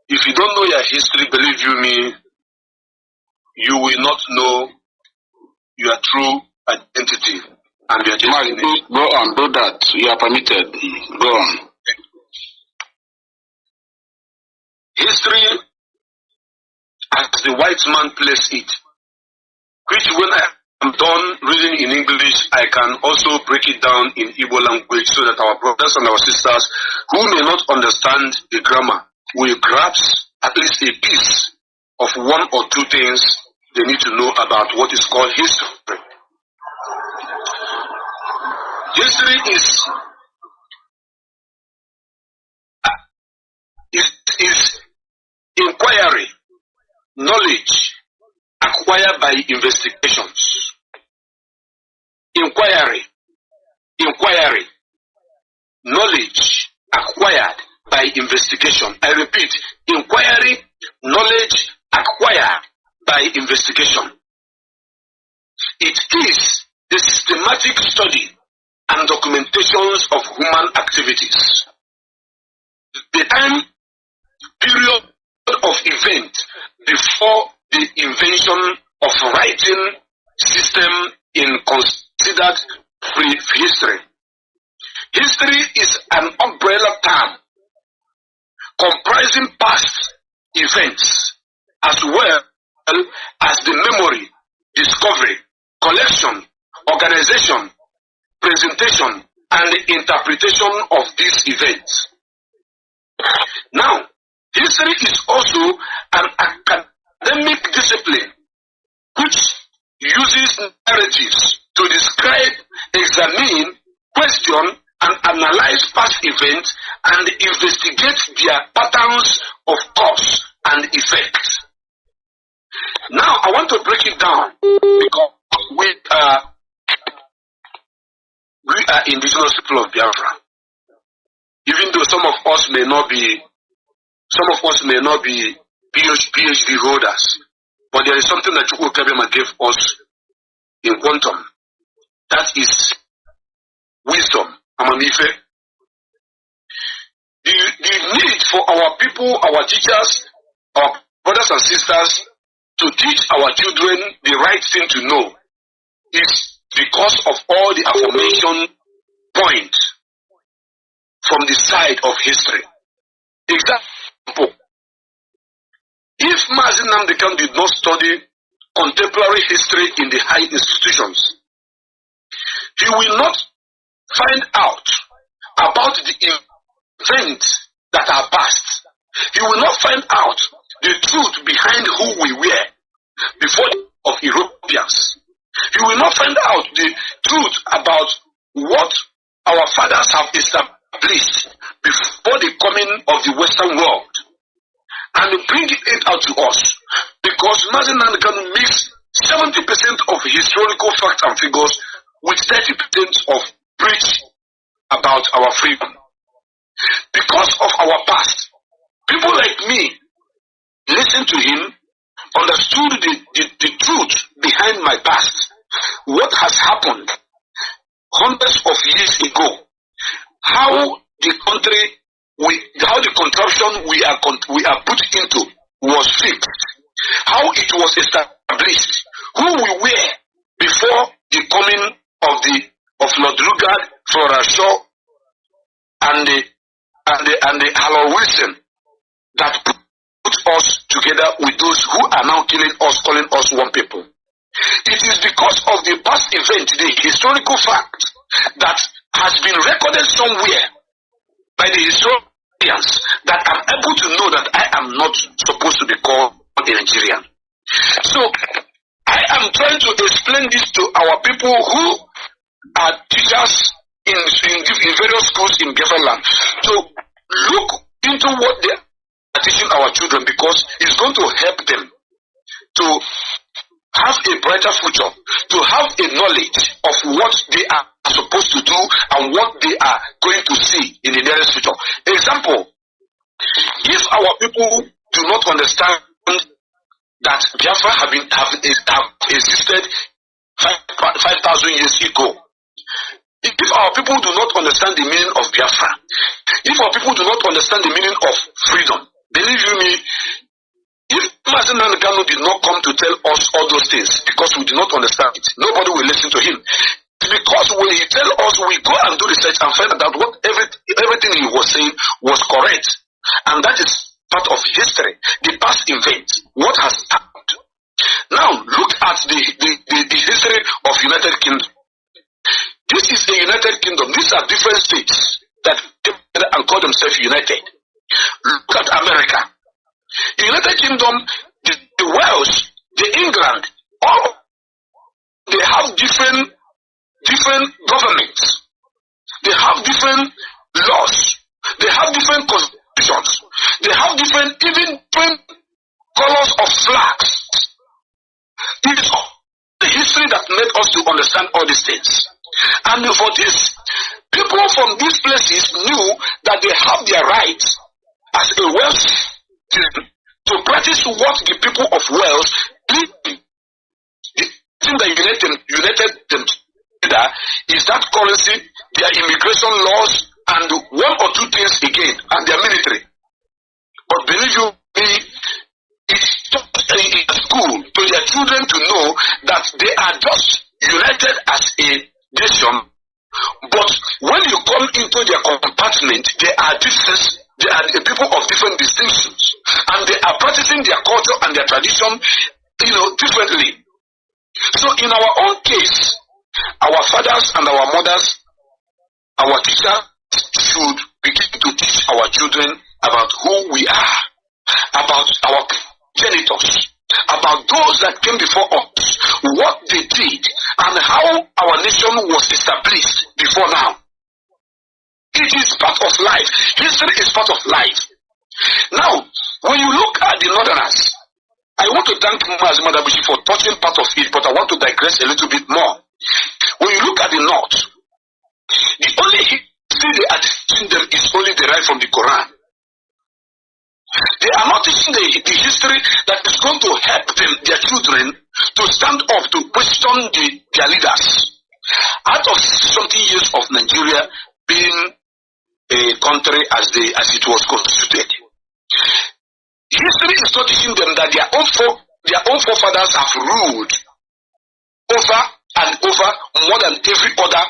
if you don't know your history, believe you me, you will not know your true identity and your destiny. Go on, do that. You are permitted. Go on. History, as the white man placed it, which when I am done reading in English, I can also break it down in Igbo language so that our brothers and our sisters who may not understand the grammar will grasp at least a piece of one or two things they need to know about what is called history. History is inquiry, knowledge acquired by investigations. Inquiry, knowledge acquired by investigation. I repeat, inquiry, knowledge acquired by investigation. It is the systematic study and documentations of human activities. The time period of event before the invention of writing system in considered history. History is an umbrella term comprising past events as well as the memory, discovery, collection, organization, presentation, and interpretation of these events. Now, history is also an academic discipline which uses narratives to describe, examine, question, and analyze past events and investigate their patterns of cause and effect. Now, I want to break it down because we are indigenous people of Biafra. Even though some of us may not be PhD holders, but there is something that Chukwu Kabema gave us in quantum. That is wisdom, amamife. The need for our people, our teachers, our brothers and sisters to teach our children the right thing to know is because of all the affirmation point from the side of history. Example, if Mazi Nnamdi Kanu did not study contemporary history in the high institutions, he will not find out about the events that are past. He will not find out the truth behind who we were before of Europeans. He will not find out the truth about what our fathers have established before the coming of the Western world, and bring it out to us, because Mazi Nnamdi Kanu mix 70% of historical facts and figures with 30% of preach about our freedom. Because of our past, people like me listened to him, understood the truth behind my past, what has happened hundreds of years ago, how the country, how the contraption we are put into was fixed, how it was established, who we were before the coming of Lord Lugard, Flora Shaw, and the Harold Wilson that put us together with those who are now killing us, calling us one people. It is because of the past event, the historical fact that has been recorded somewhere by the historians, that I'm able to know that I am not supposed to be called a Nigerian. So I am trying to explain this to our people who are teachers in various schools in Biafra land, to look into what they are teaching our children, because it's going to help them to have a brighter future, to have a knowledge of what they are supposed to do and what they are going to see in the nearest future. Example, if our people do not understand that Biafra have existed 5,000 years ago, if our people do not understand the meaning of Biafra, if our people do not understand the meaning of freedom, believe you me, if Mazi Nnamdi Kanu did not come to tell us all those things because we do not understand it, nobody will listen to him. Because when he tell us, we go and do research and find out what everything he was saying was correct. And that is part of history, the past event, what has happened. Now look at the history of United Kingdom. This is a United Kingdom. These are different states that came together and call themselves united. Look at America. The United Kingdom, the Wales, the England, all they have different governments. They have different laws. They have different constitutions. They have different colors of flags. It is the history that made us to understand all these things. And for this, people from these places knew that they have their rights as a Welsh to practice what the people of Wales did. The thing that united them together is that currency, their immigration laws, and one or two things again, and their military. But believe you me, it's just in school to their children to know that they are just united as a nation. But when you come into their compartment, they are different. They are the people of different distinctions, and they are practicing their culture and their tradition, differently. So in our own case, our fathers and our mothers, our teachers should begin to teach our children about who we are, about our genitors, about those that came before us, what they did, and how our nation was established before now. It is part of life. History is part of life. Now, when you look at the Northerners, I want to thank Mazi Madabushi for touching part of it, but I want to digress a little bit more. When you look at the North, the only history they are teaching them is only derived from the Quran. They are not teaching the history that is going to help them, their children, to stand up to question their leaders. Out of 70 years of Nigeria being a country as it was constituted, history is not teaching them that their own forefathers have ruled over and over more than every other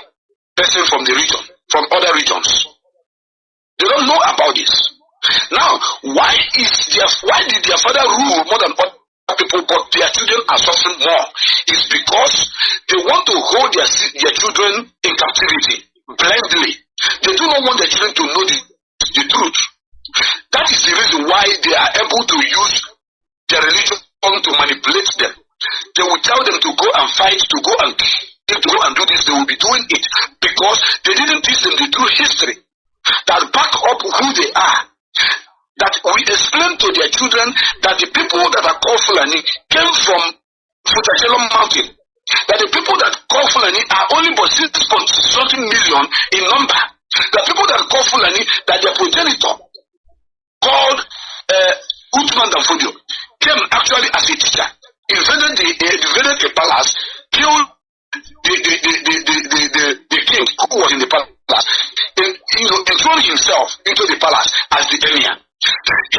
person from the region. from other regions. They don't know about this. Now, why did their father rule more than other people, but their children are suffering more? It's because they want to hold their children in captivity blindly. They do not want their children to know the truth. That is the reason why they are able to use their religion to manipulate them. They will tell them to go and fight, to go and do this. They will be doing it because they didn't teach them the true history that back up who they are. That we explain to their children that the people that are called Fulani came from Futajelom Mountain. That the people that call Fulani are only about 6 something million in number. The people that call Fulani, that their progenitor called Uthman Danfodio came actually as a teacher, invaded a palace, killed the king who was in the palace, and enthroned himself into the palace as the emir.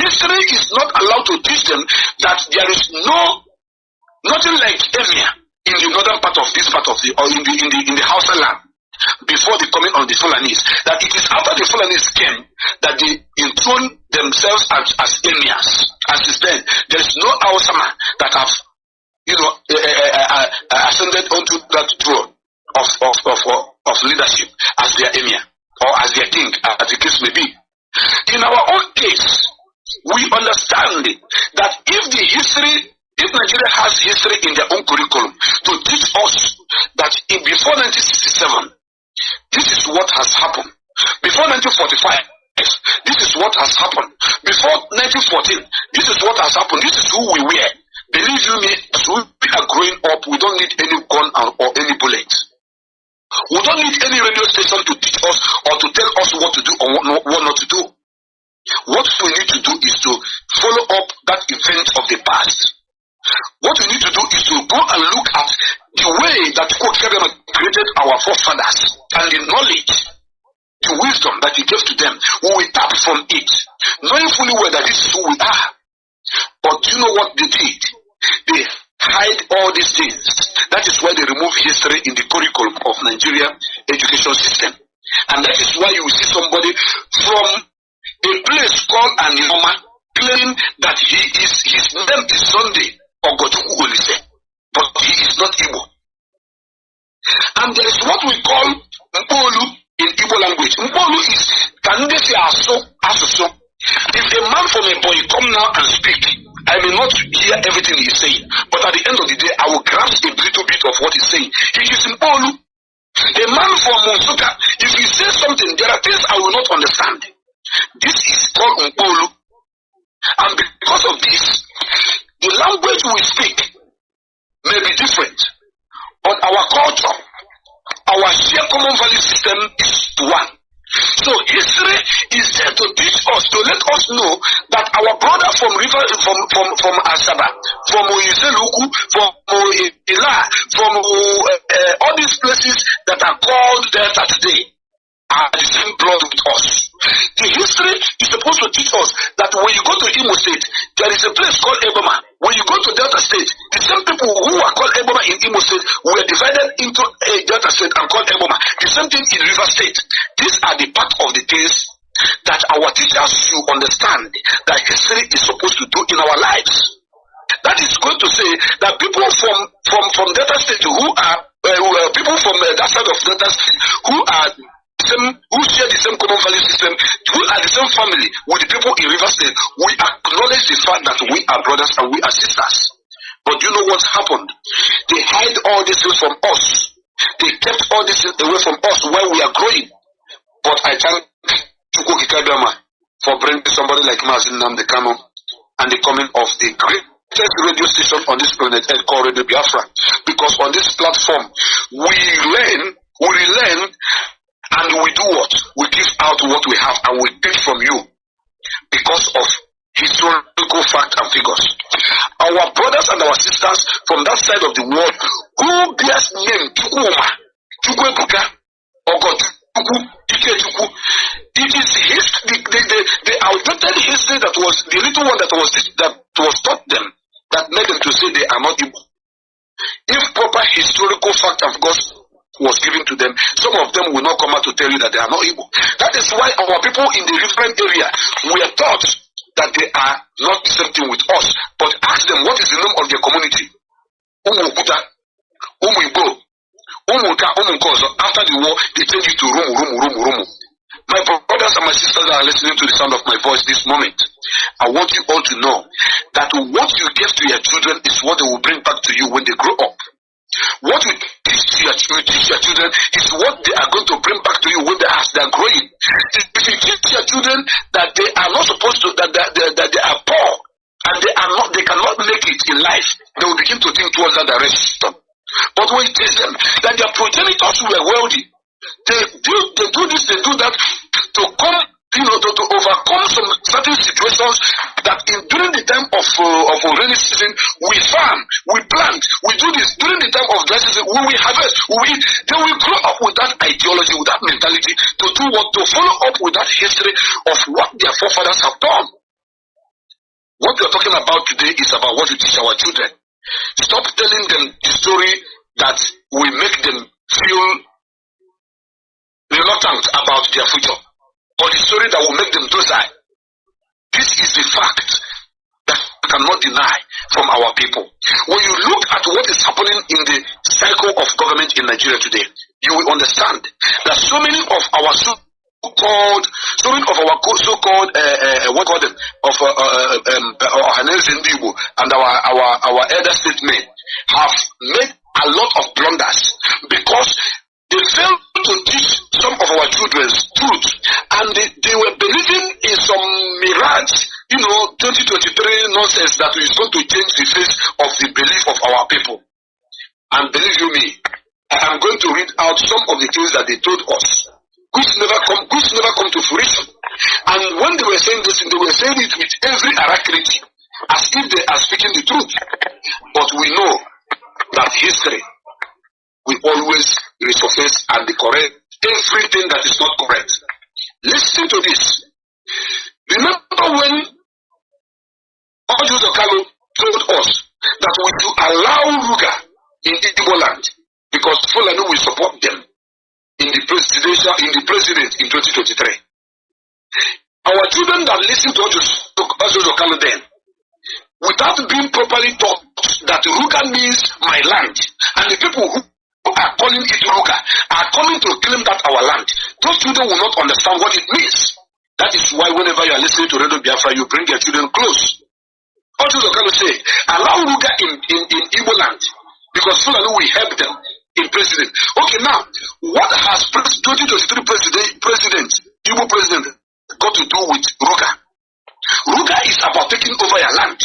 History is not allowed to teach them that there is nothing like emir in the northern part of this part of the, or in the Hausa land before the coming of the Fulanis. That it is after the Fulanis came that they enthroned themselves as emirs. As is then, there is no Hausa man that have ascended onto that throne of leadership as their emir or as their king, as the case may be. In our own case, we understand that if Nigeria has history in their own curriculum to teach us that before 1967, this is what has happened. Before 1945, this is what has happened. Before 1914, this is what has happened. This is who we were. Believe you me, as we are growing up, we don't need any gun or any bullet. We don't need any radio station to teach us or to tell us what to do or what not to do. What we need to do is to follow up that event of the past. What we need to do is to go and look at the way that God created our forefathers and the knowledge, the wisdom that He gave to them. We will tap from it, knowing fully well that this is who we are. But you know what they did? They hide all these things. That is why they remove history in the curriculum of Nigeria education system. And that is why you will see somebody from a place called Anioma claiming that his name is Sunday or Gojuku Olise, but he is not Igbo. And there is what we call Mpolu in Igbo language. Mpolu is Kandesi Aso. If a man from a boy come now and speak, I may not hear everything he is saying, but at the end of the day, I will grasp a little bit of what he's saying. He is Mpolu. A man from Monsuka, if he says something, there are things I will not understand. This is called Mpolu. And because of this, the language we speak may be different, but our culture, our shared common value system is one. So history is there to teach us, to let us know that our brother from Asaba, from Oyeseluku, from Ila, from all these places that are called Delta today are the same blood with us. The history is supposed to teach us that when you go to Imo State, there is a place called Eboma. When you go to Delta State, the same people who are called Eboma in Imo State were divided into a Delta State and called Eboma. The same thing in River State. These are the part of the things that our teachers should understand that history is supposed to do in our lives. That is going to say that people from Delta State who are people from that side of Delta State who share the same common value system, who are the same family with the people in River State, we acknowledge the fact that we are brothers and we are sisters. But you know what's happened? They hide all these things from us. They kept all these things away from us while we are growing. But I thank Chukwu Kikabiyama for bringing somebody like Mazi Nnamdi Kanu and the coming of the greatest radio station on this planet called Radio Biafra. Because on this platform, we learn, and we do what? We give out what we have and we take from you because of historical fact and figures. Our brothers and our sisters from that side of the world who bears name Chukwuma, Chukwebuka, or God, Chukwu, it is the outdated history that was the little one that was taught them that made them to say they are not Igbo. If proper historical fact and figures was given to them, some of them will not come out to tell you that they are not Igbo. That is why our people in the different area were taught that they are not the same thing with us. But ask them what is the name of their community. Umukuta, Umuibo, Umuka, Umukozo. After the war, they change it to Rumu. My brothers and my sisters that are listening to the sound of my voice this moment, I want you all to know that what you give to your children is what they will bring back to you when they grow up. What you teach to your children is what they are going to bring back to you when they are growing. If you teach your children that they are not supposed to, that they are poor and they cannot make it in life, they will begin to think towards that direction. But when you teach them that their progenitors were wealthy, they do this, they do that to come, to overcome some certain situations that during the time of rainy season, we farm, we plant, we do this. During the time of dry season, we harvest, they will grow up with that ideology, with that mentality, to do what, to follow up with that history of what their forefathers have done. What we are talking about today is about what we teach our children. Stop telling them the story that will make them feel reluctant about their future, or the story that will make them docile. This is the fact that we cannot deny from our people. When you look at what is happening in the cycle of government in Nigeria today, you will understand that so many of our so-called and our elder statesmen have made a lot of blunders because they failed to teach some of our children truth, and they were believing in some mirage, 2023 nonsense that is going to change the face of the belief of our people. And believe you me, I am going to read out some of the things that they told us, which never come to fruition. And when they were saying this, they were saying it with every alacrity, as if they are speaking the truth. But we know that history will always resurface and correct everything that is not correct. Listen to this. Remember when Kanu told us that we should allow Ruga in Igbo land because Fulani will support them in the president in 2023. Our children that listen to Kanu then, without being properly taught that Ruga means my land, and the people who are calling it Ruga are coming to claim that our land, those children will not understand what it means. That is why whenever you are listening to Radio Biafra, you bring your children close. What you can say, allow Ruga in Igbo land because Fulani will help them in president. Okay, now what has 2023 president, Igbo president, got to do with Ruga? Ruga is about taking over your land.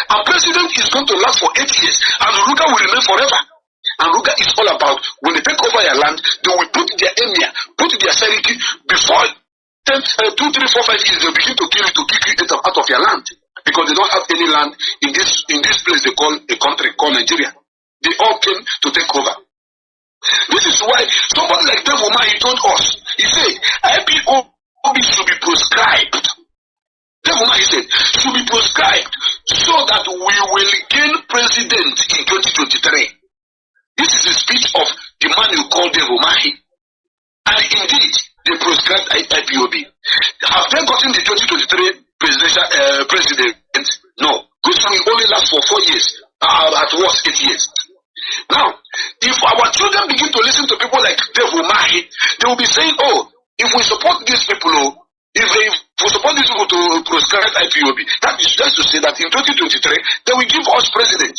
And president is going to last for 8 years, and Ruga will remain forever. And Ruga is all about when they take over your land, they will put their emir, put their seriki before 2, 3, 4, 5 years. They begin to kill you out of your land because they don't have any land in this place they call a country called Nigeria. They all came to take over. This is why somebody like Devuma, he told us, he said, IPOB should be proscribed. Devuma, he said, should be proscribed so that we will gain president in 2023. This is the speech of the man you call Devumahi. And indeed, they proscribed IPOB. Have they gotten the 2023 president? No. Which will only last for 4 years, at worst 8 years. Now, if our children begin to listen to people like Devumahi, they will be saying, if we support these people, if we support these people to proscribe IPOB, that is just to say that in 2023, they will give us president.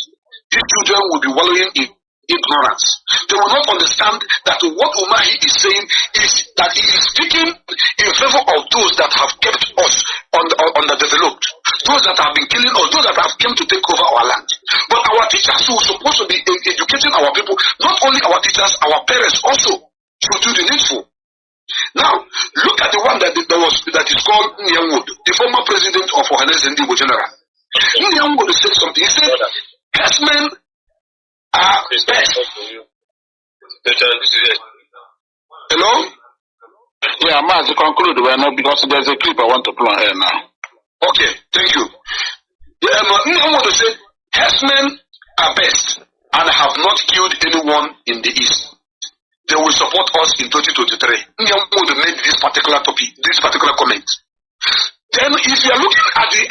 These children will be wallowing in ignorance. They will not understand that what Umahi is saying is that he is speaking in favor of those that have kept us underdeveloped, those that have been killing us, those that have come to take over our land. But our teachers who are supposed to be educating our people, not only our teachers, our parents also should do the needful. Now, look at the one that is called Nnamdi, the former president of HAUSA-SERVICE General. Nnamdi said something. He said, herdsmen are best. Hello? Yeah, Mazi, conclude because there's a clip I want to play here now. Okay, thank you. Nnamdi said, herdsmen are best and have not killed anyone in the east. they will support us in 2023. Nnamdi made this particular topic, this particular comment. Then, if you are looking at the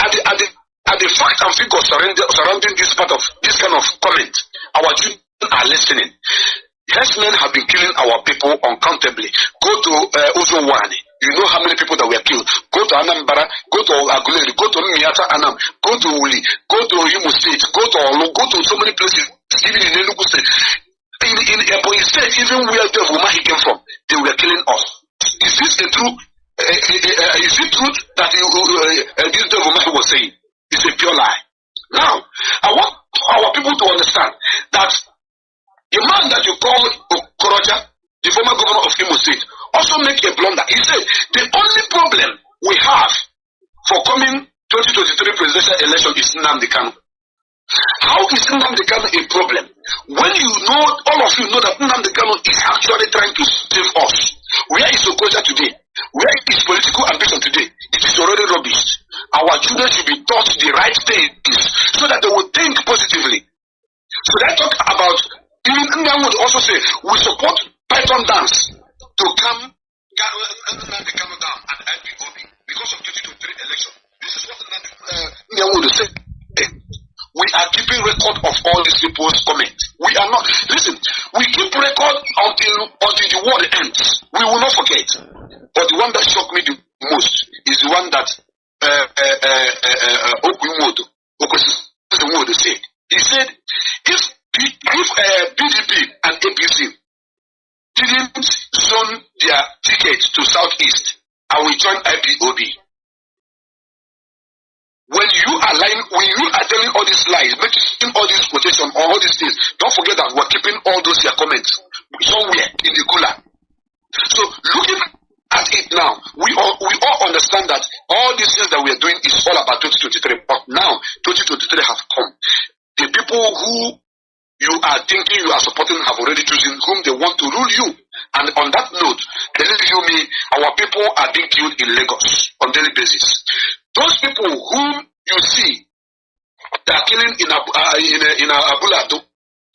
fact and figures surrounding this part of this kind of comment, our children are listening. Herdsmen have been killing our people uncountably. Go to Ozowani. You know how many people that were killed. Go to Anambra, go to Aguleri, go to Miata Anam, go to Uli, go to Imo State, go to Olu, go to so many places, even in Enugu State. In Ebonyi State, even where the Vumahi came from, they were killing us. Is this the truth? Is it truth that this Vumahi was saying? It's a pure lie. Now, I want our people to understand that the man that you call Okorocha, the former governor of Imo State, also make a blunder. He said the only problem we have for coming 2023 presidential election is Nnamdi Kanu. How is Nnamdi Kanu a problem? When you know, all of you know that Nnamdi Kanu is actually trying to save us. Where is Okorocha today? Where is political ambition today? It is already rubbish. Our children should be taught the right things so that they will think positively. So I talk about, even Nnamdi would also say, we support Python dance to calm Nnamdi Kanu down and IPOB because of 2023 election. This is what Nnamdi would say. We are keeping record of all these people's comments. We are not, listen, we keep record until the world ends. We will not forget. But the one that shocked me the most is the one that Okuimodo said. He said, if PDP and APC didn't zone their tickets to Southeast, I will join IPOB. When you are lying, when you are telling all these lies, making all these quotations or all these things, don't forget that we're keeping all those your comments somewhere in the cooler. So looking at it now, we all understand that all these things that we are doing is all about 2023. But now 2023 have come. The people who you are thinking you are supporting have already chosen whom they want to rule you. And on that note, believe you me, our people are being killed in Lagos on daily basis. Those people whom you see that are killing in Abulado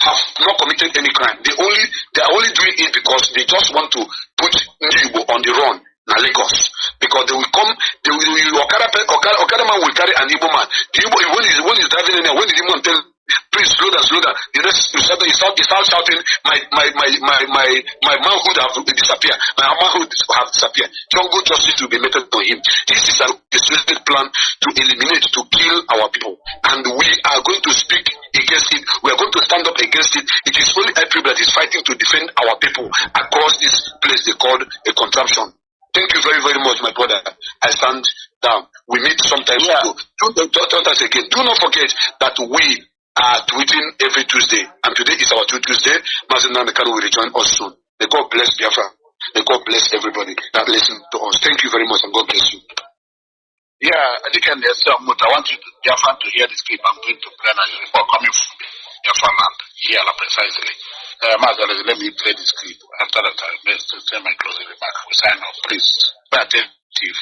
have not committed any crime. They are only doing it because they just want to put Njibo on the run in Lagos. Because they will come, Okada man will carry an Igbo man. The Igbo, when he's driving in there, when the Igbo man tell, please slow down. The rest you start shouting, my manhood have disappeared. My manhood have disappeared. Jungle justice will be meted to him. This is a strategic plan to eliminate, to kill our people. And we are going to speak against it. We are going to stand up against it. It is only IPOB that is fighting to defend our people across this place they called a contraption. Thank you very, very much, my brother. I stand down. We meet sometimes. Yeah. Sometimes again. Do not forget that we are tweeting every Tuesday, and today is our Tuesday. Mazi Kanu will rejoin us soon. May God bless Biafra. May God bless everybody that listens to us. Thank you very much, and God bless you. Yeah, I want you to Biafra to hear this clip I'm going to play before coming from Biafra land. Hear precisely. Mazi, let me play this clip. After that, I may say my closing remark. We sign off, please. Be attentive.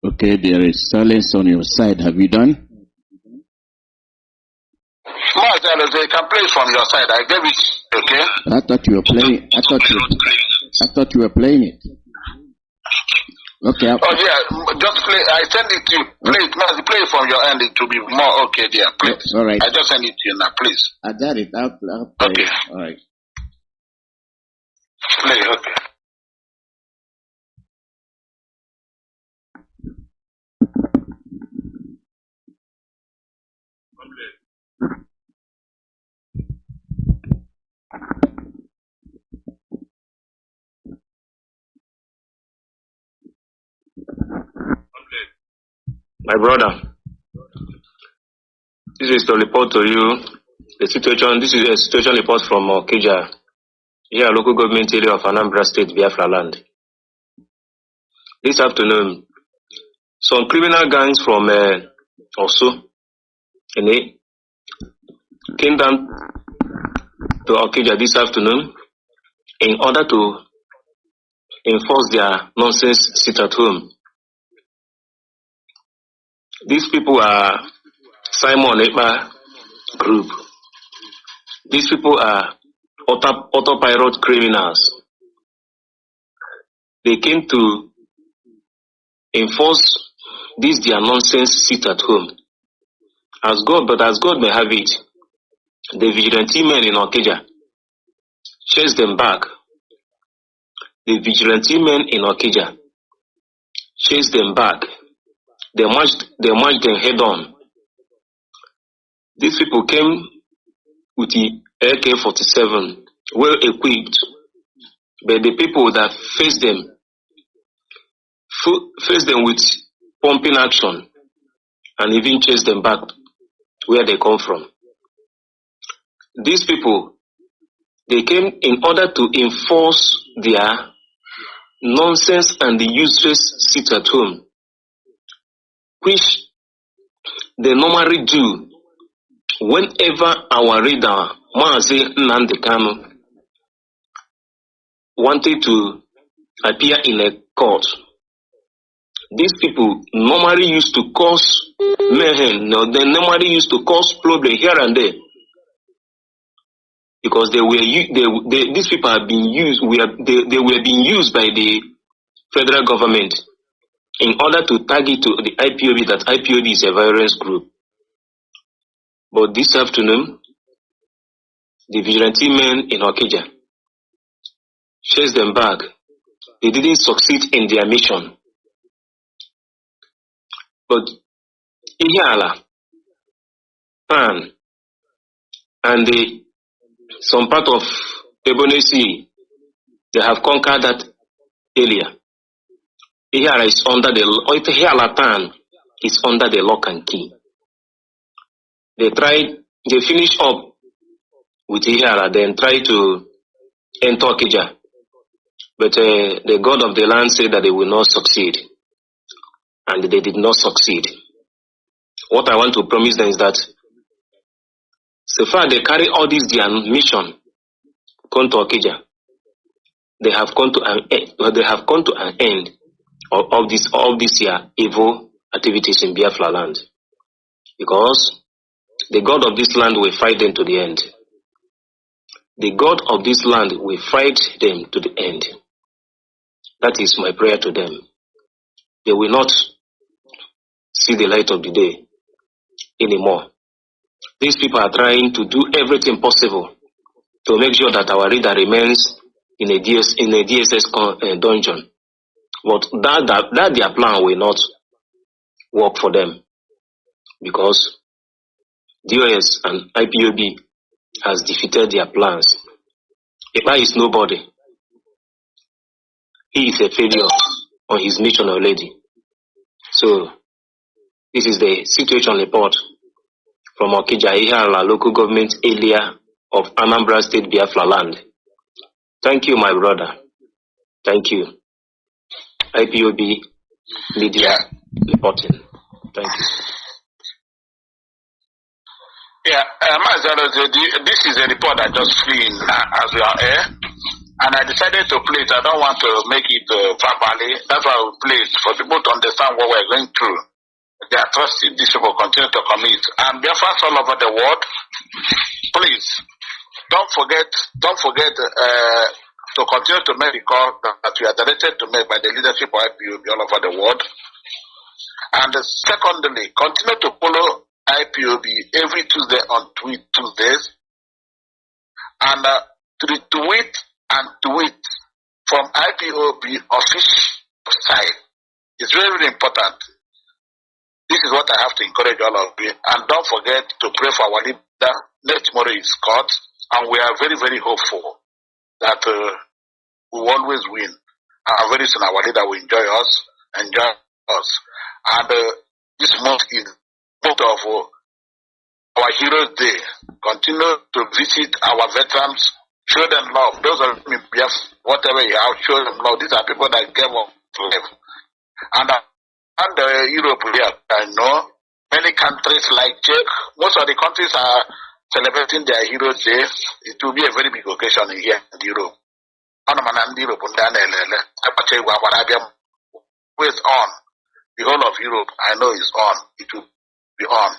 Okay, there is silence on your side. Have you done? They can play from your side. I gave it. Okay. I thought you were playing. I thought you were playing it. Okay. Oh yeah, just play. I send it to you. Play it. Play it from your end. It will be more okay there. Please. All right. I just send it to you now, please. I got it. I'll play. Okay. All right. Play. Okay. My brother, This is to report to you the situation. This is a situation report from Okija, here local government area of Anambra State, Biafra land. This afternoon, some criminal gangs from Osu came down to Okija this afternoon in order to enforce their nonsense sit at home. These people are Simon Ekpa group. These people are autopilot criminals. They came to enforce this their nonsense sit at home. As God may have it, the vigilante men in Okija chased them back. The vigilante men in Okija chased them back. They marched them head on. These people came with the AK-47, well equipped, but the people that faced them with pumping action and even chased them back where they come from. These people, they came in order to enforce their nonsense and the useless sit at home, which they normally do whenever our reader, Mazi Nnamdi Kanu, wanted to appear in a court. These people normally used to cause mayhem. No, they normally used to cause problem here and there, because these people have been used. They were being used by the federal government in order to target to the IPOB, that IPOB is a violence group. But this afternoon, the vigilante men in Okija chased them back. They didn't succeed in their mission. But Ihiala, Pan, and some part of Ebonesi, they have conquered that area. Ihiala is under Ihiala Pan is under the lock and key. They finished up with Ihiala, then tried to enter Okija. But the God of the land said that they will not succeed. And they did not succeed. What I want to promise them is that so far they carry all this their mission come to Okija. They have come to an end of this year evil activities in Biafra land. Because the God of this land will fight them to the end. The God of this land will fight them to the end. That is my prayer to them. They will not see the light of the day anymore. These people are trying to do everything possible to make sure that our reader remains in a DSS dungeon. But that their plan will not work for them, because DOS and IPOB has defeated their plans. Eba is nobody. He is a failure on his mission already. So this is the situation report from Okija, Ihiala local government area of Anambra State, Biafra land. Thank you, my brother. Thank you. IPOB media reporting. Thank you. Yeah, this is a report I just flew in as we are here, and I decided to play it. I don't want to make it verbally. That's why I will play it for people to understand what we're going through. The atrocities these people continue to commit. And Biafrans all over the world, please don't forget to continue to make the call that we are directed to make by the leadership of IPOB all over the world. And secondly, continue to follow IPOB every Tuesday on Tuesdays, and to tweet from IPOB official side. It's very, very important. This is what I have to encourage all of you. And don't forget to pray for our leader. Next tomorrow is court, and we are very, very hopeful that we will always win. And very soon our leader will enjoy us. And this month is month of our Heroes Day. Continue to visit our veterans, show them love. Those are whatever you have, show them love. These are people that gave up life. And Europe here, I know many countries like Czech, most of the countries are celebrating their Heroes Day. It will be a very big occasion here in Europe. Nnamdi Europe is on. The whole of Europe, I know, is on. It will be on.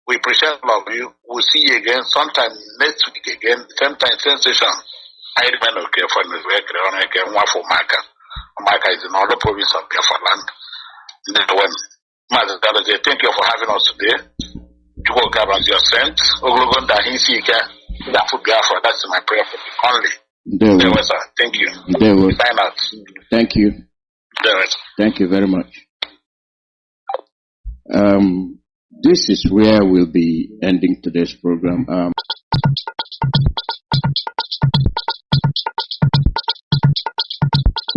We appreciate all of you. We'll see you again sometime next week again. Same time, same session. I remain okay for the for Maka. Maka is in all the province of Biafra land. Mazi, thank you for having us today. You will come as your sent. That's my prayer for you only. There was, thank you. There was. Sign out. Thank you. There was. Thank you very much. This is where we'll be ending today's program.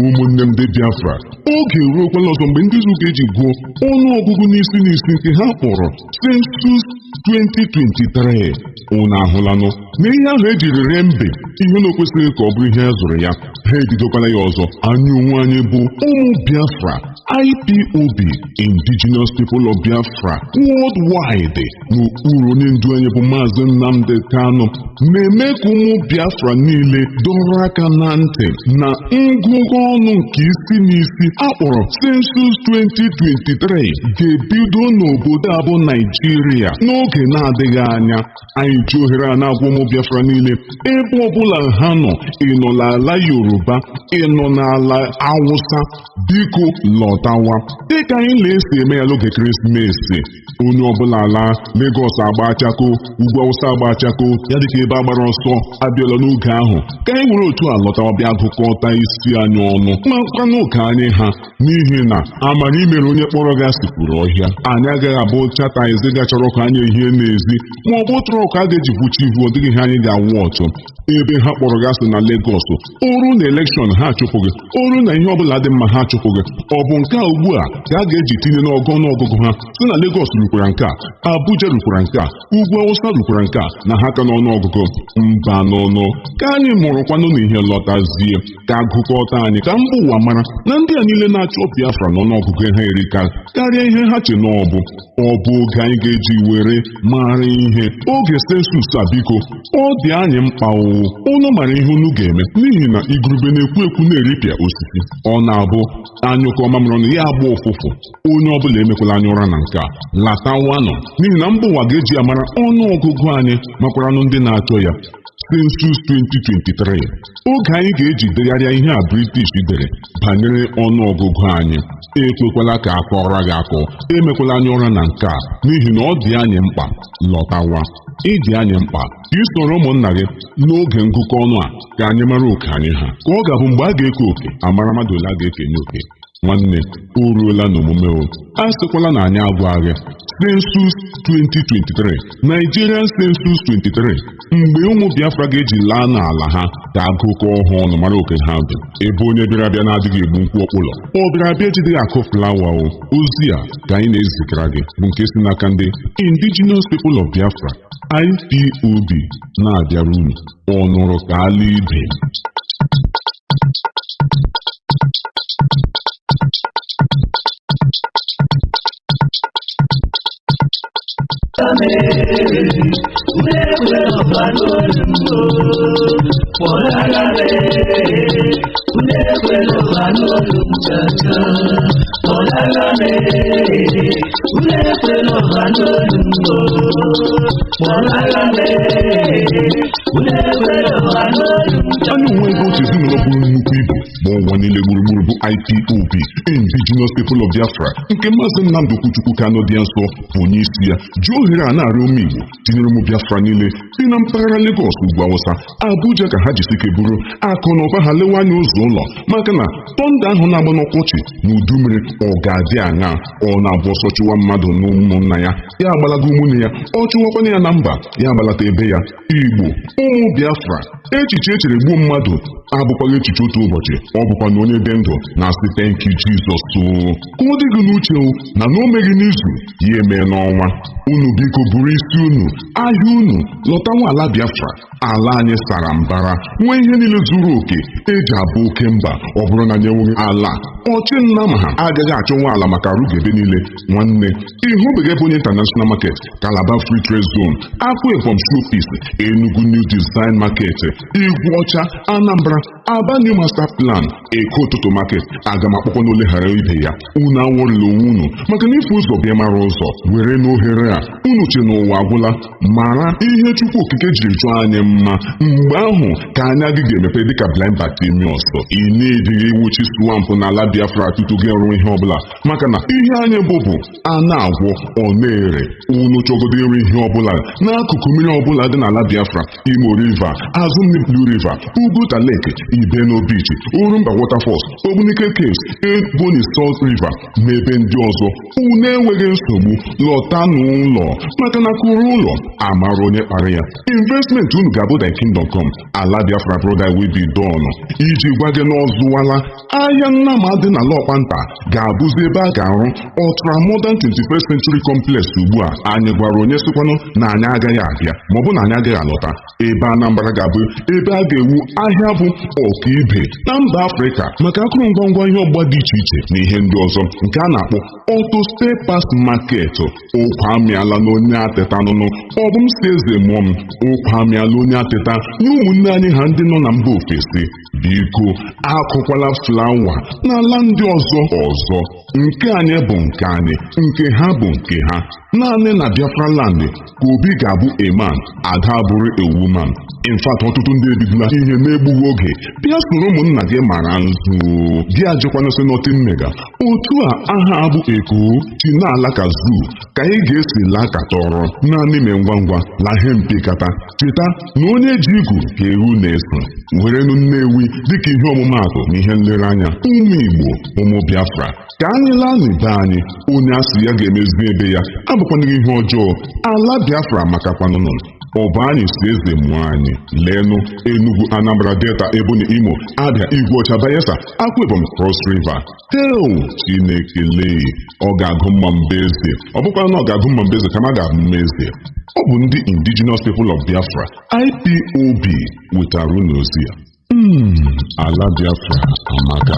ụmụnne m ndị Biafra, oge eruokwala ọzọ mgbe ndị Izu ga-eji gụọ ọnụọgụgụ n'isi nke ha kpọrọ Census 2023. Unu ahụlanụ na ihe ahụ ejiri ree mbe ihe na okwesịghị ka ọ bụ ihe a zụrụ ya, ha ebidokwala ya ọzọ. Anyị onwe anyị bụ ụmụ Biafra, IPOB, Indigenous People of Biafra Worldwide, n'okpuru onye ndu anyị bụ Mazi Nnamdi Kanu, na-eme ka ụmụ Biafra niile dọrọ aka na ntị na ngụgụ ọnụ nke isi n'isi akpọrọ Census 2023 ga-ebido n'obodo a bụ Naijiria n'oge na-adịghị anya. Anyị ji ohere a na-agwa ụmụ Biafra niile ebe ọbụla ha nọ, ịnọ n'ala Yoruba, ịnọ n'ala Hausa, biko lọtawa dịka anyị na-esi eme ya n'oge ekeresimesi. Onye ọbụla ala Lagos agba achako, ugwu Hausa agba achako, ya dịka ebe agbara ọsọ abịala n'oge ahụ ka anyị nwere otu a lọtawa bịa gụkọta isi anyị ọnụ makwa n'oge anyị ha, n'ihi na amara imere onye kpọrọ gị asịpụrụ ọhịa. Anyị agaghị abụ chata eziga chọrọ ka anyị ehie n'ezi ma ọ bụ trọk a ga-eji vuchi ivu, ọ dịghị ihe anyị ga-awụ ọtụ. Ebe ha kpọrọ gị asị na Lagos, oru na elekshọn ha achụpụ gị, oru na ihe ọbụla dị mma ha achụpụ gị. Ọ bụ nke a ugbu a ka a ga-eji tinye n'ọgụ ọnụọgụgụ ha si na Lagos rukwara nke a, Abuja rukwara nke a, ugwu Hausa rukwara nke a, na ha ka n'ọnụọgụgụ. Mba n'ọnụ ka anyị mụrụkwanụ na ihe lọtazie ka agụkọta anyị ka mba ụwa mara na ndị a niile na-achọ Biafra n'ọnụọgụgụ ha erika karịa ihe ha che na ọ bụ oge anyị ga-eji were mara ihe. Oge sensus a biko ọ dị anyị mkpa unu mara ihe unu ga-eme, n'ihi na igurube na-ekwu ekwu na-eripịa osisi. Ọ na-abụ anyụkọ mamịrị ọnụ ya agba ụfụfụ. Onye ọbụla emekwala anya ụra na nke a, latawanụ, n'ihi na mba ụwa ga-eji amara ọnụọgụgụ anyị makwaranụ ndị na-achọ ya. Census 2023, oge anyị ga-eji degharịa ihe a British dere banyere ọnụọgụgụ anyị. Ekwekwala ka akọrọ gị akọ, emekwala anya ụra na nke a, n'ihi na ọ dị anyị mkpa. Lọtawa, ịdị anyị mkpa isoro ụmụnna gị n'oge ngụkọ ọnụ a ka anyị mara oke anyị ha, ka ọ ga-abụ mgbe a ga-eke oke amara mmadụ ole a ga-ekenye oke. Nwanne, o ruola n'omume o, a sịkwala na anyị agwa gị. Census 2023, Nigerian Census 23, mgbe ụmụ Biafra ga-eji laa n'ala ha ka agụkọ ọhụụ ọnụ mara oke ha dị. Ebe onye bịara abịa na-adịghị egbu nkwụ ọkpụlọ, ọ bịara abịa ejideghị akụ flawa o. Ozi a ka anyị na-ezikara gị bụ nke si n'aka ndị Indigenous People of Biafra IPOB na-abịara unu. Ọ nụrụ ka ala ibe. Anyị onwe ego otu ezinụlọ bụrụ nnukwu ibu ma ụwa niile gburugburu bụ IPOB, Indigenous People of Biafra, nke Mazi Nnamdi Kanu dị nsọ bụ onye isi ya, ji ohere a na-arịọ ụmụ Igbo tinyere ụmụ Biafra niile si na mpaghara Lagos, ugwu Hausa, Abuja ka ha jisike buru akụ na ụba ha lewe anya ụzọ ụlọ, maka na tọnda ahụ na-agba n'ọkọchị na udu mmiri ọ ga-adị aṅa. Ọ na-abụ ọsọ chụwa mmadụ na ụmụnna ya, ya agbalaga ụmụnne ya, ọ chụwakwana ya na na mba ya gbalata ebe ya. Igbo, ụmụ Biafra, echiche echere gbuo mmadụ abụkwaghị echiche otu ụbọchị, ọ bụkwa na onye dị ndụ na-asị thank you Jesus. Ka ọ dị gị n'uche na o meghị n'izu ya eme n'ọnwa. Unu biko buru isi unu, ahịa unu, lọta nwa ala Biafra. Ala anyị sara mbara, nwee ihe niile zuru oke eji abụ oke mba. Ọ bụrụ na nyenweghị ala, ọchị nna ma ha agaghị achọ nwa ala maka rugebe niile. Nwanne, ịhụbeghị ebe onye international market, Calabar Free Trade Zone, Akwa Ibom Showpiece, Enugu New Design Market, Igwuọcha, Anambra, Aba New Master Plan, Eko Ụtụtụ Market, aga m akpọkọ n'ole ghara ibe ya. Unu anwụrịla onwe unu maka na ife ụzọ bịa mara ụzọ were n'ohere a. Unu che n'ụwa agwụla, mara ihe Chukwu Okike jiri chọọ anyị mma. Mgbe ahụ ka anya gị ga-emepe dịka blind Bartimaeus. Ị na-ejighị iwuchi swamp n'ala Biafra tutu gị ọrụ ihe ọbụla, maka na ihe anyị bụ a na-agwọ ọ na-ere. Unu chọgodo iri ihe ọbụla n'akụkụ mmiri ọbụla dị n'ala Biafra, Imo River, azụ mmiri Blue River, Uguta Lake, Ibeno Beach, Urumba Waterfalls, Ogbunike Caves, Ebonyi Salt River na ebe ndị ọzọ. Unu enweghị nsogbu, lọta n'ụlọ, maka na kụrụ ụlọ amara onye kpara ya. Investment unu ga-abụ thy kingdom come. Ala Biafra brother will be done. Iji gwa gị n'ọzụwala, ahịa Nnamdi na Lọkpanta ga-abụzi ebe a ga-arụ ultra modern 21st century complex. Ugbu a anyị gwara onye sịkwanụ na anyị agaghị abịa maọbụ na anyị agaghị alọta. Ebe Anambra ga-abụ ebe a ga-ewu ahịa bụ ọkaibe na mba Afrịka maka akụrụngwa ngwa ihe ọgba dị iche iche na ihe ndị ọzọ nke a na-akpọ Auto Spare Parts Market. Ụkwa amịala n'onye ateta nụnụ, ọ bụ m si eze mụọ m. Ụkwa amịala onye ateta nye ụmụnne anyị ha ndị nọ na mba ofesi. Biko akụkwala flawa n'ala ndị ọzọ. Nke anyị bụ nke anyị, nke ha bụ nke ha. Naanị na Biafra land ka obi ga-abụ a man, ada bụrụ a woman. In fact, ọtụtụ ndị ebidula ihe na-egbughị oge. Bịa soro ụmụnna gị mara nzu gị ajụkwana sị nọtin mega. Otu a aha abụ Eko chi na-ala ka zoo ka ị ga-esi laa katọrọ naanị me ngwa ngwa lahe mpekata. Cheta na onye ji igu ka ewu na-eso. Werenu Nnewi dịka ihe ọmụmaatụ na ihe nlereanya. Ụmụ Igbo, ụmụ Biafra, ka anyị laa n'ebe anyị. Onye asị ya ga-emezi ebe ya abụkwanịghị ihe ọjọọ. Ala Biafra makakwanụnụ. Ọ bụ anyị si eze mụọ anyị. Leenụ Enugu, Anambra, Delta, Ebonyi, Imo, Abia, Igwuọcha, Bayelsa, Akwa Ibom, Cross River. Heo Chineke lee, ọ ga-agụ mma Mbeze. Ọ bụkwa na ọ ga-agụ mma Mbeze kama ga-abụ Mmeze. Ọ bụ ndị Indigenous People of Biafra IPOB wetara unu ozi ya. Ala Biafra amaka.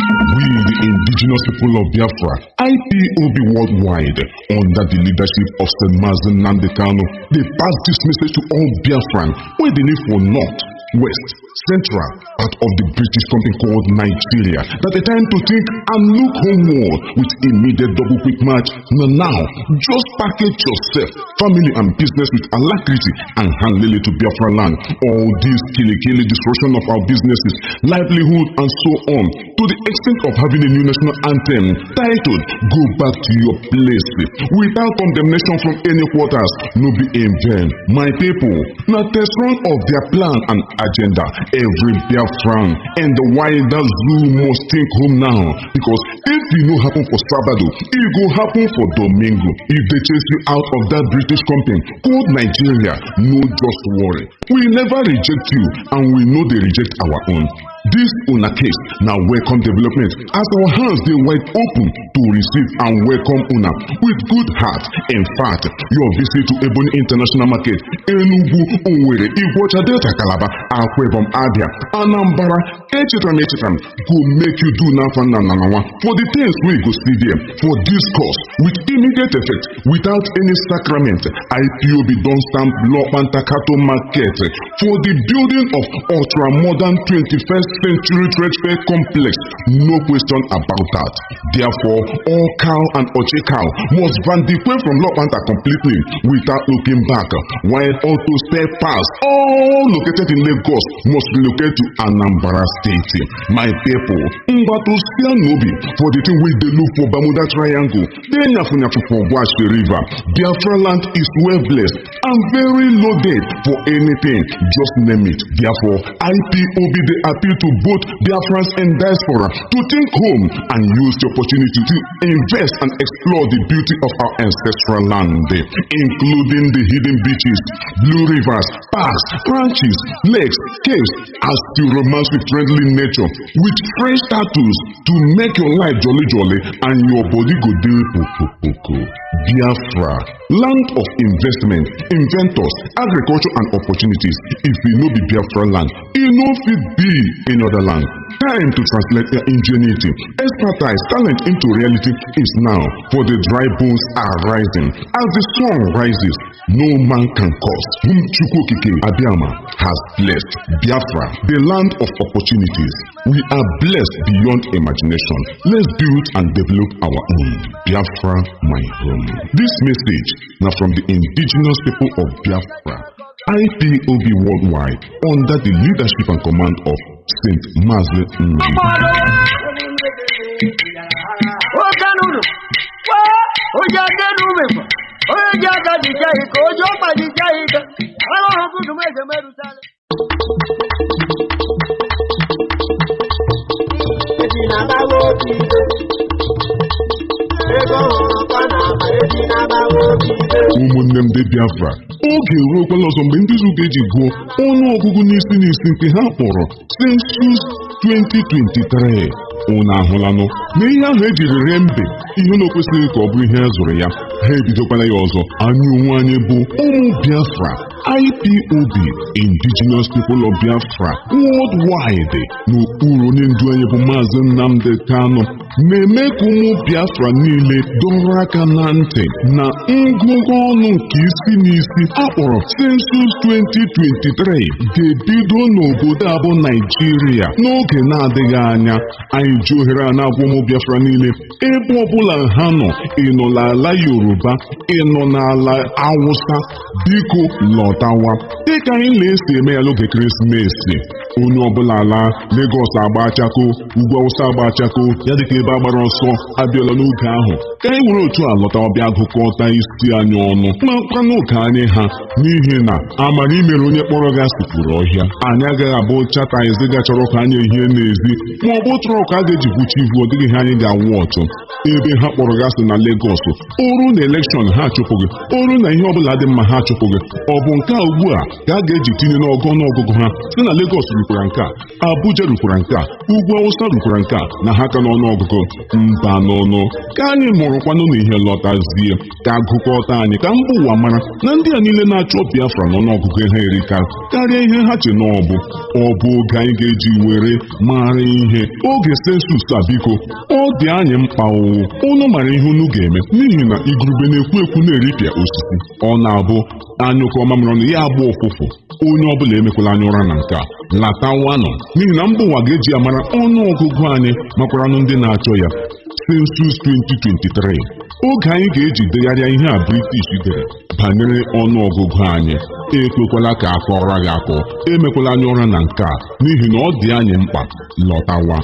Indigenous People of Biafra, IPOB worldwide, under the leadership of Mazi Nnamdi Kanu, they pass this message to all Biafran where they live for North, West, Central, part of the British country called Nigeria, that the time to think and look homeward with immediate double quick match. Now, just package yourself, family and business with alacrity and hand lily to Biafra land. All this killy destruction of our businesses, livelihood and so on, to the extent of having a new national anthem titled "Go Back to Your Place," without condemnation from any quarters, no be in vain. My people, now test run of their plan and agenda. Every Biafran and the wider zoo must think home now, because if it no happen for Sabado, it go happen for Domingo. If they chase you out of that British company called Nigeria, no just worry. We never reject you, and we know they reject our own. This una case now welcome development as our hands they wide open to receive and welcome una with good heart. In fact, your visit to Ebonyi International Market, Enugu, Owerri, Igwuọcha, Delta, Calabar, Akwa Ibom, Abia, Anambra, Echitam go make you do nothing for the things we go see there for this course with immediate immediate effect without any sacrament. IPOB don't stamp Lokpanta Cattle Market for the building of ultra-modern 21st century trade fair complex. No question about that. Therefore, all cow and Oche cow must vanquish from Lokpanta completely without looking back, while auto spare parts, all located in Lagos, must relocate to Anambra State. My people, Mbato Nobi for the thing we they look for Bermuda Triangle, then Yafunyafu for Wash the River. Biafra land is well blessed and very loaded for anything. Just name it. Therefore, IPOB they appeal to both Biafrans and diaspora to think home and use the opportunity to invest and explore the beauty of our ancestral land, including the hidden beaches, blue rivers, parks, ranches, lakes, caves, as to romance with friendly nature, with fresh status to make your life jolly jolly and your body go do poko. Biafra, land of investment, inventors, agriculture and opportunities. If we no be Biafra land, it no fit be in other land. Time to translate their ingenuity, expertise, talent into reality is now, for the dry bones are rising. As the sun rises, no man can cause. Whom Chukwukike Abiyama has blessed. Biafra, the land of opportunities. We are blessed beyond imagination. Let's build and develop our own. Biafra, my home. This message now from the indigenous people of Biafra, IPOB worldwide, under the leadership and command of Saint Mazi Nnamdi. Ụmụnne m dị Biafra, oge eruokwala ọzọ mgbe ndị Igbo ga-eji gụọ ọnụ ọgụgụ n'isi nke ha kpọrọ Census 2023. Unu ahụlanụ na ihe ahụ ejiri ree mbe ihe na okwesịghị ka ọ bụ ihe a zụrụ ya, ha ebidokwala ya ọzọ. Anyị onwe anyị bụ ụmụ Biafra, IPOB, Indigenous People of Biafra worldwide, n'okpuru onye ndu anyị bụ Mazi Nnamdi Kanu, na-eme ka ụmụ Biafra niile dọrọ aka na ntị na ngụgụ ọnụ nke isi n'isi akpọrọ Census 2023 ga-ebido n'obodo abụ Naijiria n'oge na-adịghị anya. Anyị ji ohere a na-agwa ụmụ Biafra niile, ebe ọbụla ha nọ, ịnọ n'ala Yoruba, ịnọ n'ala Hausa, biko lọtawa dịka anyị na-esi eme ya n'oge ekeresimesi. Onye ọbụla ala Lagos agba achako, ugwu Awụsa agba achako, ya dịka ebe agbara ọsọ abịala n'oge ahụ, ka anyị nwere otu a lọta ọbịa gụkọta isi anyị ọnụ makwa n'oge anyị ha, n'ihi na amara imere onye kpọrọ gị asịpụrụ ọhịa. Anyị agaghị abụ chata eziga chọrọ ka anyị ehie n'ezi, ma ọ bụ tụrụ ka a ga-eji kwuchi ivu, ọ dịghị ihe anyị ga-awụ ọtụ. Ebe ha kpọrọ gị asị na Lagos, oru na elekshọn ha achụpụ gị, oru na ihe ọbụla dị mma ha achụpụ gị. Ọ bụ nke a ugbu a ka a ga-eji tinye n'ọgụ ọnụọgụgụ ha si na Lagos rukwara nke a, Abuja rukwara nke a, ugwu Awụsa rukwara nke a, na ha ka n'ọnụọgụgụ mba n'ọnụ. Ka anyị mụrụkwanụ na ihe lọtazie, ka agụkọta anyị ka mba ụwa mara na ndị a niile na-achọ Biafra n'ọnụọgụgụ ha erika karịa ihe ha che na ọ bụ oge anyị ga-eji were mara ihe. Oge sensus a biko, ọ dị anyị mkpa unu mara ihe unu ga-eme, n'ihi na igurube na-ekwu ekwu na-eripịa osisi. Ọ na-abụ anyụkọ mamịrị ọnụ ya agba ụfụfụ. Onye ọbụla emekwala anya ụra na nke a, latawanụ, n'ihi na mba ụwa ga-eji amara ọnụ ọgụgụ anyị makwaranụ ndị na-achọ ya. Census 2023, oge anyị ga-eji degharịa ihe a British dere banyere ọnụ ọgụgụ anyị. Ekwekwala ka akọrọ gị akọ, emekwala anya ụra na nke a, n'ihi na ọ dị anyị mkpa. Lọtawa,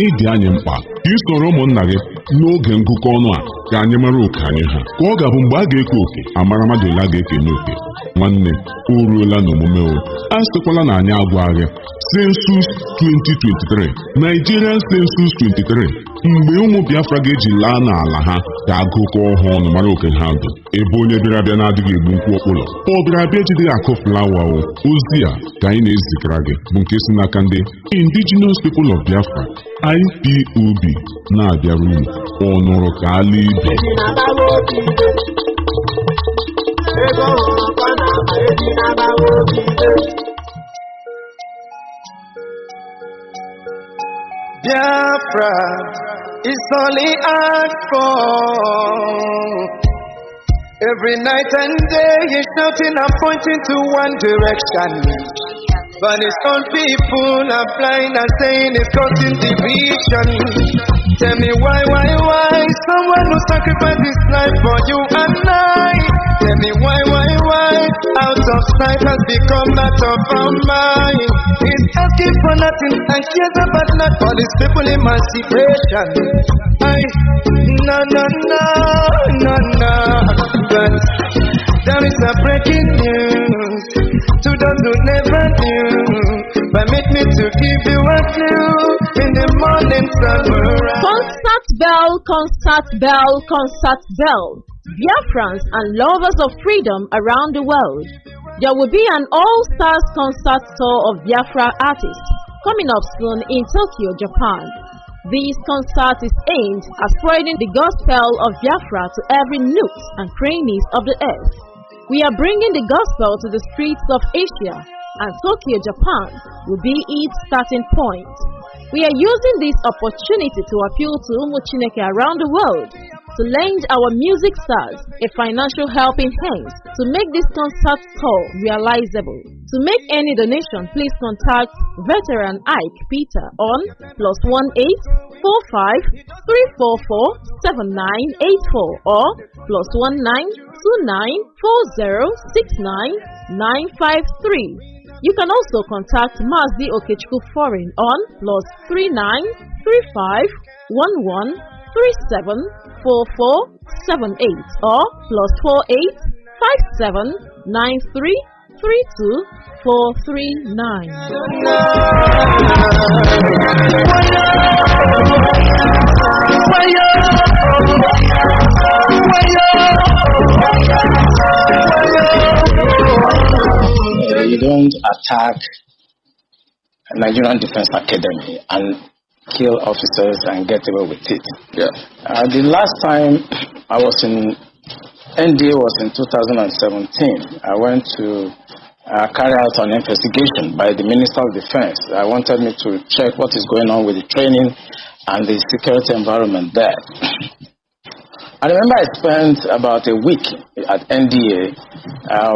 ịdị anyị mkpa ka ị soro ụmụnna gị n'oge ngụkọ ọnụ a, ka anyị mara oke anyị ha, ka ọ ga-abụ mgbe a ga-eke oke amara mmadụ ole a ga-ekenye oke. Nwanne, o ruola n'omume o, a sịkwala na anyị agwa gị. Census 2023, Nigerian Census 23, mgbe ụmụ Biafra ga-eji laa n'ala ha ka agụkọ ọhụụ ọnụ mara oke ha dị. Ebe onye bịara abịa na-adịghị egbu nkwụ ọkpụlọ, ọ bịara abịa ejideghị akụ flawa o. Ozi a ka anyị na-ezigara gị bụ nke si n'aka ndị Indigenous People of Biafra, IPOB, na-abịara unu ọnụrụ ka ala ibe. Biafra is only asked for Every night and day he's shouting and pointing to one direction. But his own people are blind and saying it's causing division. Tell me why? Someone who sacrificed his life for you and I. Tell me why? Out of sight has become out of our mind. He's asking for nothing and cares about not for his people emancipation. No. But there is a breaking news to those who never knew. Permit me to give you a clue in the morning sunrise. Concert bell. Biafrans and lovers of freedom around the world. There will be an all-stars concert tour of Biafra artists coming up soon in Tokyo, Japan. This concert is aimed at spreading the gospel of Biafra to every nook and crannies of the earth. We are bringing the gospel to the streets of Asia, and Tokyo, Japan will be its starting point. We are using this opportunity to appeal to Chineke around the world to lend our music stars a financial helping hand to make this concert tour realizable. To make any donation, please contact Veteran Ike Peter on +18 45 344 7984 or +19 29 40 69 953. You can also contact Mazi Foreign on +39 35 11 37 4478 or +48 57 93 32 439. You don't attack Nigerian Defense Academy and kill officers and get away with it. Yeah. The last time I was in NDA was in 2017. I went to carry out an investigation by the Minister of Defense. I wanted me to check what is going on with the training and the security environment there. I remember I spent about a week at NDA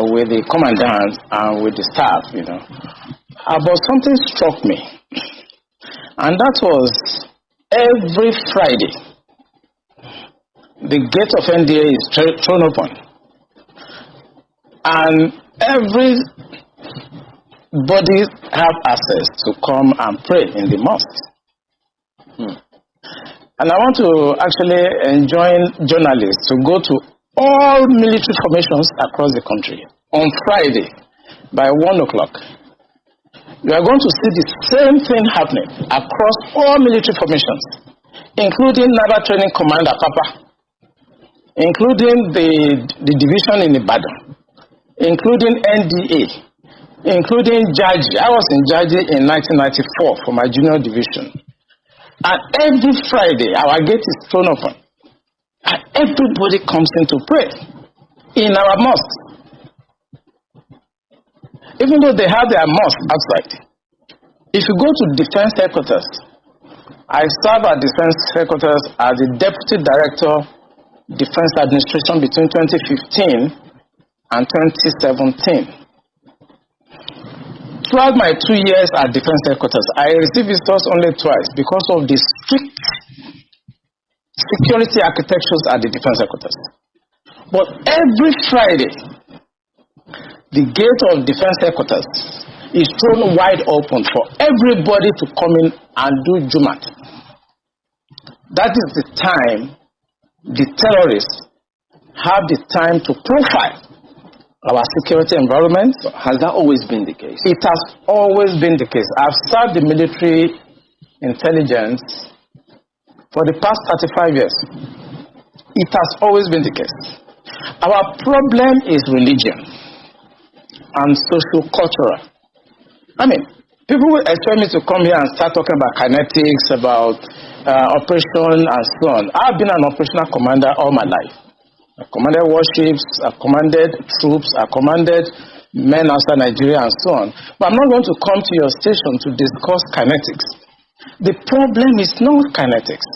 with the commandant and with the staff, But something struck me. And that was every Friday, the gate of NDA is thrown open. And everybody have access to come and pray in the mosque. And I want to actually enjoin journalists to go to all military formations across the country on Friday by 1 o'clock. You are going to see the same thing happening across all military formations, including Naval Training Command Papa, including the division in Ibadan, including NDA, including Jaji. I was in Jaji in 1994 for my junior division. And every Friday, our gate is thrown open. And everybody comes in to pray in our mosque. Even though they have their mosque outside. If you go to Defense Headquarters, I serve at Defense Headquarters as the Deputy Director, Defense Administration between 2015 and 2017. Throughout my 2 years at Defense Headquarters, I received visitors only twice because of the strict security architectures at the Defense Headquarters. But every Friday, the gate of Defense Headquarters is thrown wide open for everybody to come in and do Jumat. That is the time the terrorists have the time to profile our security environment. Has that always been the case? It has always been the case. I've served the military intelligence for the past 35 years. It has always been the case. Our problem is religion and socio-cultural. People will expect me to come here and start talking about kinetics, about operation and so on. I've been an operational commander all my life. I commanded warships, I commanded troops, I commanded men outside Nigeria and so on. But I'm not going to come to your station to discuss kinetics. The problem is not kinetics.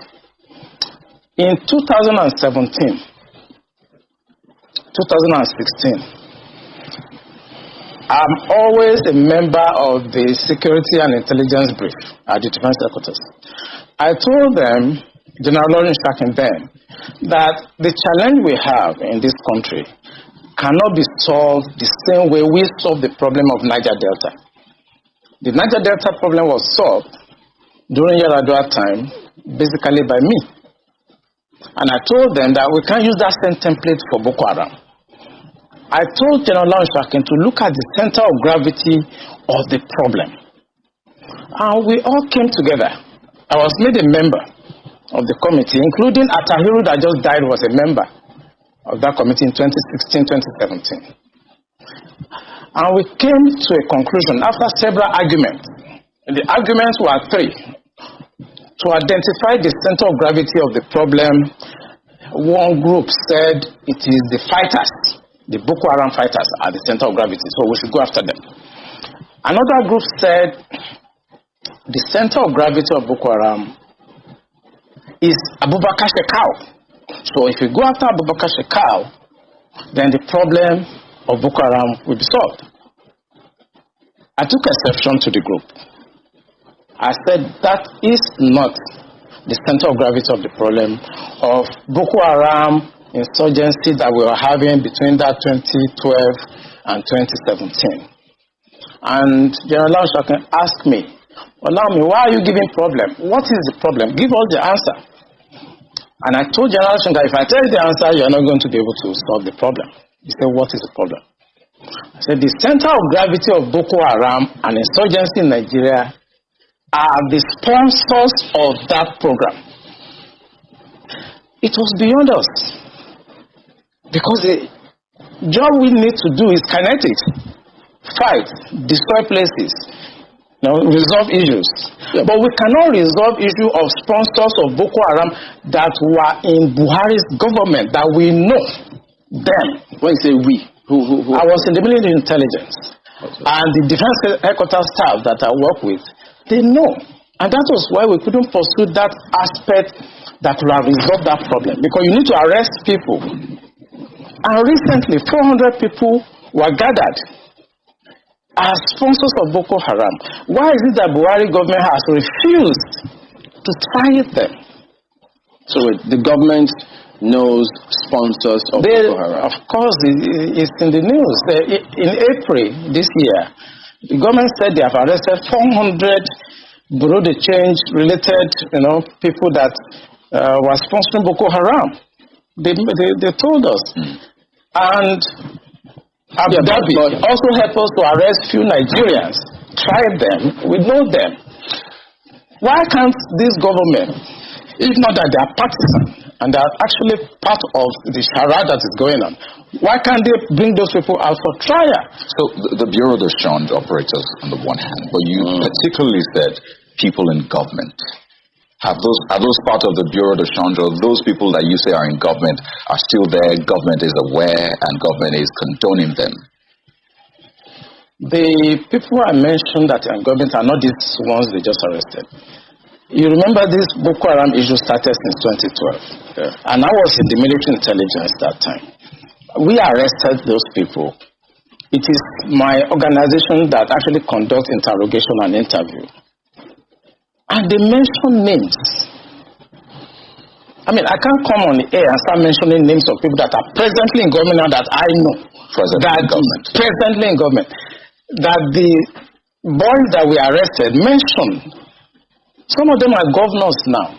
In 2017, 2016, I'm always a member of the Security and Intelligence Brief at the Defense Headquarters. I told them, General Lawrence Shakin then, that the challenge we have in this country cannot be solved the same way we solved the problem of Niger Delta. The Niger Delta problem was solved during Yaradua time, basically by me. And I told them that we can't use that same template for Boko Haram. I told General Lawrence Shakin to look at the center of gravity of the problem. And we all came together. I was made a member of the committee, including Atahiru that just died was a member of that committee in 2016-2017. And we came to a conclusion after several arguments. And the arguments were three. To identify the center of gravity of the problem, one group said it is the fighters. The Boko Haram fighters are the center of gravity, so we should go after them. Another group said the center of gravity of Boko Haram is Abubakar Shekau. So if you go after Abubakar Shekau, then the problem of Boko Haram will be solved. I took exception to the group. I said that is not the center of gravity of the problem of Boko Haram insurgency that we were having between that 2012 and 2017. And General Shakin asked me, Olami, why are you giving problem? What is the problem? Give us the answer. And I told General Shakin, if I tell you the answer, you are not going to be able to solve the problem. He said, what is the problem? I said, the center of gravity of Boko Haram and insurgency in Nigeria are the sponsors of that program. It was beyond us. Because the job we need to do is kinetics. Fight, destroy places, resolve issues. Yeah. But we cannot resolve issue of sponsors of Boko Haram that were in Buhari's government, that we know them. When you say we, who? I was in the military intelligence. Okay. And the defense headquarters staff that I work with, they know. And that was why we couldn't pursue that aspect that will have resolved that problem. Because you need to arrest people. And recently, 400 people were gathered as sponsors of Boko Haram. Why is it that Buhari government has refused to try them? So the government knows sponsors of Boko Haram? Of course, it's in the news. In April this year, the government said they have arrested 400 Bureau de Change related people that were sponsoring Boko Haram. They told us. And Abu Dhabi also helped us to arrest few Nigerians, try them, we know them. Why can't this government, if not that they are partisan and they are actually part of the charade that is going on, why can't they bring those people out for trial? So the Bureau de Change operates on the one hand, but you particularly said people in government. Are those part of the Bureau de Change, or those people that you say are in government are still there, government is aware, and government is condoning them? The people I mentioned that are in government are not these ones they just arrested. You remember this Boko Haram issue started since 2012. Yeah. And I was in the military intelligence that time. We arrested those people. It is my organization that actually conducts interrogation and interview. And they mention names. I mean, I can't come on the air and start mentioning names of people that are presently in government now that I know. Presently in government. That the boys that we arrested mentioned. Some of them are governors now.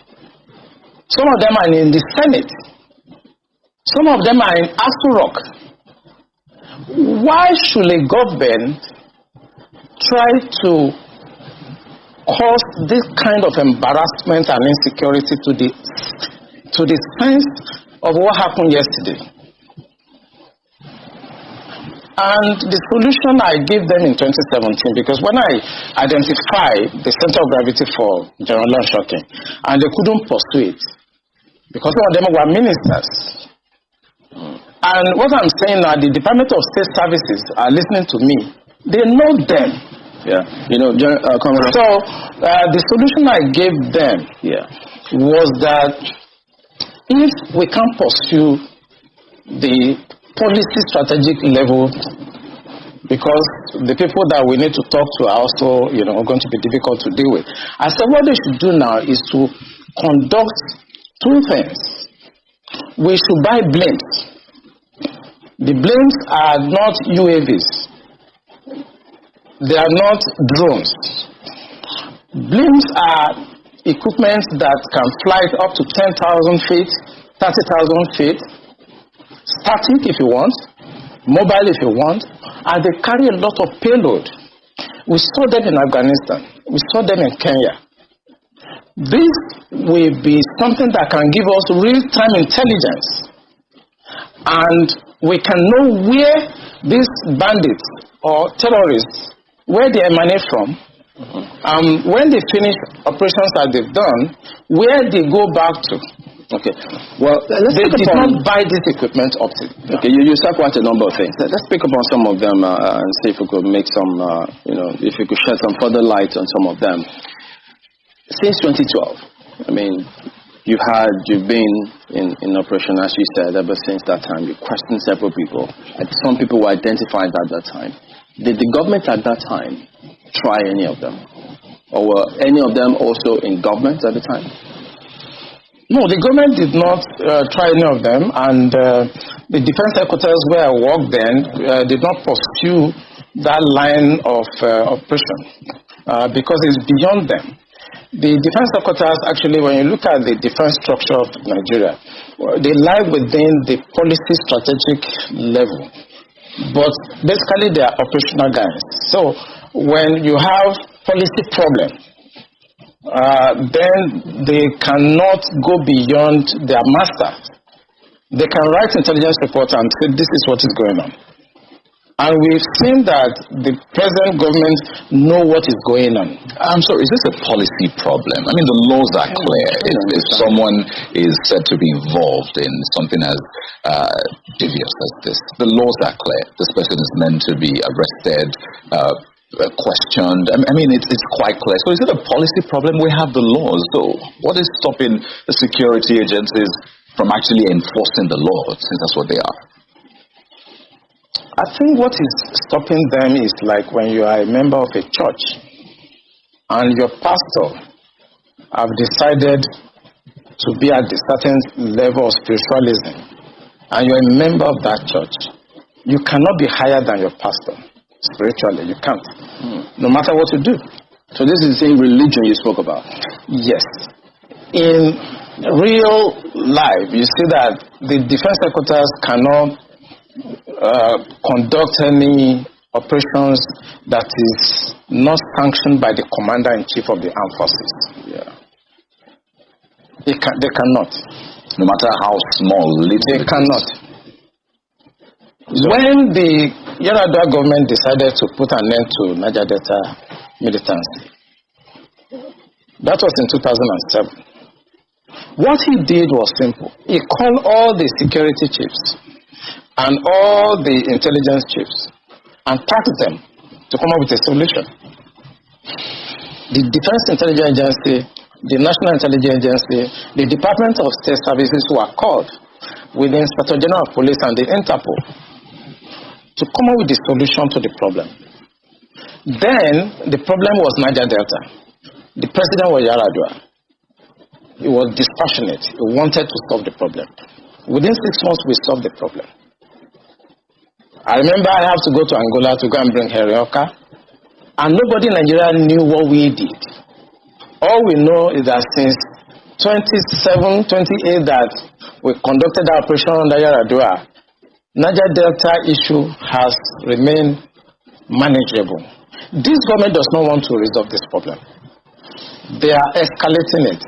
Some of them are in the Senate. Some of them are in Asu Rock. Why should a government try to cause this kind of embarrassment and insecurity to the sense of what happened yesterday? And the solution I gave them in 2017, because when I identified the center of gravity for General Shakin, and they couldn't pursue it, because some of them were ministers. And what I'm saying now, the Department of State Services are listening to me. They know them. Yeah, so the solution I gave them was that if we can't pursue the policy strategic level, because the people that we need to talk to are also, going to be difficult to deal with. I said what they should do now is to conduct two things. We should buy blimps. The blimps are not UAVs. They are not drones. Blimps are equipment that can fly up to 10,000 feet, 30,000 feet, static if you want, mobile if you want, and they carry a lot of payload. We saw them in Afghanistan. We saw them in Kenya. This will be something that can give us real-time intelligence, and we can know where these bandits or terrorists, where they emanate from, when they finish operations that they've done, where they go back to. Okay. Well, they did not buy this equipment up to. Okay, you said quite a number of things. Let's pick up on some of them and see if we could make some, if we could shed some further light on some of them. Since 2012, I mean, you've been in operation, as you said, ever since that time. You questioned several people. And some people were identified at that time. Did the government at that time try any of them? Or were any of them also in government at the time? No, the government did not try any of them, and the defense headquarters where I worked then did not pursue that line of operation because it's beyond them. The defense headquarters, actually, when you look at the defense structure of Nigeria, they lie within the policy strategic level, but basically they are operational guys. So when you have policy problem, then they cannot go beyond their master. They can write intelligence reports and say this is what is going on. And we've seen that the present government know what is going on. I'm sorry, is this a policy problem? I mean, the laws are clear. If someone is said to be involved in something as devious as this, the laws are clear. This person is meant to be arrested, questioned. I mean, it's quite clear. So is it a policy problem? We have the laws. So what is stopping the security agencies from actually enforcing the law, since that's what they are? I think what is stopping them is like when you are a member of a church and your pastor have decided to be at a certain level of spiritualism and you're a member of that church. You cannot be higher than your pastor spiritually. You can't, no matter what you do. So this is the same religion you spoke about? Yes. In real life, you see that the defense headquarters cannot conduct any operations that is not sanctioned by the commander-in-chief of the armed forces. Yeah. They cannot. No matter how small, they cannot. When the Yar'Adua government decided to put an end to Niger Delta militancy, that was in 2007. What he did was simple. He called all the security chiefs and all the intelligence chiefs and tasked them to come up with a solution. The Defense Intelligence Agency, the National Intelligence Agency, the Department of State Services were called with the Inspector General of Police and the Interpol to come up with the solution to the problem. Then the problem was Niger Delta. The president was Yar'Adua. He was dispassionate. He wanted to solve the problem. Within 6 months, we solved the problem. I remember I have to go to Angola to go and bring Herioka, and nobody in Nigeria knew what we did. All we know is that since 27, 28 that we conducted our operation under Yar'Adua, Niger Delta issue has remained manageable. This government does not want to resolve this problem. They are escalating it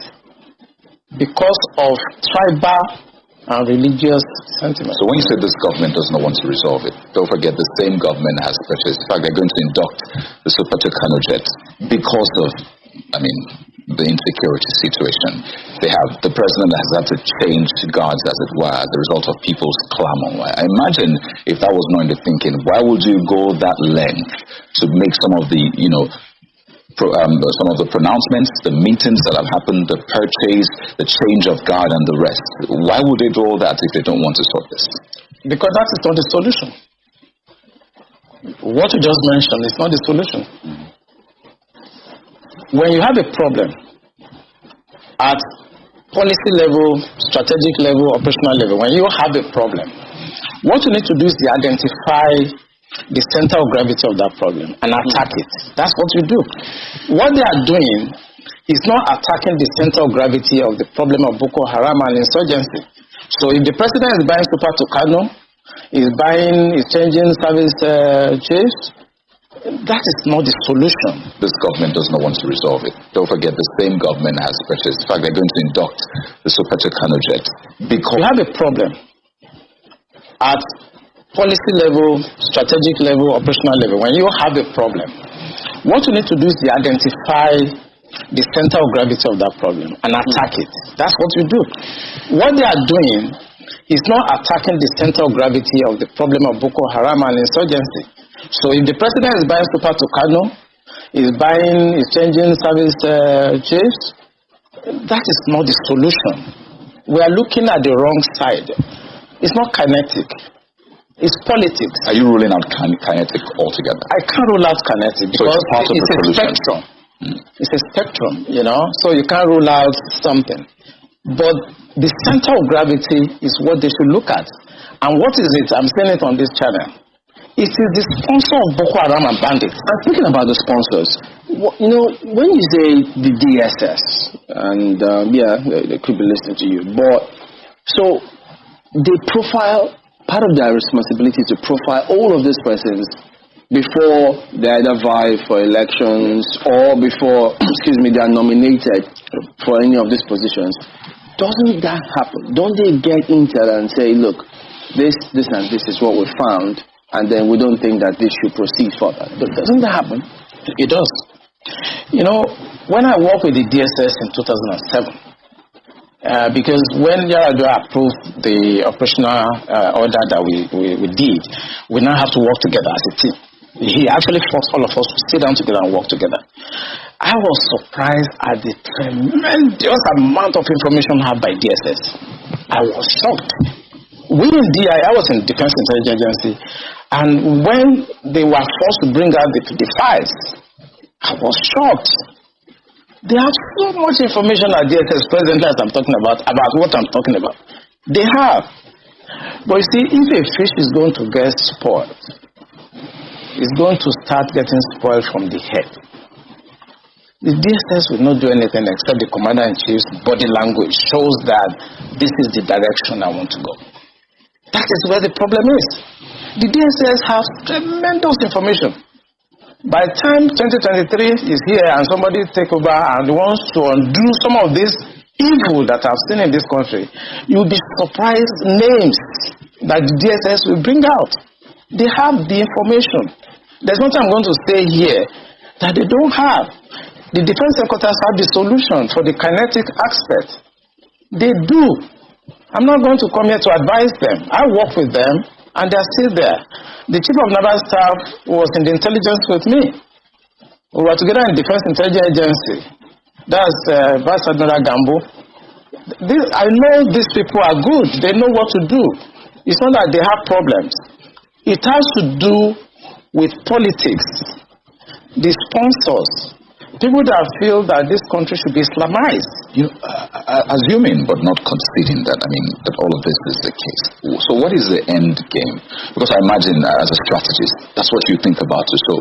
because of tribal and religious sentiments. So when you say this government does not want to resolve it, don't forget the same government has purchased, in fact they're going to induct the Super Kanu jet because of, the insecurity situation. They have, the president has had to change guards, as it were, as a result of people's clamor. I imagine if that was not in the thinking, why would you go that length to make some of the, some of the pronouncements, the meetings that have happened, the purchase, the change of guard and the rest. Why would they do all that if they don't want to sort this? Because that is not the solution. What you just mentioned is not the solution. When you have a problem at policy level, strategic level, operational level, when you have a problem, what you need to do is to identify the center of gravity of that problem and attack it. That's what you do. What they are doing is not attacking the center of gravity of the problem of Boko Haram and insurgency. So if the president is buying super to Kanu, is changing service chiefs, that is not the solution. This government does not want to resolve it. Don't forget, the same government has purchased. In fact, they're going to induct the super to Kanu jet. Because you have a problem at policy level, strategic level, operational level. When you have a problem, what you need to do is to identify the center of gravity of that problem and attack it. That's what you do. What they are doing is not attacking the center of gravity of the problem of Boko Haram and insurgency. So if the president is buying super to Kanu, is changing service chiefs, that is not the solution. We are looking at the wrong side. It's not kinetic. It's politics. Are you ruling out kinetic altogether? I can't rule out kinetic because it's a spectrum. It's a spectrum, so you can't rule out something. But the center of gravity is what they should look at. And what is it? I'm saying it on this channel. It is the sponsor of Boko Haram and bandits. I'm thinking about the sponsors. When you say the DSS, and they could be listening to you, but so they profile. Part of their responsibility to profile all of these persons before they either vie for elections or before, they are nominated for any of these positions. Doesn't that happen? Don't they get intel and say, look, this and this is what we found, and then we don't think that this should proceed further? Doesn't that happen? It does. When I worked with the DSS in 2007, because when Yar'Adua approved the operational order that we did, we now have to work together as a team. He actually forced all of us to sit down together and work together. I was surprised at the tremendous amount of information had by DSS. I was shocked. We in DI, I was in Defense Intelligence Agency, and when they were forced to bring out the files, I was shocked. They have so much information at DSS presently as I'm talking about what I'm talking about. They have. But you see, if a fish is going to get spoiled, it's going to start getting spoiled from the head. The DSS will not do anything except the Commander-in-Chief's body language shows that this is the direction I want to go. That is where the problem is. The DSS has tremendous information. By the time 2023 is here and somebody take over and wants to undo some of this evil that I've seen in this country, you'll be surprised names that the DSS will bring out. They have the information. There's nothing I'm going to say here that they don't have. The defense headquarters have the solution for the kinetic aspect. They do. I'm not going to come here to advise them. I work with them and they're still there. The chief of naval staff was in the intelligence with me. We were together in Defense Intelligence Agency. That's Vice Admiral Gambo. I know these people are good. They know what to do. It's not that they have problems. It has to do with politics. The sponsors, people that feel that this country should be Islamized. Assuming but not conceding that, that all of this is the case. So what is the end game? Because I imagine as a strategist, that's what you think about. So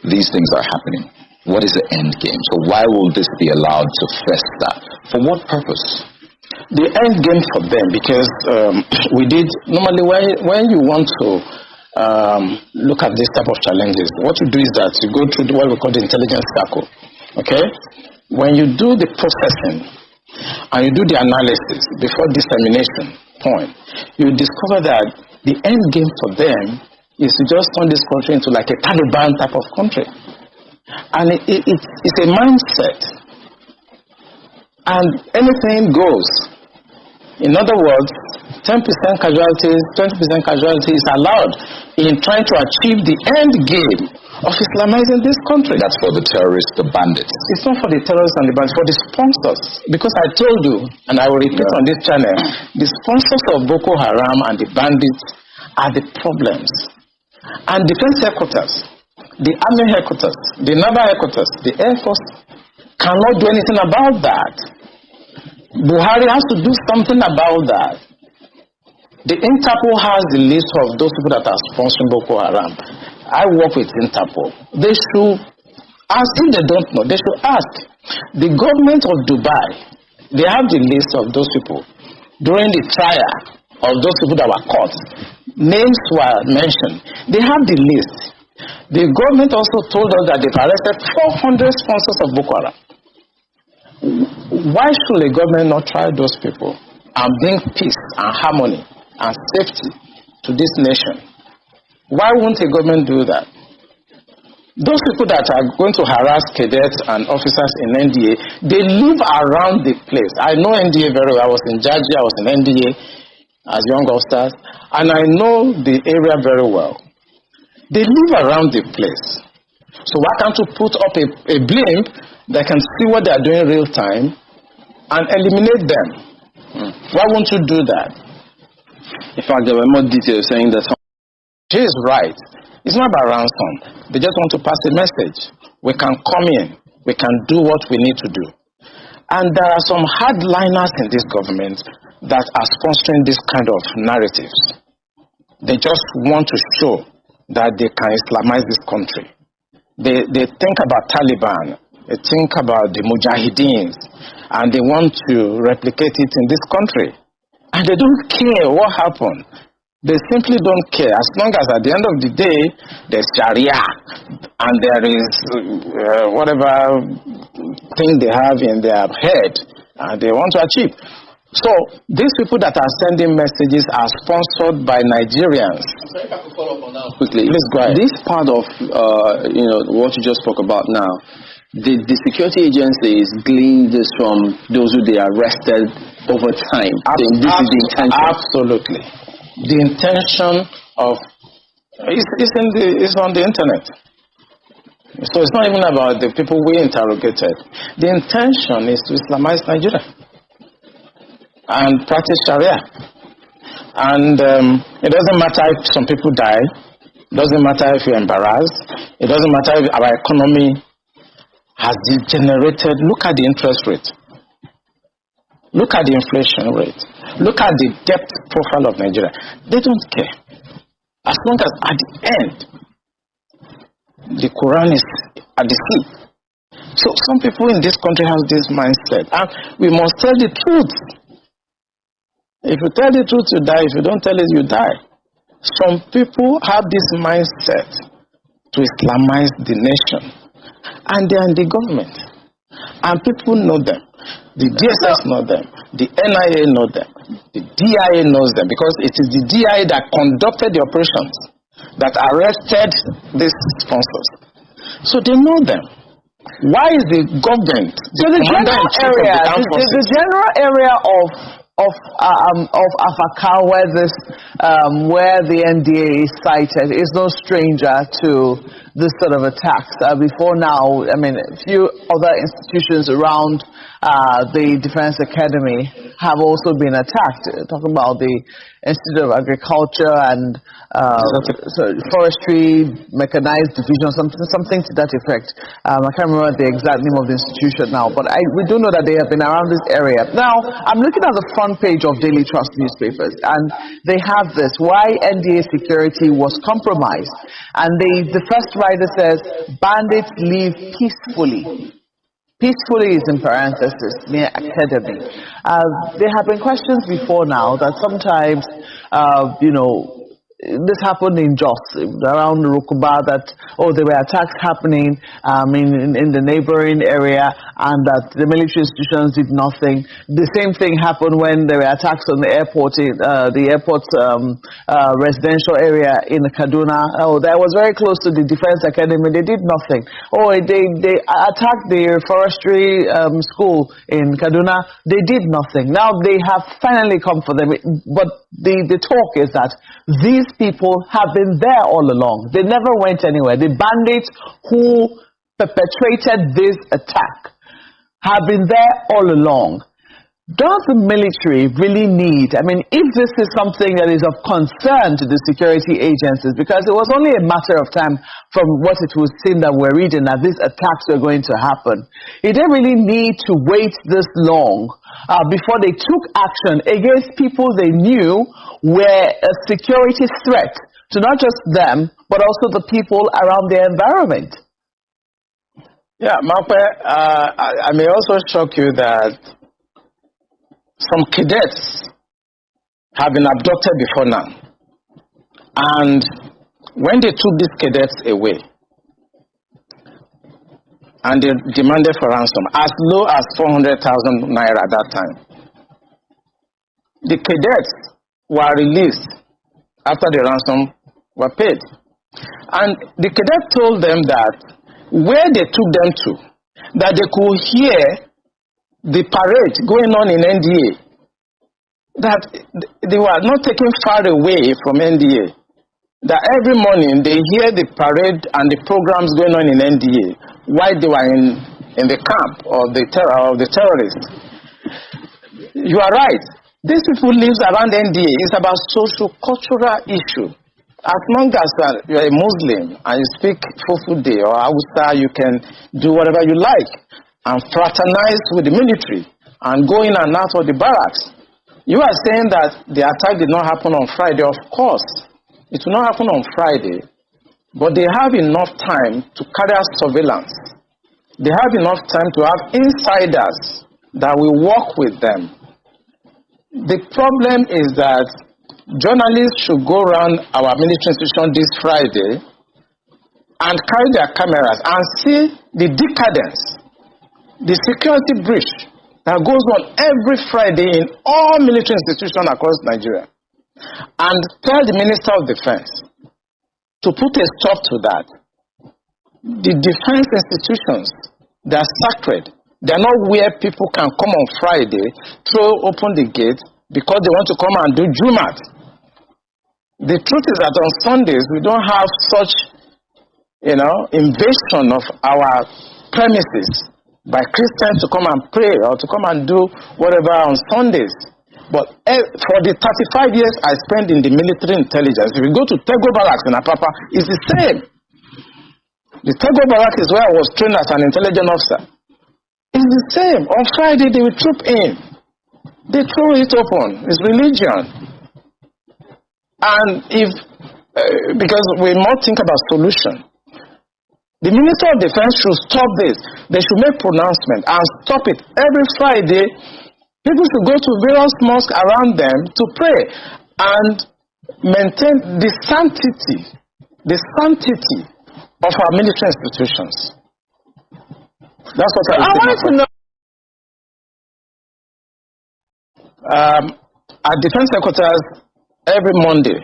these things are happening. What is the end game? So why will this be allowed to fester? For what purpose? The end game for them, because normally when you want to look at this type of challenges, what you do is that you go through what we call the intelligence circle. Okay? When you do the processing and you do the analysis before dissemination point, you discover that the end game for them is to just turn this country into like a Taliban type of country. And it's a mindset. And anything goes. In other words, 10% casualties, 20% casualties allowed in trying to achieve the end game of Islamizing this country. That's for the terrorists, the bandits. It's not for the terrorists and the bandits, for the sponsors. Because I told you, and I will repeat on this channel, the sponsors of Boko Haram and the bandits are the problems. And defense headquarters, the army headquarters, the naval headquarters, the air force cannot do anything about that. Buhari has to do something about that. The Interpol has the list of those people that are sponsoring Boko Haram. I work with Interpol. They should ask, if they don't know, they should ask. The government of Dubai, they have the list of those people. During the trial of those people that were caught, names were mentioned. They have the list. The government also told us that they've arrested 400 sponsors of Boko Haram. Why should the government not try those people and bring peace and harmony and safety to this nation? Why won't the government do that? Those people that are going to harass cadets and officers in NDA, they live around the place. I know NDA very well. I was in Jaji, I was in NDA as young officers, and I know the area very well. They live around the place. So why can't you put up a blimp that can see what they are doing real time and eliminate them? Why won't you do that? In fact, there were more details saying that she is right. It's not about ransom. They just want to pass a message. We can come in. We can do what we need to do. And there are some hardliners in this government that are sponsoring this kind of narratives. They just want to show that they can Islamize this country. They think about Taliban. They think about the Mujahideen. And they want to replicate it in this country. And they don't care what happened. They simply don't care. As long as at the end of the day, there's Sharia and there is whatever thing they have in their head and they want to achieve. So these people that are sending messages are sponsored by Nigerians. Sorry if I could follow up on that quickly. Please go ahead. This part of what you just spoke about now, the security agencies gleaned this from those who they arrested over time. This is the intention. Absolutely. The intention of is on the internet. So it's not even about the people we interrogated. The intention is to Islamize Nigeria and practice Sharia. And it doesn't matter if some people die. It doesn't matter if you're embarrassed. It doesn't matter if our economy has degenerated. Look at the interest rate. Look at the inflation rate. Look at the debt profile of Nigeria. They don't care. As long as at the end, the Quran is at the sea. So some people in this country have this mindset. And we must tell the truth. If you tell the truth, you die. If you don't tell it, you die. Some people have this mindset to Islamize the nation. And they are in the government. And people know them. The DSS know them. The NIA know them. The DIA knows them because it is the DIA that conducted the operations that arrested these sponsors. So they know them. Why is the government, the general area of Afaka, where the NDA is cited, is no stranger to this sort of attacks. Before now, I mean, a few other institutions around the Defense Academy have also been attacked. Talking about the Institute of Agriculture and Forestry, Mechanized Division, something to that effect. I can't remember the exact name of the institution now, but we do know that they have been around this area. Now, I'm looking at the front page of Daily Trust newspapers, and they have this: why NDA security was compromised. And the first writer says, bandits leave peacefully. Peacefully is in parenthesis, near academy. There have been questions before now that sometimes, this happened in Jos, around Rukuba, that, there were attacks happening in the neighboring area, and that the military institutions did nothing. The same thing happened when there were attacks on the airport, residential area in Kaduna. That was very close to the Defense Academy. They did nothing. They attacked the forestry school in Kaduna. They did nothing. Now they have finally come for them. But the talk is that these people have been there all along. They never went anywhere. The bandits who perpetrated this attack have been there all along. Does the military really need, if this is something that is of concern to the security agencies, because it was only a matter of time from what it was seen that we're reading that these attacks were going to happen, did they really need to wait this long before they took action against people they knew were a security threat to not just them, but also the people around their environment? Yeah, Mape, I may also shock you that some cadets have been abducted before now. And when they took these cadets away, and they demanded for ransom, as low as 400,000 naira at that time, the cadets were released after the ransom were paid. And the cadet told them that where they took them to, that they could hear the parade going on in NDA, that they were not taken far away from NDA, that every morning they hear the parade and the programs going on in NDA while they were in the camp of the terrorists. You are right. These people live around NDA. It's about social-cultural issue. As long as you're a Muslim and you speak Fufude or Hausa, you can do whatever you like and fraternize with the military and go in and out of the barracks. You are saying that the attack did not happen on Friday. Of course, it will not happen on Friday, but they have enough time to carry out surveillance. They have enough time to have insiders that will work with them. The problem is that journalists should go around our military institution this Friday and carry their cameras and see the decadence, the security breach that goes on every Friday in all military institutions across Nigeria, and tell the Minister of Defense to put a stop to that. The defense institutions, they are sacred. They are not where people can come on Friday, open the gate because they want to come and do Jumat. The truth is that on Sundays, we don't have such, invasion of our premises by Christians to come and pray or to come and do whatever on Sundays. But for the 35 years I spent in the military intelligence, if you go to Tego Barracks in Apapa, it's the same. The Tego Barracks is where I was trained as an intelligence officer. It's the same. On Friday, they will troop in. They throw it open. It's religion. And because we must think about solution. The Minister of Defense should stop this. They should make pronouncement and stop it. Every Friday, people should go to various mosques around them to pray and maintain the sanctity of our military institutions. That's what I want to know. Our defense secretaries, every Monday,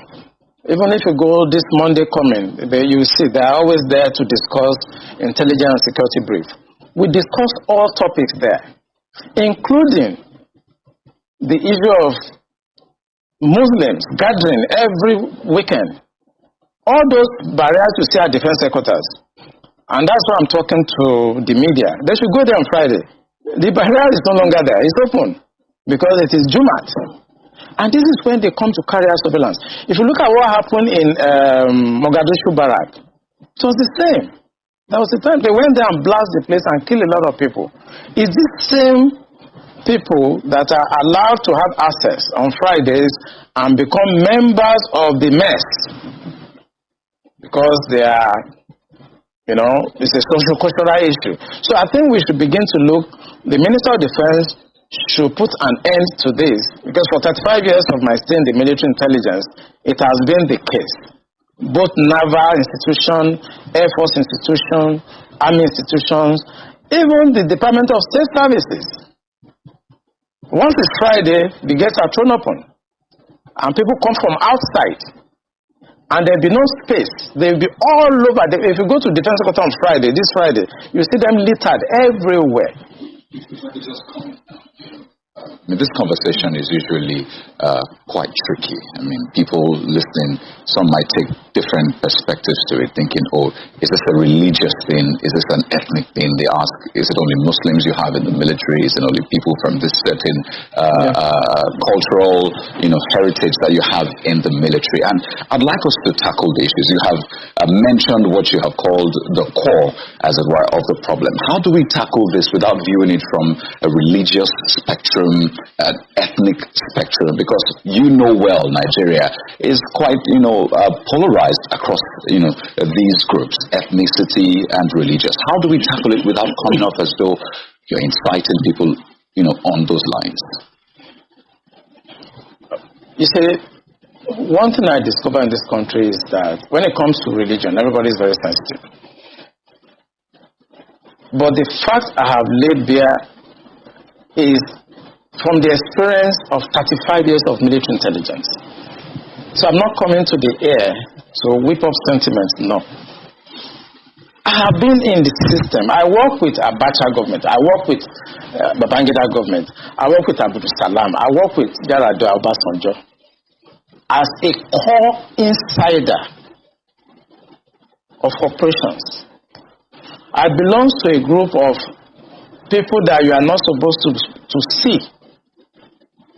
even if you go this Monday coming, you see they are always there to discuss intelligence and security brief. We discuss all topics there, including the issue of Muslims gathering every weekend. All those barriers you see at defense secretaries. And that's why I'm talking to the media. They should go there on Friday. The barrier is no longer there. It's open because it is Jumat. And this is when they come to carry out surveillance. If you look at what happened in Mogadishu Barrack, it was the same. There was the time they went there and blasted the place and killed a lot of people. Is this same people that are allowed to have access on Fridays and become members of the mess because they are, it's a social cultural issue. So I think we should begin to look, the Minister of Defense should put an end to this, because for 35 years of my stay in the military intelligence, it has been the case. Both naval institutions, Air Force institutions, Army institutions, even the Department of State Services. Once it's Friday, the gates are thrown open, and people come from outside, and there'll be no space. They'll be all over. If you go to Defense Secretary on Friday, this Friday, you see them littered everywhere. I mean, this conversation is usually quite tricky. I mean, people listening, some might take different perspectives to it, thinking, oh, is this a religious thing? Is this an ethnic thing? They ask, is it only Muslims you have in the military? Is it only people from this certain cultural, heritage that you have in the military? And I'd like us to tackle the issues. You have mentioned what you have called the core, as it were, of the problem. How do we tackle this without viewing it from a religious spectrum, an ethnic spectrum? Because well, Nigeria is quite, polarized across, these groups, ethnicity and religious. How do we tackle it without coming off as though you're inciting people, on those lines? You see, one thing I discovered in this country is that when it comes to religion, everybody is very sensitive. But the fact I have laid bare is from the experience of 35 years of military intelligence. So I'm not coming to the air to whip up sentiments, no. I have been in the system. I work with Abacha government. I work with Babangida government. I work with Abdul Salam. I work with Yar'Adua Obasanjo. As a core insider of operations, I belong to a group of people that you are not supposed to see,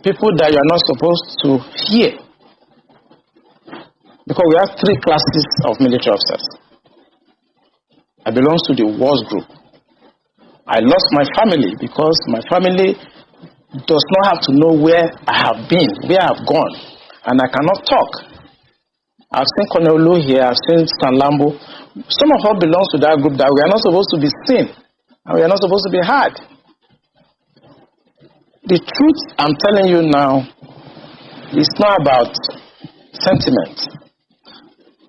people that you are not supposed to hear, because we have 3 classes of military officers. I belong to the wars group. I lost my family because my family does not have to know where I have been, where I have gone, and I cannot talk. I've seen Colonel Lu here, I've seen Stan Lambo. Some of us belong to that group that we are not supposed to be seen, and we are not supposed to be heard. The truth I'm telling you now is not about sentiment.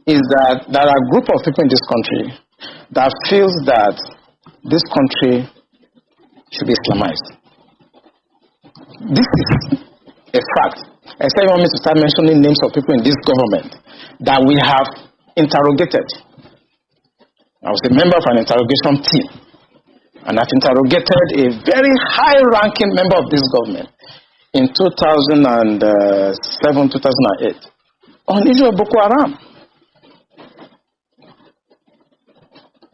Is that there are a group of people in this country that feels that this country should be Islamized. This is a fact. Except you want me to start mentioning names of people in this government that we have interrogated. I was a member of an interrogation team, and I've interrogated a very high-ranking member of this government in 2007, 2008 on the issue of Boko Haram.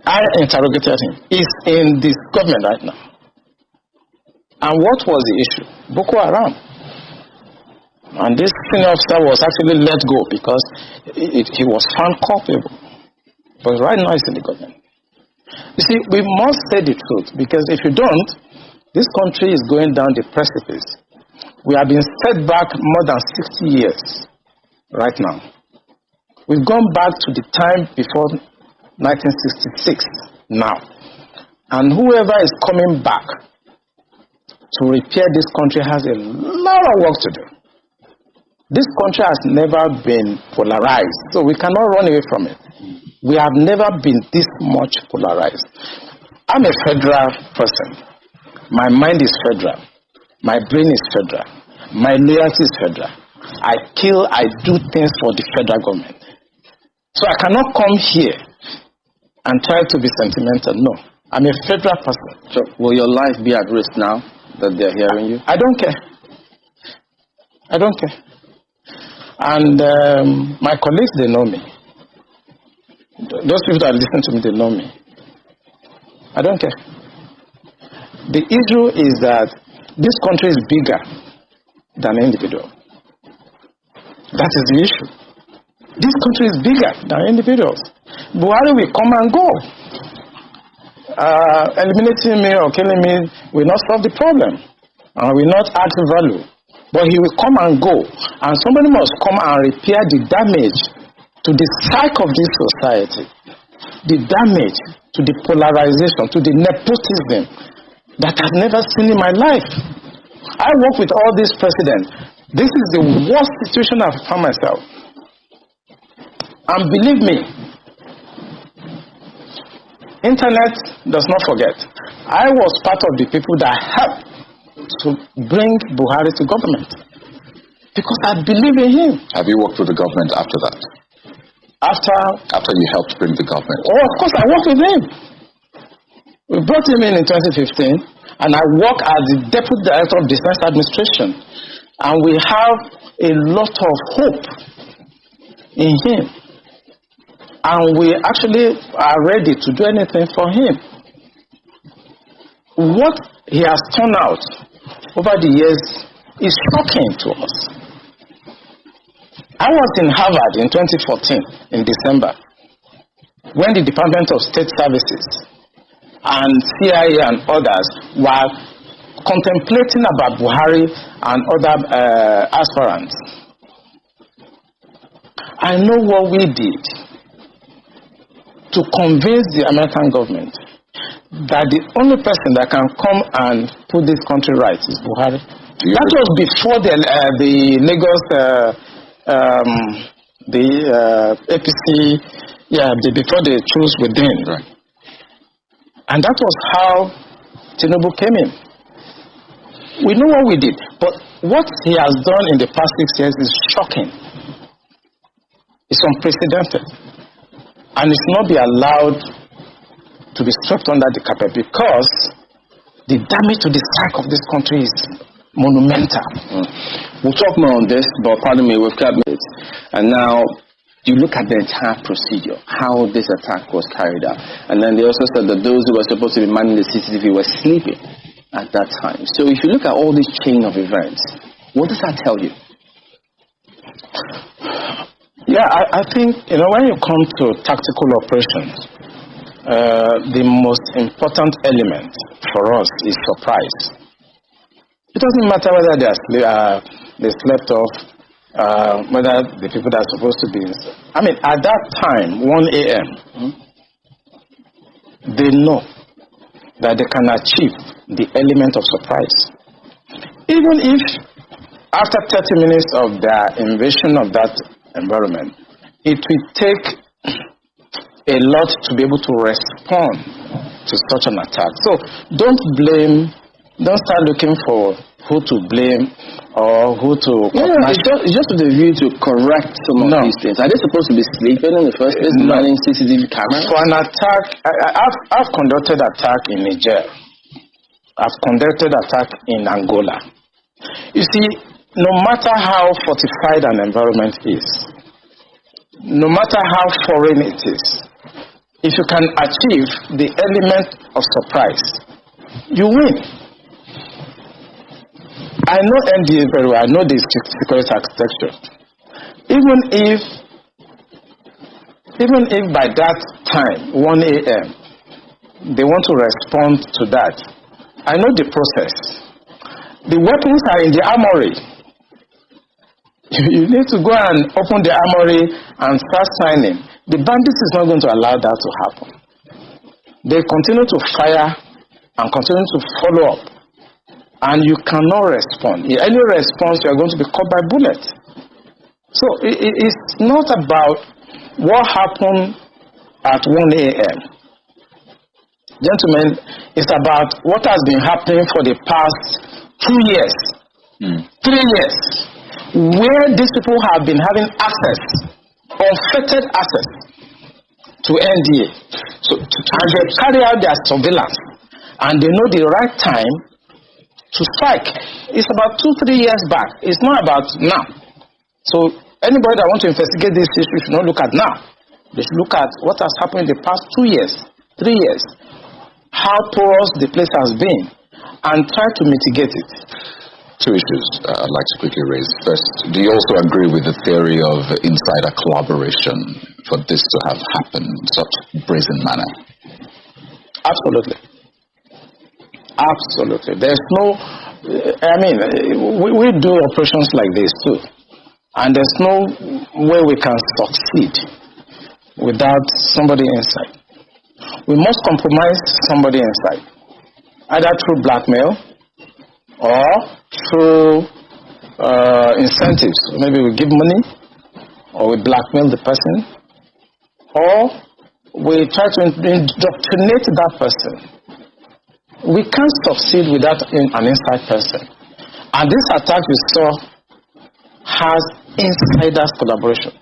I interrogated him. He's in this government right now. And what was the issue? Boko Haram. And this senior officer was actually let go because he was found culpable. But right now he's in the government. You see, we must say the truth, because if you don't, this country is going down the precipice. We have been set back more than 60 years right now. We've gone back to the time before 1966 now. And whoever is coming back to repair this country has a lot of work to do. This country has never been polarized, so we cannot run away from it. We have never been this much polarized. I'm a federal person. My mind is federal. My brain is federal. My loyalty is federal. I do things for the federal government. So I cannot come here and try to be sentimental. No. I'm a federal person. So will your life be at risk now that they're hearing you? I don't care. I don't care. And my colleagues, they know me. Those people that listen to me, they know me. I don't care. The issue is that this country is bigger than an individual. That is the issue. This country is bigger than individuals. Buhari will come and go. Eliminating me or killing me will not solve the problem and will not add value. But he will come and go, and somebody must come and repair the damage to the psyche of this society, the damage to the polarization, to the nepotism that I've never seen in my life. I work with all these presidents. This is the worst situation I've found myself. And believe me, internet does not forget. I was part of the people that helped to bring Buhari to government because I believe in him. Have you worked with the government after that? After you helped bring the government? Oh, of course, I worked with him. We brought him in 2015, and I work as the Deputy Director of Defense Administration. And we have a lot of hope in him. And we actually are ready to do anything for him. What he has turned out over the years is shocking to us. I was in Harvard in 2014, in December, when the Department of State Services and CIA and others were contemplating about Buhari and other aspirants. I know what we did to convince the American government that the only person that can come and put this country right is Buhari. That was before the Lagos, APC, before they chose within. Right. And that was how Chinedu came in. We know what we did, but what he has done in the past 6 years is shocking. It's unprecedented. And it's not be allowed to be swept under the carpet because the damage to the psyche of this country is monumental. We'll talk more on this, but pardon me, we've got it. And now you look at the entire procedure, how this attack was carried out. And then they also said that those who were supposed to be manning the CCTV were sleeping at that time. So if you look at all this chain of events, what does that tell you? Yeah, I think, when you come to tactical operations, the most important element for us is surprise. It doesn't matter whether they slept off, whether the people that are supposed to be. At that time, 1 a.m., they know that they can achieve the element of surprise. Even if after 30 minutes of their invasion of that environment, it will take a lot to be able to respond to such an attack. So don't start looking for who to blame or who to... It's just with the view to correct some of these things. Are they supposed to be sleeping in the first place, manning CCTV cameras? For an attack, I've conducted attack in Niger. I've conducted attack in Angola. You see, no matter how fortified an environment is, no matter how foreign it is, if you can achieve the element of surprise, you win. I know NDA very well. I know the security architecture. Even if by that time, 1 a.m., they want to respond to that, I know the process. The weapons are in the armory. You need to go and open the armory and start signing. The bandits is not going to allow that to happen. They continue to fire and continue to follow up. And you cannot respond. In any response, you are going to be caught by bullets. So it's not about what happened at 1 a.m. Gentlemen, it's about what has been happening for the past 2 years, 3 years, where these people have been having access, unfettered access to NDA. And they carry out their surveillance, and they know the right time to strike. It's about 2-3 years back. It's not about now. So anybody that wants to investigate this issue should not look at now. They should look at what has happened in the past 2 years, 3 years, how porous the place has been, and try to mitigate it. Two issues I'd like to quickly raise. First, do you also agree with the theory of insider collaboration for this to have happened in such brazen manner? Absolutely. Absolutely. There's no, we do operations like this too. And there's no way we can succeed without somebody inside. We must compromise somebody inside, either through blackmail or through incentives. Maybe we give money, or we blackmail the person, or we try to indoctrinate that person. We can't succeed without an inside person. And this attack we saw has insiders collaboration.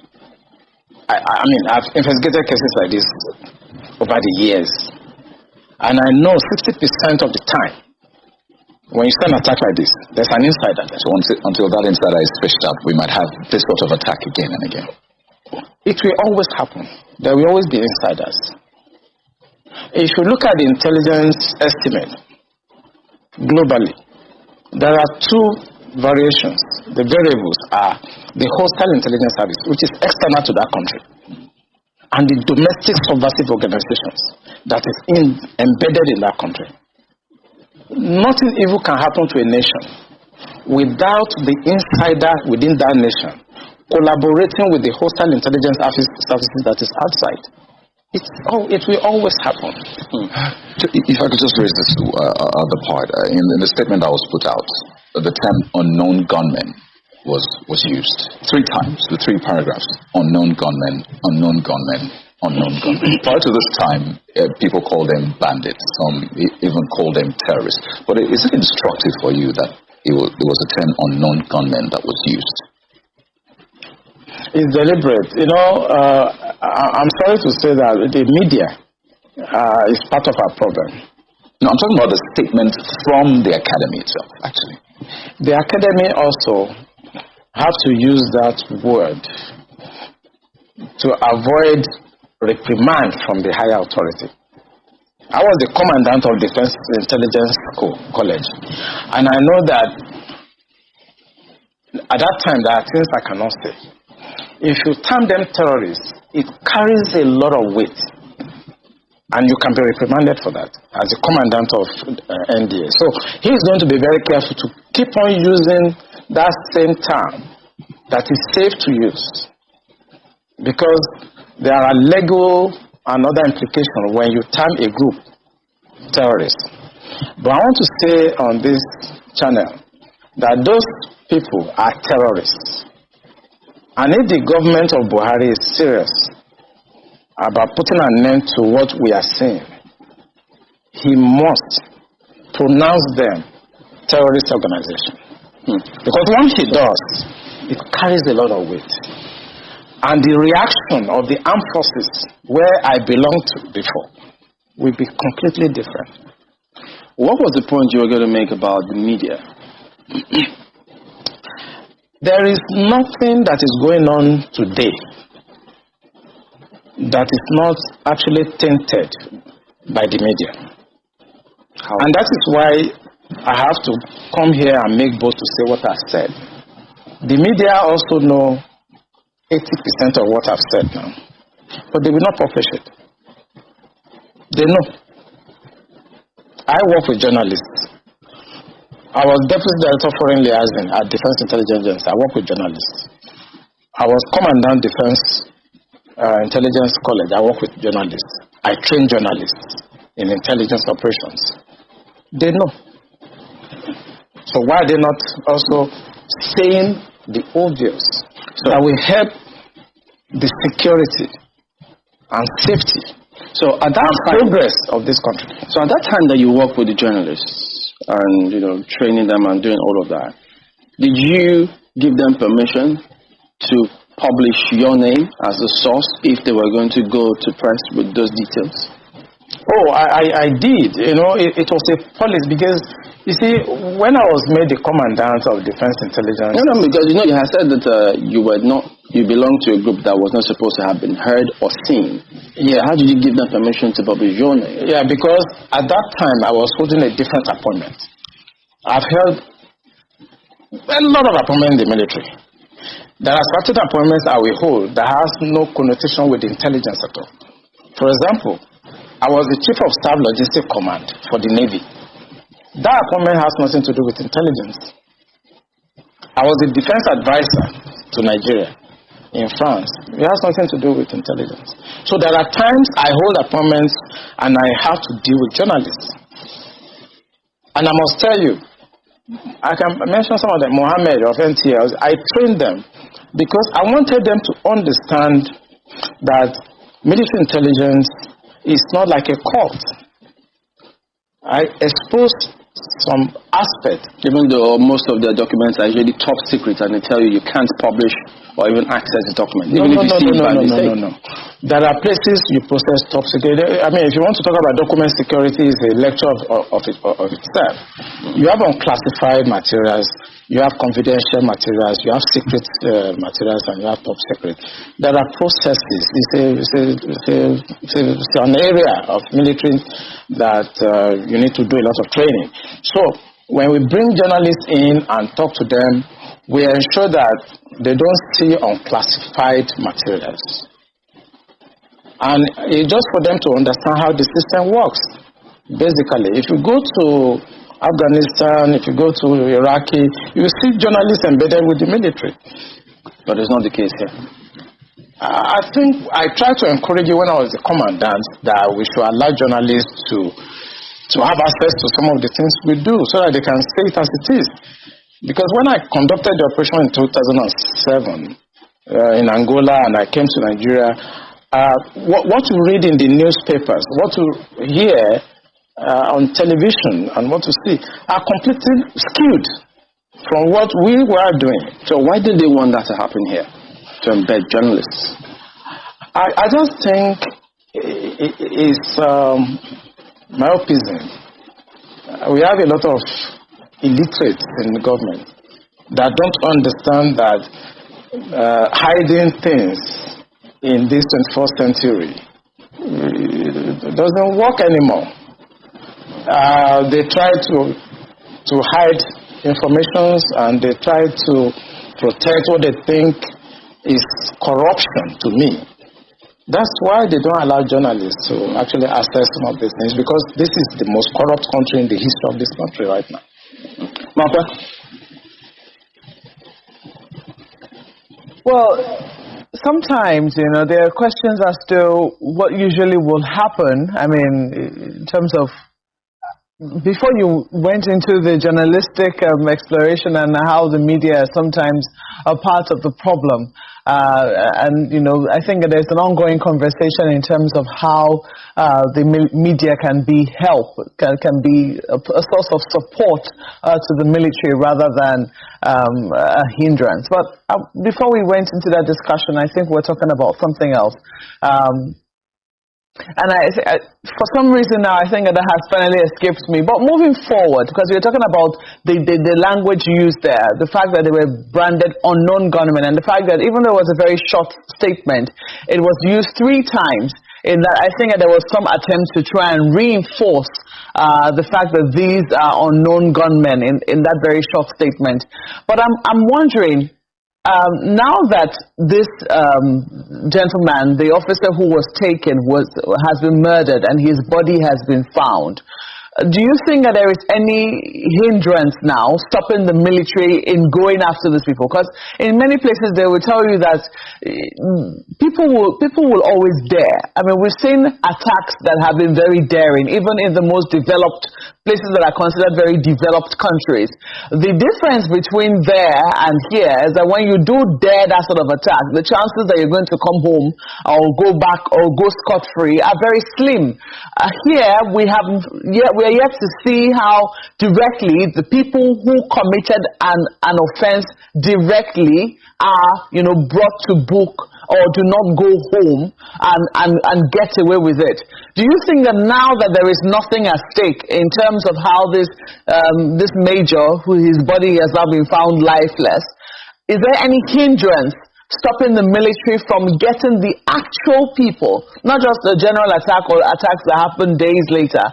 I mean, I've investigated cases like this over the years. And I know 60% of the time, when you start an attack like this, there's an insider there. So until that insider is fished out, we might have this sort of attack again and again. It will always happen. There will always be insiders. If you look at the intelligence estimate globally, there are two variations. The variables are the hostile intelligence service, which is external to that country, and the domestic subversive organizations that is embedded in that country. Nothing evil can happen to a nation without the insider within that nation collaborating with the hostile intelligence services that is outside. It will always happen. If I could just raise this other part. In the statement that was put out, the term unknown gunmen was used 3 times, the 3 paragraphs. Unknown gunmen, unknown gunmen, unknown gunmen. Prior to this time, people called them bandits. Some even called them terrorists. But is it instructive for you that it was a term unknown gunmen that was used? It's deliberate. I'm sorry to say that the media is part of our problem. No, I'm talking about the statement from the academy itself, actually. The academy also have to use that word to avoid reprimand from the higher authority. I was the commandant of Defense Intelligence College, and I know that at that time there are things I cannot say. If you term them terrorists, it carries a lot of weight, and you can be reprimanded for that as the commandant of NDA. So he is going to be very careful to keep on using that same term that is safe to use, because there are legal and other implications when you term a group terrorist. But I want to say on this channel that those people are terrorists. And if the government of Buhari is serious about putting an end to what we are seeing, he must pronounce them terrorist organization. Because once he does, it carries a lot of weight. And the reaction of the armed forces where I belonged to before will be completely different. What was the point you were going to make about the media? There is nothing that is going on today that is not actually tainted by the media. And that is why I have to come here and make bold to say what I've said. The media also know 80% of what I've said now, but they will not publish it. They know. I work with journalists. I was Deputy Director of Foreign Liaison at Defense Intelligence. I work with journalists. I was Commandant Defense Intelligence College. I work with journalists. I train journalists in intelligence operations. They know. So why are they not also saying the obvious that will help the security and safety So at that progress of this country. So at that time that you work with the journalists and training them and doing all of that, did you give them permission to publish your name as a source if they were going to go to press with those details? Oh, I did. It was a policy because, you see, when I was made the commandant of Defense Intelligence... No, because you had said that you belonged to a group that was not supposed to have been heard or seen. Yeah, how did you give them permission to publish your name? Yeah, because at that time I was holding a different appointment. I've held a lot of appointments in the military. There are certain appointments I will hold that has no connotation with the intelligence at all. For example, I was the Chief of Staff Logistics Command for the Navy. That appointment has nothing to do with intelligence. I was the defense advisor to Nigeria in France. It has nothing to do with intelligence. So there are times I hold appointments and I have to deal with journalists. And I must tell you, I can mention some of them. Mohammed of NTLs, I trained them because I wanted them to understand that military intelligence is not like a cult. I exposed some aspects. Even though most of the documents are usually top secret and they tell you can't publish or even access the document. No. There are places you process top secret. I mean, if you want to talk about document security, it's a lecture of itself. You have unclassified materials, you have confidential materials, you have secret materials, and you have top secret. There are processes. It's an area of military that you need to do a lot of training. So when we bring journalists in and talk to them, we ensure that they don't see unclassified materials. And it's just for them to understand how the system works. Basically, if you go to Afghanistan, if you go to Iraqi, you see journalists embedded with the military. But it's not the case here. I think I tried to encourage you when I was the commandant that we should allow journalists to have access to some of the things we do so that they can say it as it is. Because when I conducted the operation in 2007 in Angola and I came to Nigeria, what you read in the newspapers, what you hear on television and what you see are completely skewed from what we were doing. So why did they want that to happen here, to embed journalists? I just think it's myopism. We have a lot of illiterates in the government that don't understand that hiding things in this 21st century doesn't work anymore. They try to hide information and they try to protect what they think is corruption to me. That's why they don't allow journalists to actually access some of these things, because this is the most corrupt country in the history of this country right now. Well, sometimes, there are questions as to what usually will happen. I mean, in terms of before you went into the journalistic exploration and how the media is sometimes a part of the problem. And, I think there's an ongoing conversation in terms of how the media can be help, can be a source of support to the military rather than a hindrance. But before we went into that discussion, I think we're talking about something else. And for some reason now, I think that has finally escaped me. But moving forward, because we're talking about the language used there, the fact that they were branded unknown gunmen, and the fact that even though it was a very short statement, it was used 3 times. In that, I think that there was some attempt to try and reinforce the fact that these are unknown gunmen in that very short statement. But I'm wondering, now that this gentleman, the officer who was taken, has been murdered and his body has been found, do you think that there is any hindrance now stopping the military in going after these people? Because in many places they will tell you that people will always dare. I mean, we've seen attacks that have been very daring, even in the most developed places that are considered very developed countries. The difference between there and here is that when you do dare that sort of attack, the chances that you're going to come home or go back or go scot-free are very slim. Here we are yet to see how directly the people who committed an offense directly are, brought to book or do not go home and get away with it. Do you think that now that there is nothing at stake in terms of how this major, who his body has now been found lifeless, is there any hindrance stopping the military from getting the actual people, not just the general attack or attacks that happened days later,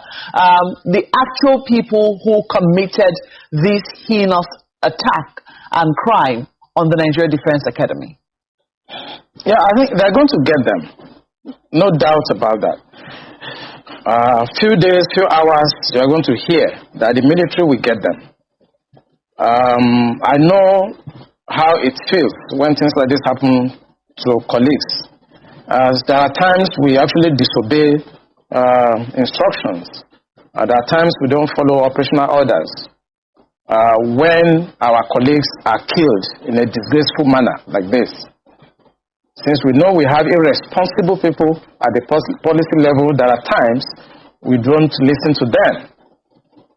the actual people who committed this heinous attack and crime on the Nigeria Defense Academy? Yeah, I think they're going to get them. No doubt about that. Few days, few hours, you're going to hear that the military will get them. I know how it feels when things like this happen to colleagues. There are times we actually disobey instructions. There are times we don't follow operational orders. when our colleagues are killed in a disgraceful manner like this. Since we know we have irresponsible people at the policy level that at times we don't listen to them.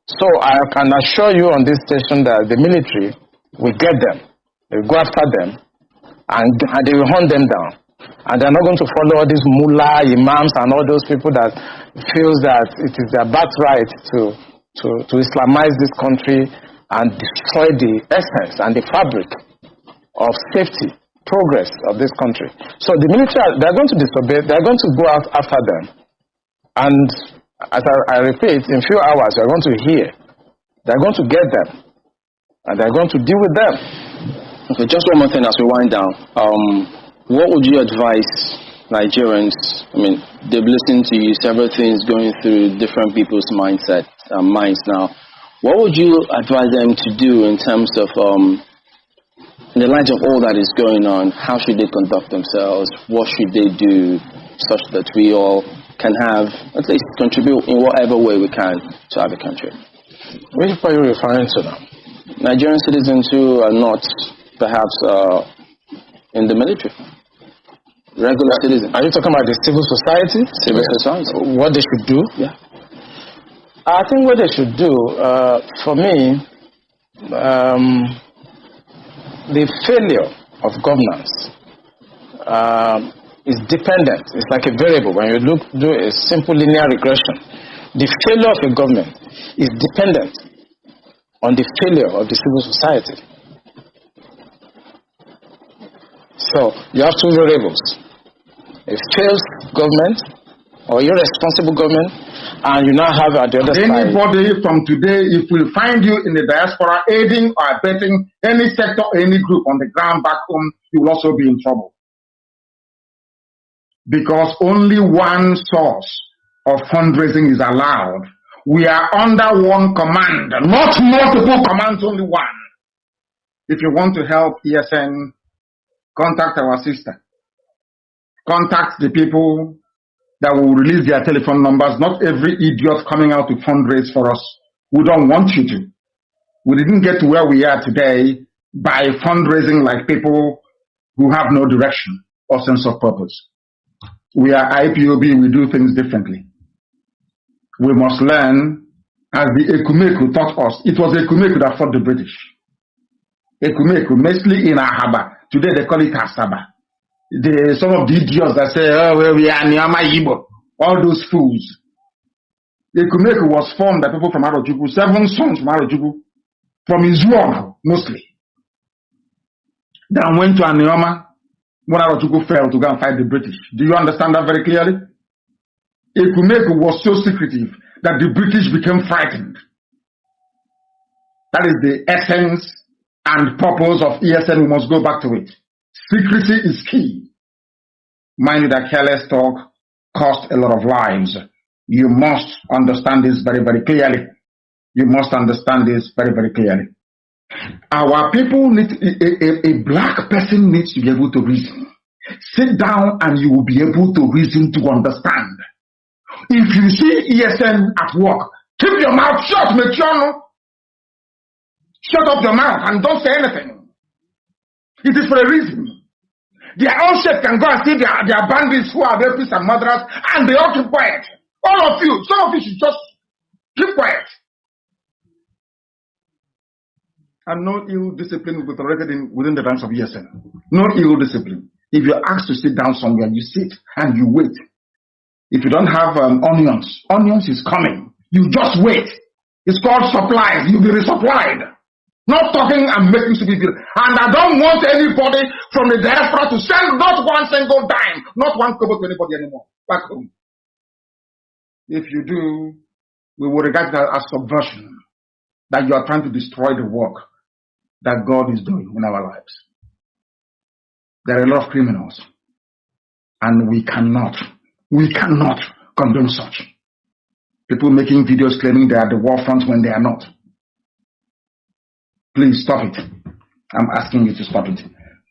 So I can assure you on this station that the military will get them, they will go after them, and they will hunt them down. And they're not going to follow all these mullah, imams, and all those people that feels that it is their birthright to Islamize this country and destroy the essence and the fabric of safety, progress of this country. So the military, they're going to disobey, they're going to go out after them. And as I repeat, in a few hours, you're going to hear, they're going to get them, and they're going to deal with them. Okay, just one more thing as we wind down. What would you advise Nigerians? I mean, they've listened to you, several things going through different people's minds now. What would you advise them to do in terms of, in the light of all that is going on, how should they conduct themselves? What should they do such that we all can have, at least contribute in whatever way we can to have a country? Which are you referring to now? Nigerian citizens who are not perhaps in the military. Regular citizens. Are you talking about the civil society? Civil society. What they should do? Yeah. I think what they should do, for me, the failure of governance is dependent. It's like a variable. When you do a simple linear regression, the failure of a government is dependent on the failure of the civil society. So you have two variables: a failed government or irresponsible government, and you now have at the other side. Anybody from today, if we find you in the diaspora aiding or abetting any sector or any group on the ground back home, you will also be in trouble. Because only one source of fundraising is allowed. We are under one command, not multiple commands, only one. If you want to help ESN, contact our sister. Contact the people that will release their telephone numbers. Not every idiot coming out to fundraise for us. We don't want you to. We didn't get to where we are today by fundraising like people who have no direction or sense of purpose. We are IPOB, we do things differently. We must learn, as the Ekumeku taught us. It was Ekumeku that fought the British. Ekumeku, mostly in Ahaba. Today they call it Asaba. Some of the idiots that say, oh, well, we are Nyama Yibo, all those fools. Ekumeku was formed by people from Arojuku, 7 sons from Arojuku, from Izuom mostly. Then went to Anioma when Arojuku fell to go and fight the British. Do you understand that very clearly? Ekumeku was so secretive that the British became frightened. That is the essence and purpose of ESN. We must go back to it. Secrecy is key. Mind you that careless talk costs a lot of lives. You must understand this very, very clearly. You must understand this very, very clearly. Our people need, a black person needs to be able to reason. Sit down and you will be able to reason to understand. If you see ESN at work, keep your mouth shut, Mechiano. Shut up your mouth and don't say anything. It is for a reason. Their own shit can go and see their bandits who are rapists and murderers, and they all keep quiet. All of you, some of you should just keep quiet. And no ill discipline will be tolerated within the ranks of ESN. No ill discipline. If you're asked to sit down somewhere, you sit and you wait. If you don't have onions is coming. You just wait. It's called supplies. You'll be resupplied. Not talking and making stupid people. And I don't want anybody from the diaspora to send not one single dime, not one kobo to anybody anymore. Back home. If you do, we will regard that as subversion. That you are trying to destroy the work that God is doing in our lives. There are a lot of criminals. And we cannot condone such. People making videos claiming they are the war front when they are not. Please stop it. I'm asking you to stop it.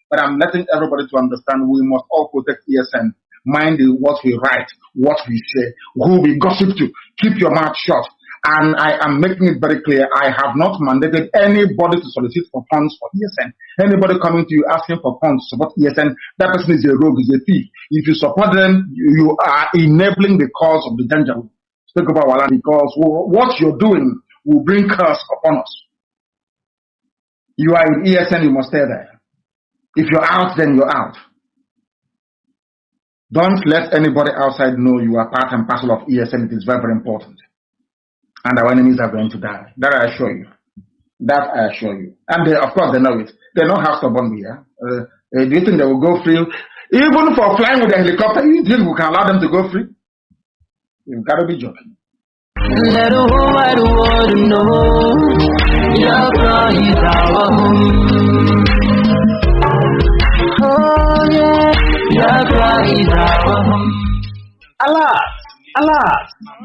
But I'm letting everybody to understand we must all protect ESN. Mind what we write, what we say, who we gossip to. Keep your mouth shut. And I am making it very clear, I have not mandated anybody to solicit for funds for ESN. Anybody coming to you asking for funds to support ESN, that person is a rogue, is a thief. If you support them, you are enabling the cause of the danger. Speak about our land, because what you're doing will bring curse upon us. You are in ESN, you must stay there. If you're out, then you're out. Don't let anybody outside know you are part and parcel of ESN. It is very, very important. And our enemies are going to die. That I assure you. That I assure you. And they, of course, they know it. They know how stubborn we are. Do you think they will go free? Even for flying with a helicopter, you think we can allow them to go free? You've got to be joking. Let the whole wide world know Biafra is our home. Oh yeah, Biafra is our home. Allah! Allah!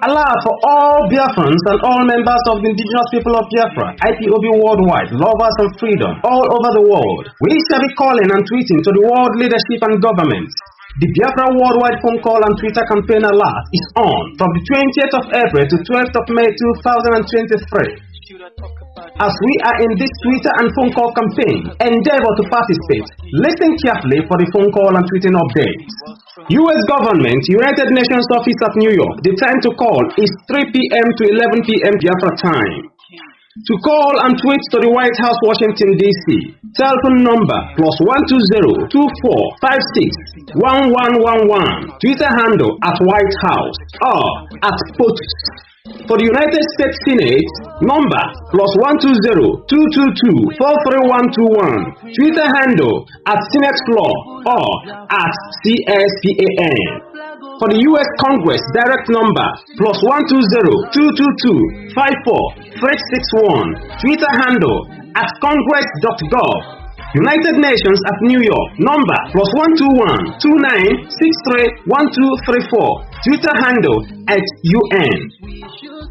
Allah for all Biafrans and all members of the indigenous people of Biafra, IPOB worldwide, lovers of freedom all over the world. We shall be calling and tweeting to the world leadership and governments. The Biafra worldwide phone call and Twitter campaign alert is on from the 20th of April to 12th of May 2023. As we are in this Twitter and phone call campaign, endeavor to participate. Listen carefully for the phone call and tweeting updates. U.S. Government, United Nations Office at New York. The time to call is 3 p.m. to 11 p.m. Biafra time. To call and tweet to the White House, Washington, D.C. Telephone number +120-2456-1111. Twitter handle @White House or @POTUS. For the United States Senate, number +120-222-43121. Twitter handle @SenateFloor or @CSPAN. For the U.S. Congress, direct number +120-222-54-361. Twitter handle @Congress.gov. United Nations at New York, number +121-2963-1234. Twitter handle @UN.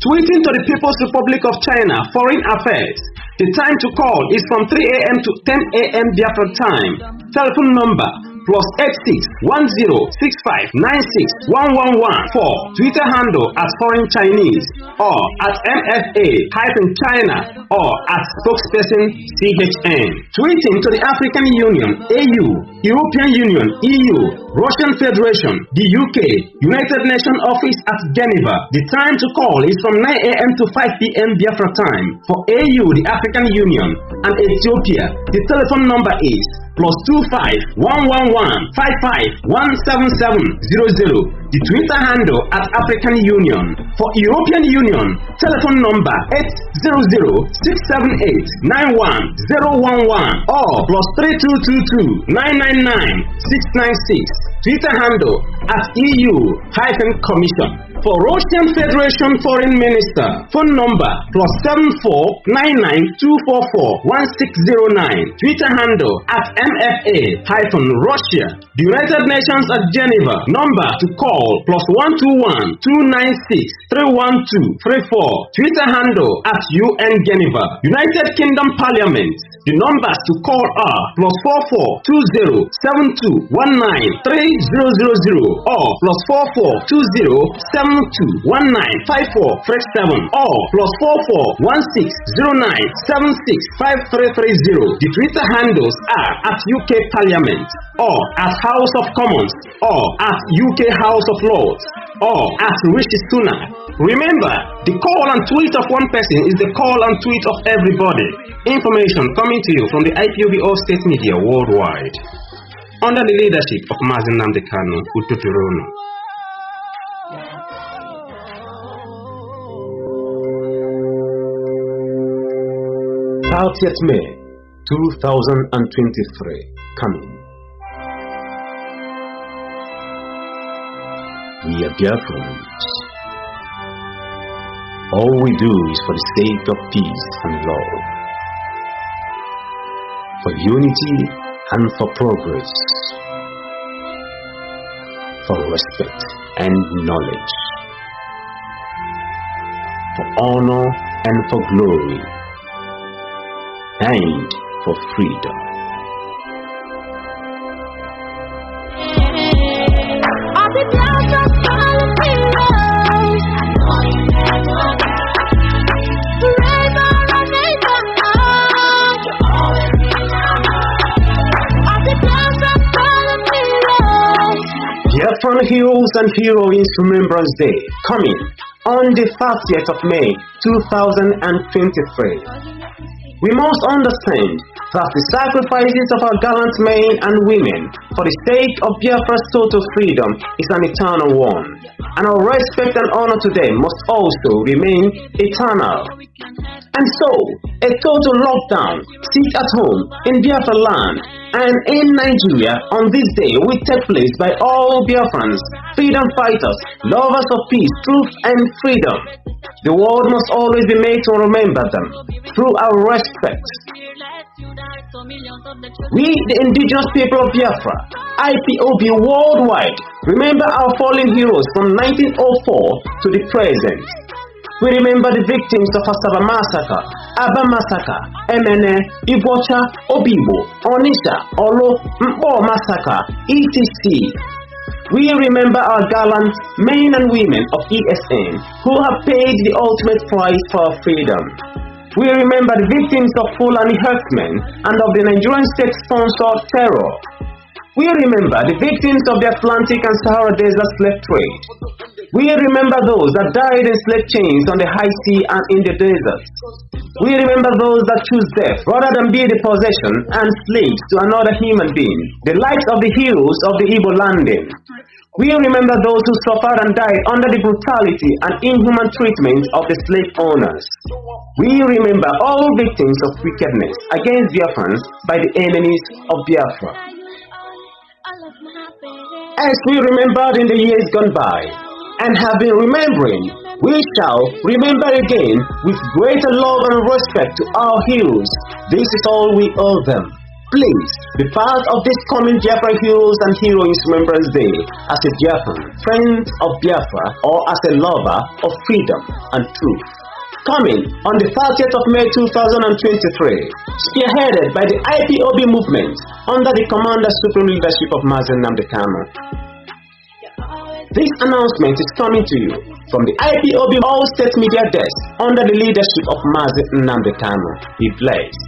Tweeting to the People's Republic of China, Foreign Affairs. The time to call is from 3 a.m. to 10 a.m. Biafra time. Telephone number +80-106596-1114. Twitter handle @Foreign Chinese or @MFA-China or @spokesperson CHN. Tweeting to the African Union, AU, European Union, EU, Russian Federation, the UK, United Nations Office at Geneva. The time to call is from 9 a.m. to 5 p.m. Biafra time. For AU, the African Union, and Ethiopia, the telephone number is +25-111-55-17700. The Twitter handle @African Union. For European Union, telephone number 800-678-91011 or +3222-999-696. Twitter handle @EU-Commission. For Russian Federation Foreign Minister, phone number +7499-244-1609. Twitter handle @MFA-Russia. The United Nations at Geneva, number to call +121-296-31234. Twitter handle @UN Geneva. United Kingdom Parliament. The numbers to call are +442072193000 or +442072195437 or +441609765330. The Twitter handles are @UK Parliament or @House of Commons or @UK House of Lords or @Rishi Sunak. Remember, the call and tweet of one person is the call and tweet of everybody. Information coming to you from the IPOB All State Media worldwide. Under the leadership of Mazi Nnamdi Kanu, Ututurono. 30th May 2023, coming. We are Biafrans. All we do is for the sake of peace and love, for unity and for progress, for respect and knowledge, for honor and for glory, and for freedom. Heroes and Heroines Remembrance Day, coming on the 30th of May 2023. We must understand that the sacrifices of our gallant men and women for the sake of Biafra's total freedom is an eternal one, and our respect and honor to them must also remain eternal. And so, a total lockdown, sit at home in Biafra land and in Nigeria on this day will take place by all Biafrans, freedom fighters, lovers of peace, truth and freedom. The world must always be made to remember them through our respect. We, the indigenous people of Biafra, IPOB worldwide, remember our fallen heroes from 1904 to the present. We remember the victims of Asaba Massacre, Aba Massacre, Emene, Ibocha, Obibo, Onisha, Olo, Mpo Massacre, etc. We remember our gallant men and women of ESN who have paid the ultimate price for our freedom. We remember the victims of Fulani herdsmen and of the Nigerian state-sponsored terror. We remember the victims of the Atlantic and Sahara Desert slave trade. We remember those that died in slave chains on the high sea and in the desert. We remember those that choose death rather than be the possession and slaves to another human being, the likes of the heroes of the Igbo landing. We remember those who suffered and died under the brutality and inhuman treatment of the slave owners. We remember all victims of wickedness against Biafrans by the enemies of Biafra. As we remembered in the years gone by, and have been remembering, we shall remember again with greater love and respect to our heroes. This is all we owe them. Please be part of this coming Biafra Heroes and Heroines Remembrance Day as a Biafran, friend of Biafra, or as a lover of freedom and truth. Coming on the 30th of May 2023, spearheaded by the IPOB movement under the Commander Supreme Leadership of Mazi Nnamdi Kanu. This announcement is coming to you from the IPOB All State Media Desk under the leadership of Mazi Nnamdi Kanu. Be blessed.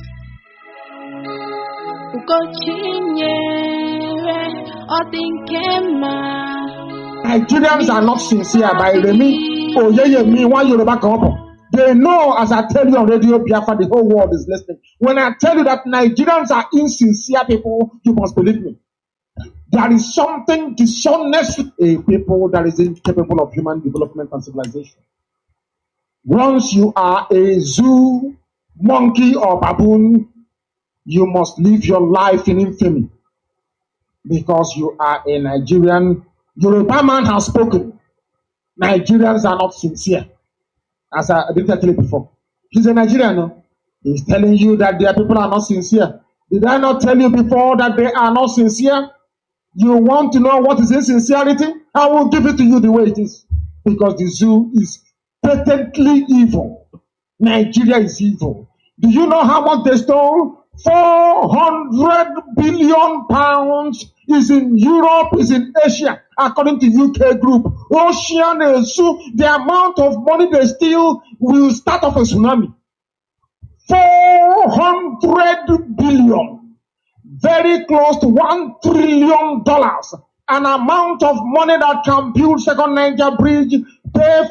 Nigerians are not sincere by Remi. Oh, yeah, me, one Yoruba couple. They know, as I tell you on Radio Biafra, the whole world is listening. When I tell you that Nigerians are insincere people, you must believe me. There is something dishonest with a people that is incapable of human development and civilization. Once you are a zoo, monkey, or baboon, you must live your life in infamy because you are a Nigerian. Yoruba man has spoken. Nigerians are not sincere. As I did tell you before. He's a Nigerian, no? He's telling you that their people are not sincere. Did I not tell you before that they are not sincere? You want to know what is insincerity? I will give it to you the way it is. Because the zoo is patently evil. Nigeria is evil. Do you know how much they stole? 400 billion pounds is in Europe, is in Asia, according to UK group. Ocean Zoo, the amount of money they steal will start off a tsunami. 400 billion. Very close to $1 trillion. An amount of money that can build second Niger bridge, pay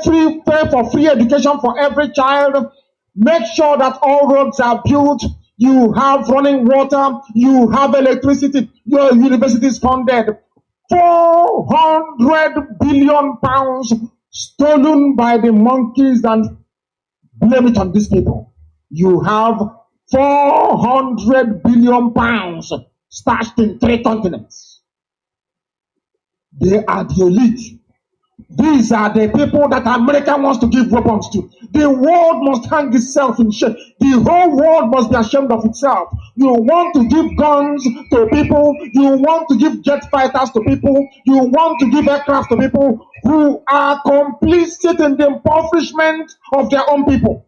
for free education for every child, make sure that all roads are built, you have running water, you have electricity, your university is funded. 400 billion pounds stolen by the monkeys, and blame it on these people. You have 400 billion pounds stashed in 3 continents. They are the elite. These are the people that America wants to give weapons to. The world must hang itself in shame. The whole world must be ashamed of itself. You want to give guns to people. You want to give jet fighters to people. You want to give aircraft to people who are complicit in the impoverishment of their own people.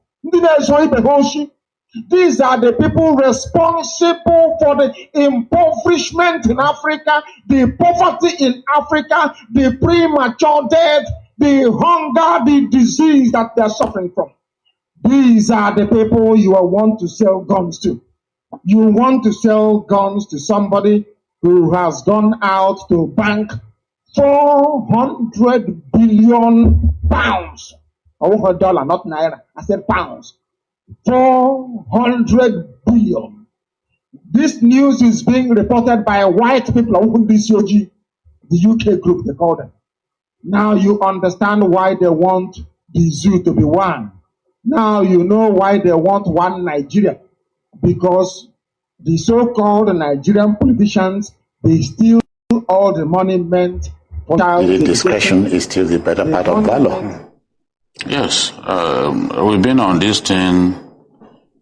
These are the people responsible for the impoverishment in Africa, the poverty in Africa, the premature death, the hunger, the disease that they are suffering from. These are the people you want to sell guns to. You want to sell guns to somebody who has gone out to bank 400 billion pounds. Oh, dollar, not naira. I said pounds. 400 billion. This news is being reported by white people, the UK group, they call them. Now you understand why they want the zoo to be one. Now you know why they want one Nigeria. Because the so-called Nigerian politicians, they steal all the money meant for child education. Discretion is still the better part of valor. Yes, we've been on this thing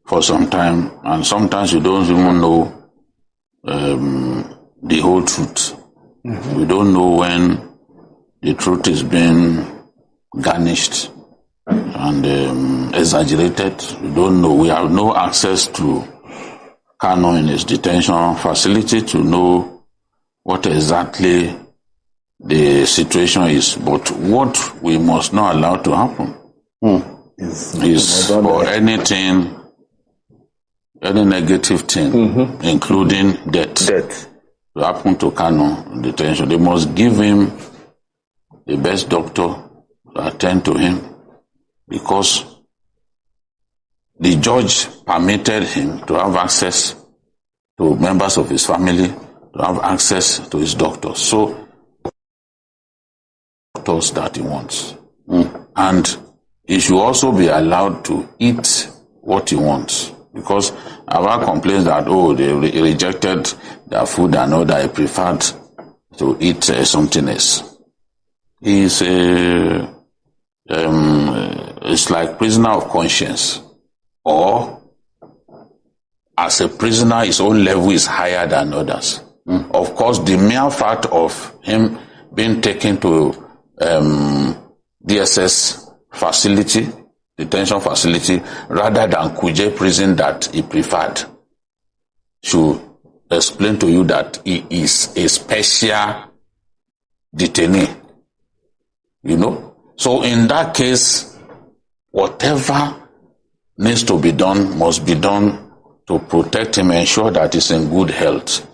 for some time, and sometimes you don't even know the whole truth. We don't know when the truth is being garnished and exaggerated. We don't know. We have no access to Kanu in his detention facility to know what exactly the situation is. But what we must not allow to happen is for anything, any negative thing, including death, to happen to Kanu in detention. They must give him the best doctor to attend to him, because the judge permitted him to have access to members of his family, to have access to his doctors. So, doctors that he wants. And he should also be allowed to eat what he wants. Because I've had complaints that, they rejected their food and all that, he preferred to eat something else. He's it's like prisoner of conscience. Or, as a prisoner, his own level is higher than others. Of course, the mere fact of him being taken to DSS facility, detention facility, rather than Kuje prison that he preferred, should explain to you that he is a special detainee. So in that case, whatever needs to be done must be done to protect him, ensure that he's in good health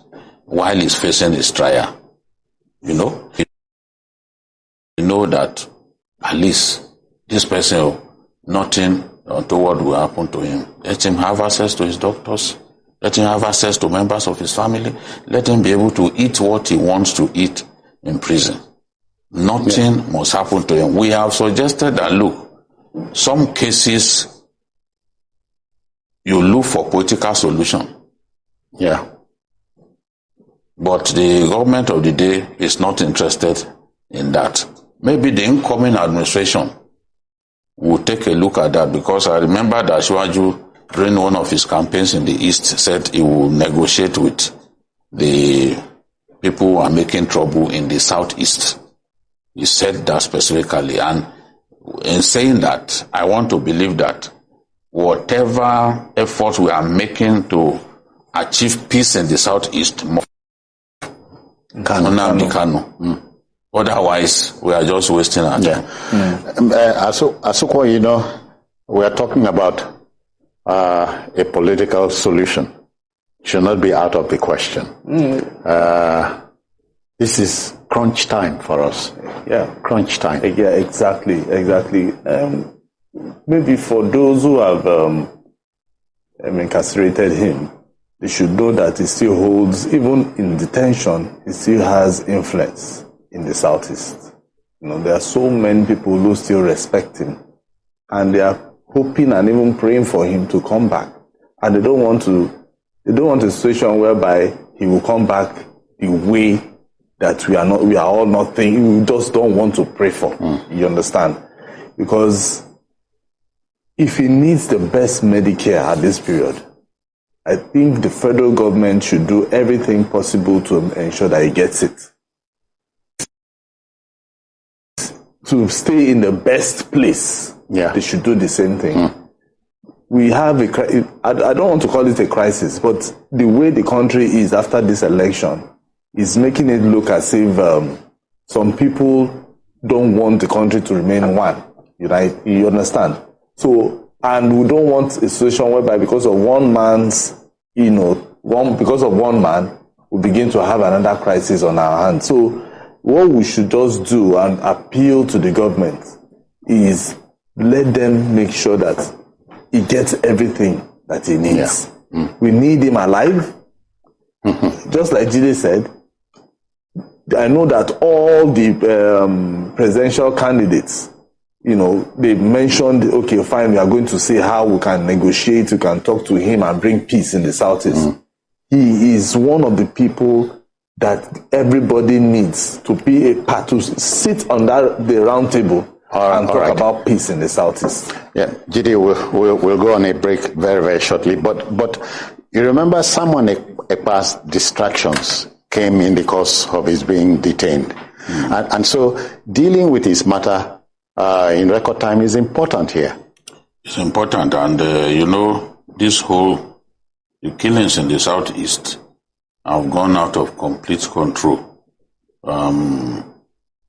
while he's facing his trial. You know that at least this person, nothing untoward will happen to him. Let him have access to his doctors. Let him have access to members of his family. Let him be able to eat what he wants to eat in prison. Nothing must happen to him. We have suggested that, look, some cases you look for political solution. But the government of the day is not interested in that. Maybe the incoming administration will take a look at that, because I remember that Shiwaju, during one of his campaigns in the East, said he will negotiate with the people who are making trouble in the Southeast. He said that specifically. And in saying that, I want to believe that whatever efforts we are making to achieve peace in the Southeast, Nnamdi Kanu. Otherwise, we are just wasting our time. Asuko, we are talking about a political solution. Should not be out of the question. This is crunch time for us. Crunch time. Exactly. Maybe for those who have incarcerated him, they should know that he still holds, even in detention, he still has influence in the Southeast. There are so many people who still respect him, and they are hoping and even praying for him to come back. And they don't want a situation whereby he will come back the way that we are all not thinking. We just don't want to pray for. You understand? Because if he needs the best Medicare at this period, I think the federal government should do everything possible to ensure that he gets it. To stay in the best place, they should do the same thing. We have I don't want to call it a crisis, but the way the country is after this election is making it look as if some people don't want the country to remain one. You understand? So, and we don't want a situation whereby because of one man's, because of one man, we begin to have another crisis on our hands. So, what we should just do and appeal to the government is let them make sure that he gets everything that he needs. We need him alive. Just like Jide said, I know that all the presidential candidates, you know, they mentioned, okay, fine, we are going to see how we can negotiate, we can talk to him and bring peace in the Southeast. He is one of the people that everybody needs to be a part, to sit on the round table and talk about peace in the Southeast. Yeah, Jide, we'll go on a break very, very shortly. But you remember Simon Ekpa's distractions came in the course of his being detained. And so dealing with his matter in record time is important here. It's important, and you know, the killings in the Southeast have gone out of complete control.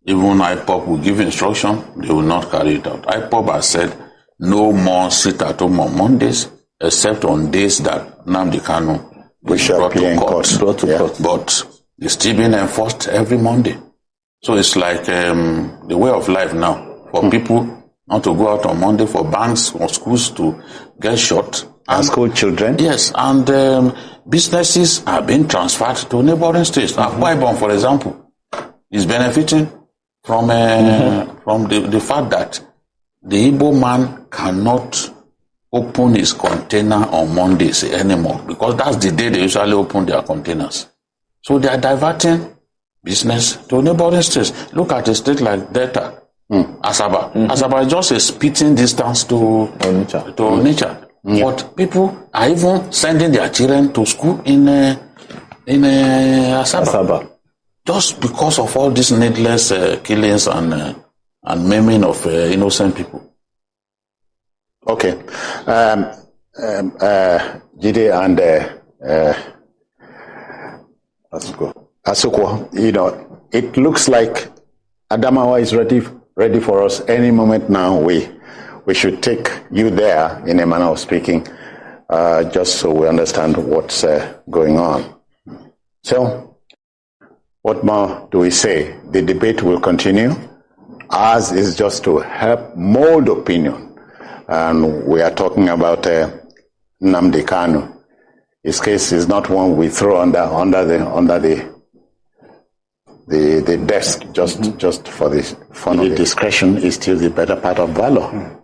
Even IPOB will give instruction, they will not carry it out. IPOB has said no more sit at home on Mondays, except on days that Nnamdi Kanu is brought to court. But it's still being enforced every Monday. So it's like the way of life now for people not to go out on Monday, for banks or schools to get shut. And school children? Yes, and businesses are being transferred to neighboring states. Akwa Ibom, for example, is benefiting from the fact that the Igbo man cannot open his container on Mondays anymore, because that's the day they usually open their containers. So they are diverting business to neighboring states. Look at a state like Delta, Asaba. Asaba is just a spitting distance to Onitsha. But people are even sending their children to school in Asaba. Just because of all these needless killings and maiming of innocent people. Okay. Jide and Asukwo, you know, it looks like Adamawa is ready for us any moment now. We should take you there, in a manner of speaking, just so we understand what's going on. So, what more do we say? The debate will continue. Ours is just to help mold opinion. And we are talking about Nnamdi Kanu. His case is not one we throw under the desk just for the fun of it. Discretion is still the better part of valor.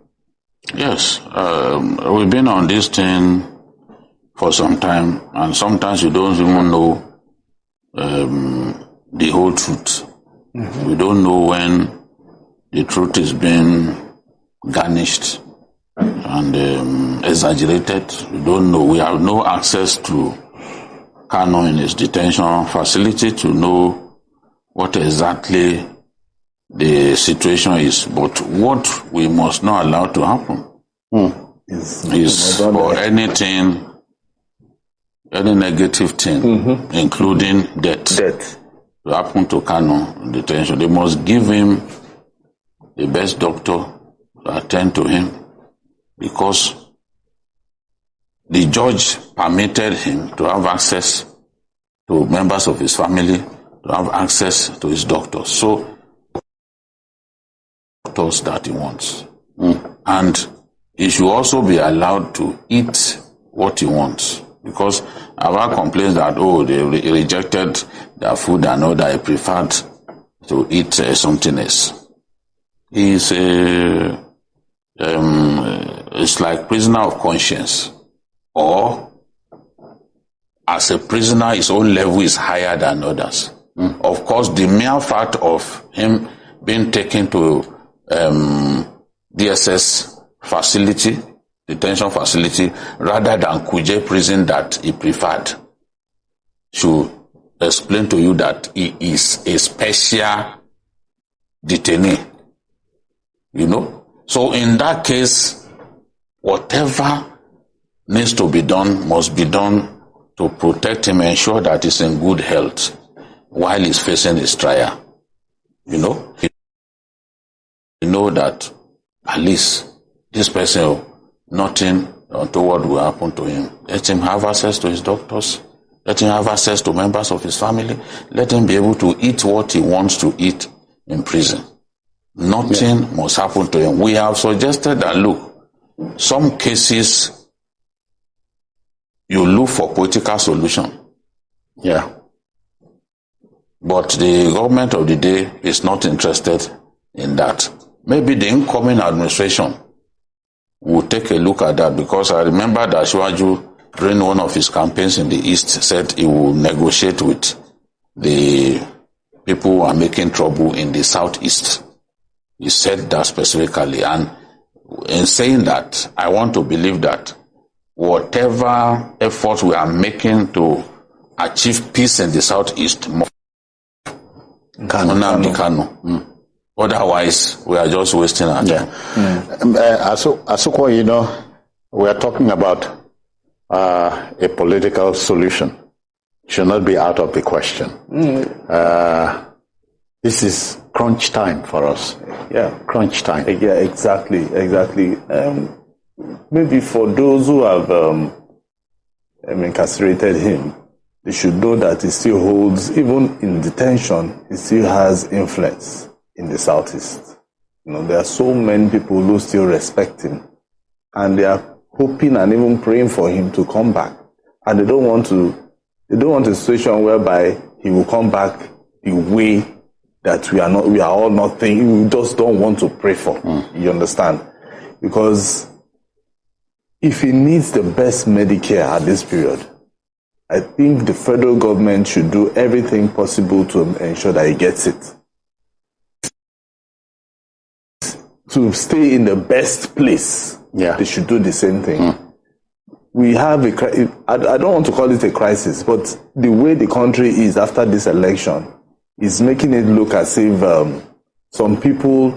Yes, we've been on this thing for some time, and sometimes you don't even know the whole truth. We don't know when the truth is being garnished and exaggerated. We don't know. We have no access to Kanu in his detention facility to know what exactly the situation is. But what we must not allow to happen is for anything, any negative thing, including death, to happen to Kanu in detention. They must give him the best doctor to attend to him, because the judge permitted him to have access to members of his family, to have access to his doctors. So, doctors that he wants. And he should also be allowed to eat what he wants. Because I've had complaints that, they rejected their food and all that, he preferred to eat something else. He's it's like prisoner of conscience, or as a prisoner, his own level is higher than others. Of course, the mere fact of him being taken to DSS facility, detention facility, rather than Kuje prison that he preferred, should explain to you that he is a special detainee. You know? So in that case, whatever needs to be done must be done to protect him, ensure that he's in good health while he's facing his trial. You know? You know that at least this person, nothing untoward will happen to him. Let him have access to his doctors. Let him have access to members of his family. Let him be able to eat what he wants to eat in prison. Nothing must happen to him. We have suggested that, look, some cases you look for political solution. Yeah. But the government of the day is not interested in that. Maybe the incoming administration will take a look at that, because I remember that Shiwaju, during one of his campaigns in the East, said he will negotiate with the people who are making trouble in the Southeast. He said that specifically. And in saying that, I want to believe that whatever efforts we are making to achieve peace in the Southeast, Nnamdi Kanu. Otherwise, we are just wasting our time. Asukwa, you know, we are talking about a political solution. Should not be out of the question. This is crunch time for us. Yeah. Crunch time. Yeah, exactly. Maybe for those who have incarcerated him, they should know that he still holds, even in detention, he still has influence in the Southeast. You know, there are so many people who still respect him, and they are hoping and even praying for him to come back. And they don't want a situation whereby he will come back the way that we are all not thinking. We just don't want to pray for. You understand? Because if he needs the best Medicare at this period, I think the federal government should do everything possible to ensure that he gets it. To stay in the best place, they should do the same thing. We have I don't want to call it a crisis, but the way the country is after this election is making it look as if some people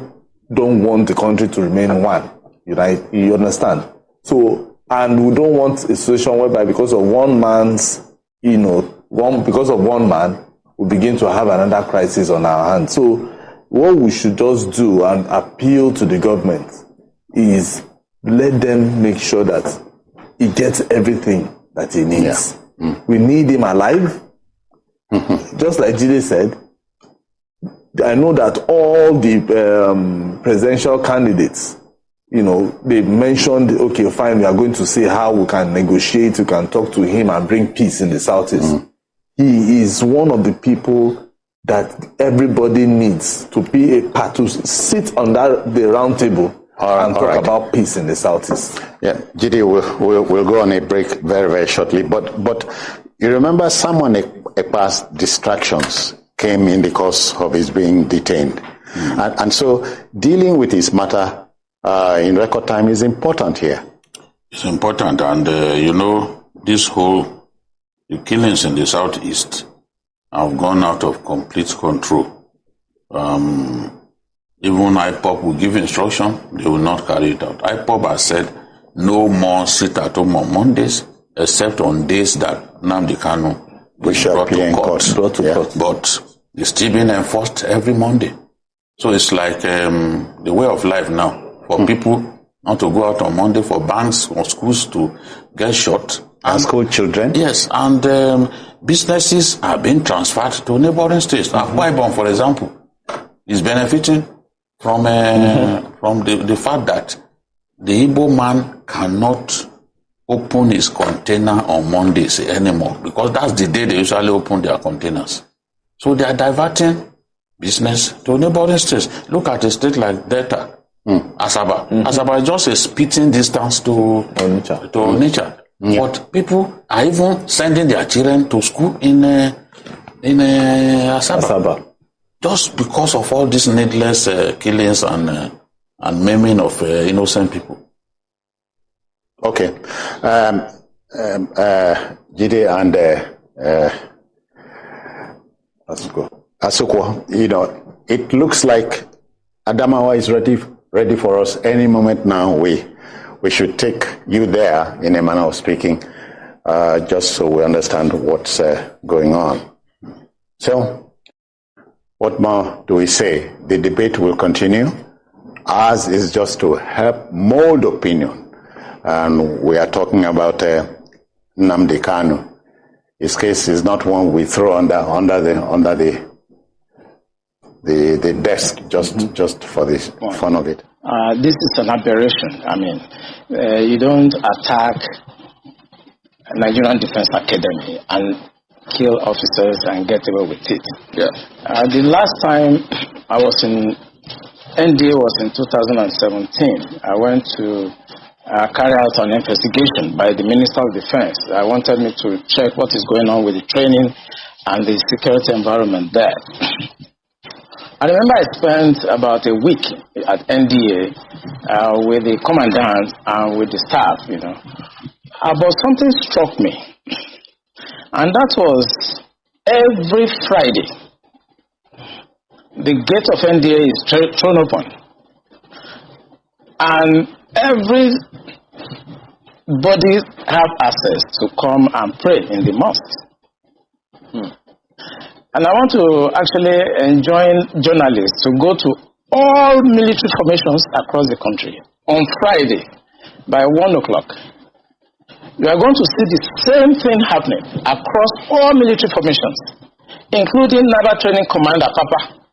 don't want the country to remain one. Right? You understand? So, and we don't want a situation whereby because of one man's, because of one man, we begin to have another crisis on our hands. So, what we should just do and appeal to the government is let them make sure that he gets everything that he needs. We need him alive. Just like Jide said, I know that all the presidential candidates, they mentioned, okay, fine, we are going to see how we can negotiate, we can talk to him and bring peace in the Southeast. He is one of the people that everybody needs to be a part, to sit on the round table and talk about peace in the Southeast. Yeah, Jide, we'll go on a break very, very shortly. But you remember Simon Ekpa's distractions came in the course of his being detained. And so dealing with his matter in record time is important here. It's important. And, the killings in the Southeast have gone out of complete control. Even IPOP will give instruction, they will not carry it out. IPOP has said no more sit at home on Mondays, except on days that Nnamdi Kanu is brought to court. But it's still being enforced every Monday. So it's like the way of life now for people not to go out on Monday, for banks or schools to get shut. And school children? Yes, and businesses are being transferred to neighboring states. Akwa Ibom, for example, is benefiting from the fact that the Igbo man cannot open his container on Mondays anymore, because that's the day they usually open their containers. So they are diverting business to neighboring states. Look at a state like Delta, Asaba. Asaba is just a spitting distance to Onitsha. But people are even sending their children to school in Asaba. Just because of all these needless killings and maiming of innocent people. Okay. Jide and Asukwa, it looks like Adamawa is ready for us any moment now. We should take you there, in a manner of speaking, just so we understand what's going on. So, what more do we say? The debate will continue. Ours is just to help mold opinion. And we are talking about Nnamdi Kanu. his case is not one we throw under the desk just for the fun of it. This is an aberration. I mean, you don't attack Nigerian Defense Academy and kill officers and get away with it. Yeah. The last time I was in NDA was in 2017. I went to carry out an investigation by the Minister of Defense. I wanted me to check what is going on with the training and the security environment there. I remember I spent about a week at NDA with the commandant and with the staff, you know. But something struck me, and that was every Friday, the gate of NDA is thrown open, and everybody have access to come and pray in the mosque. And I want to actually enjoin journalists to go to all military formations across the country on Friday by 1 o'clock. You are going to see the same thing happening across all military formations, including Naval Training Commander Papa.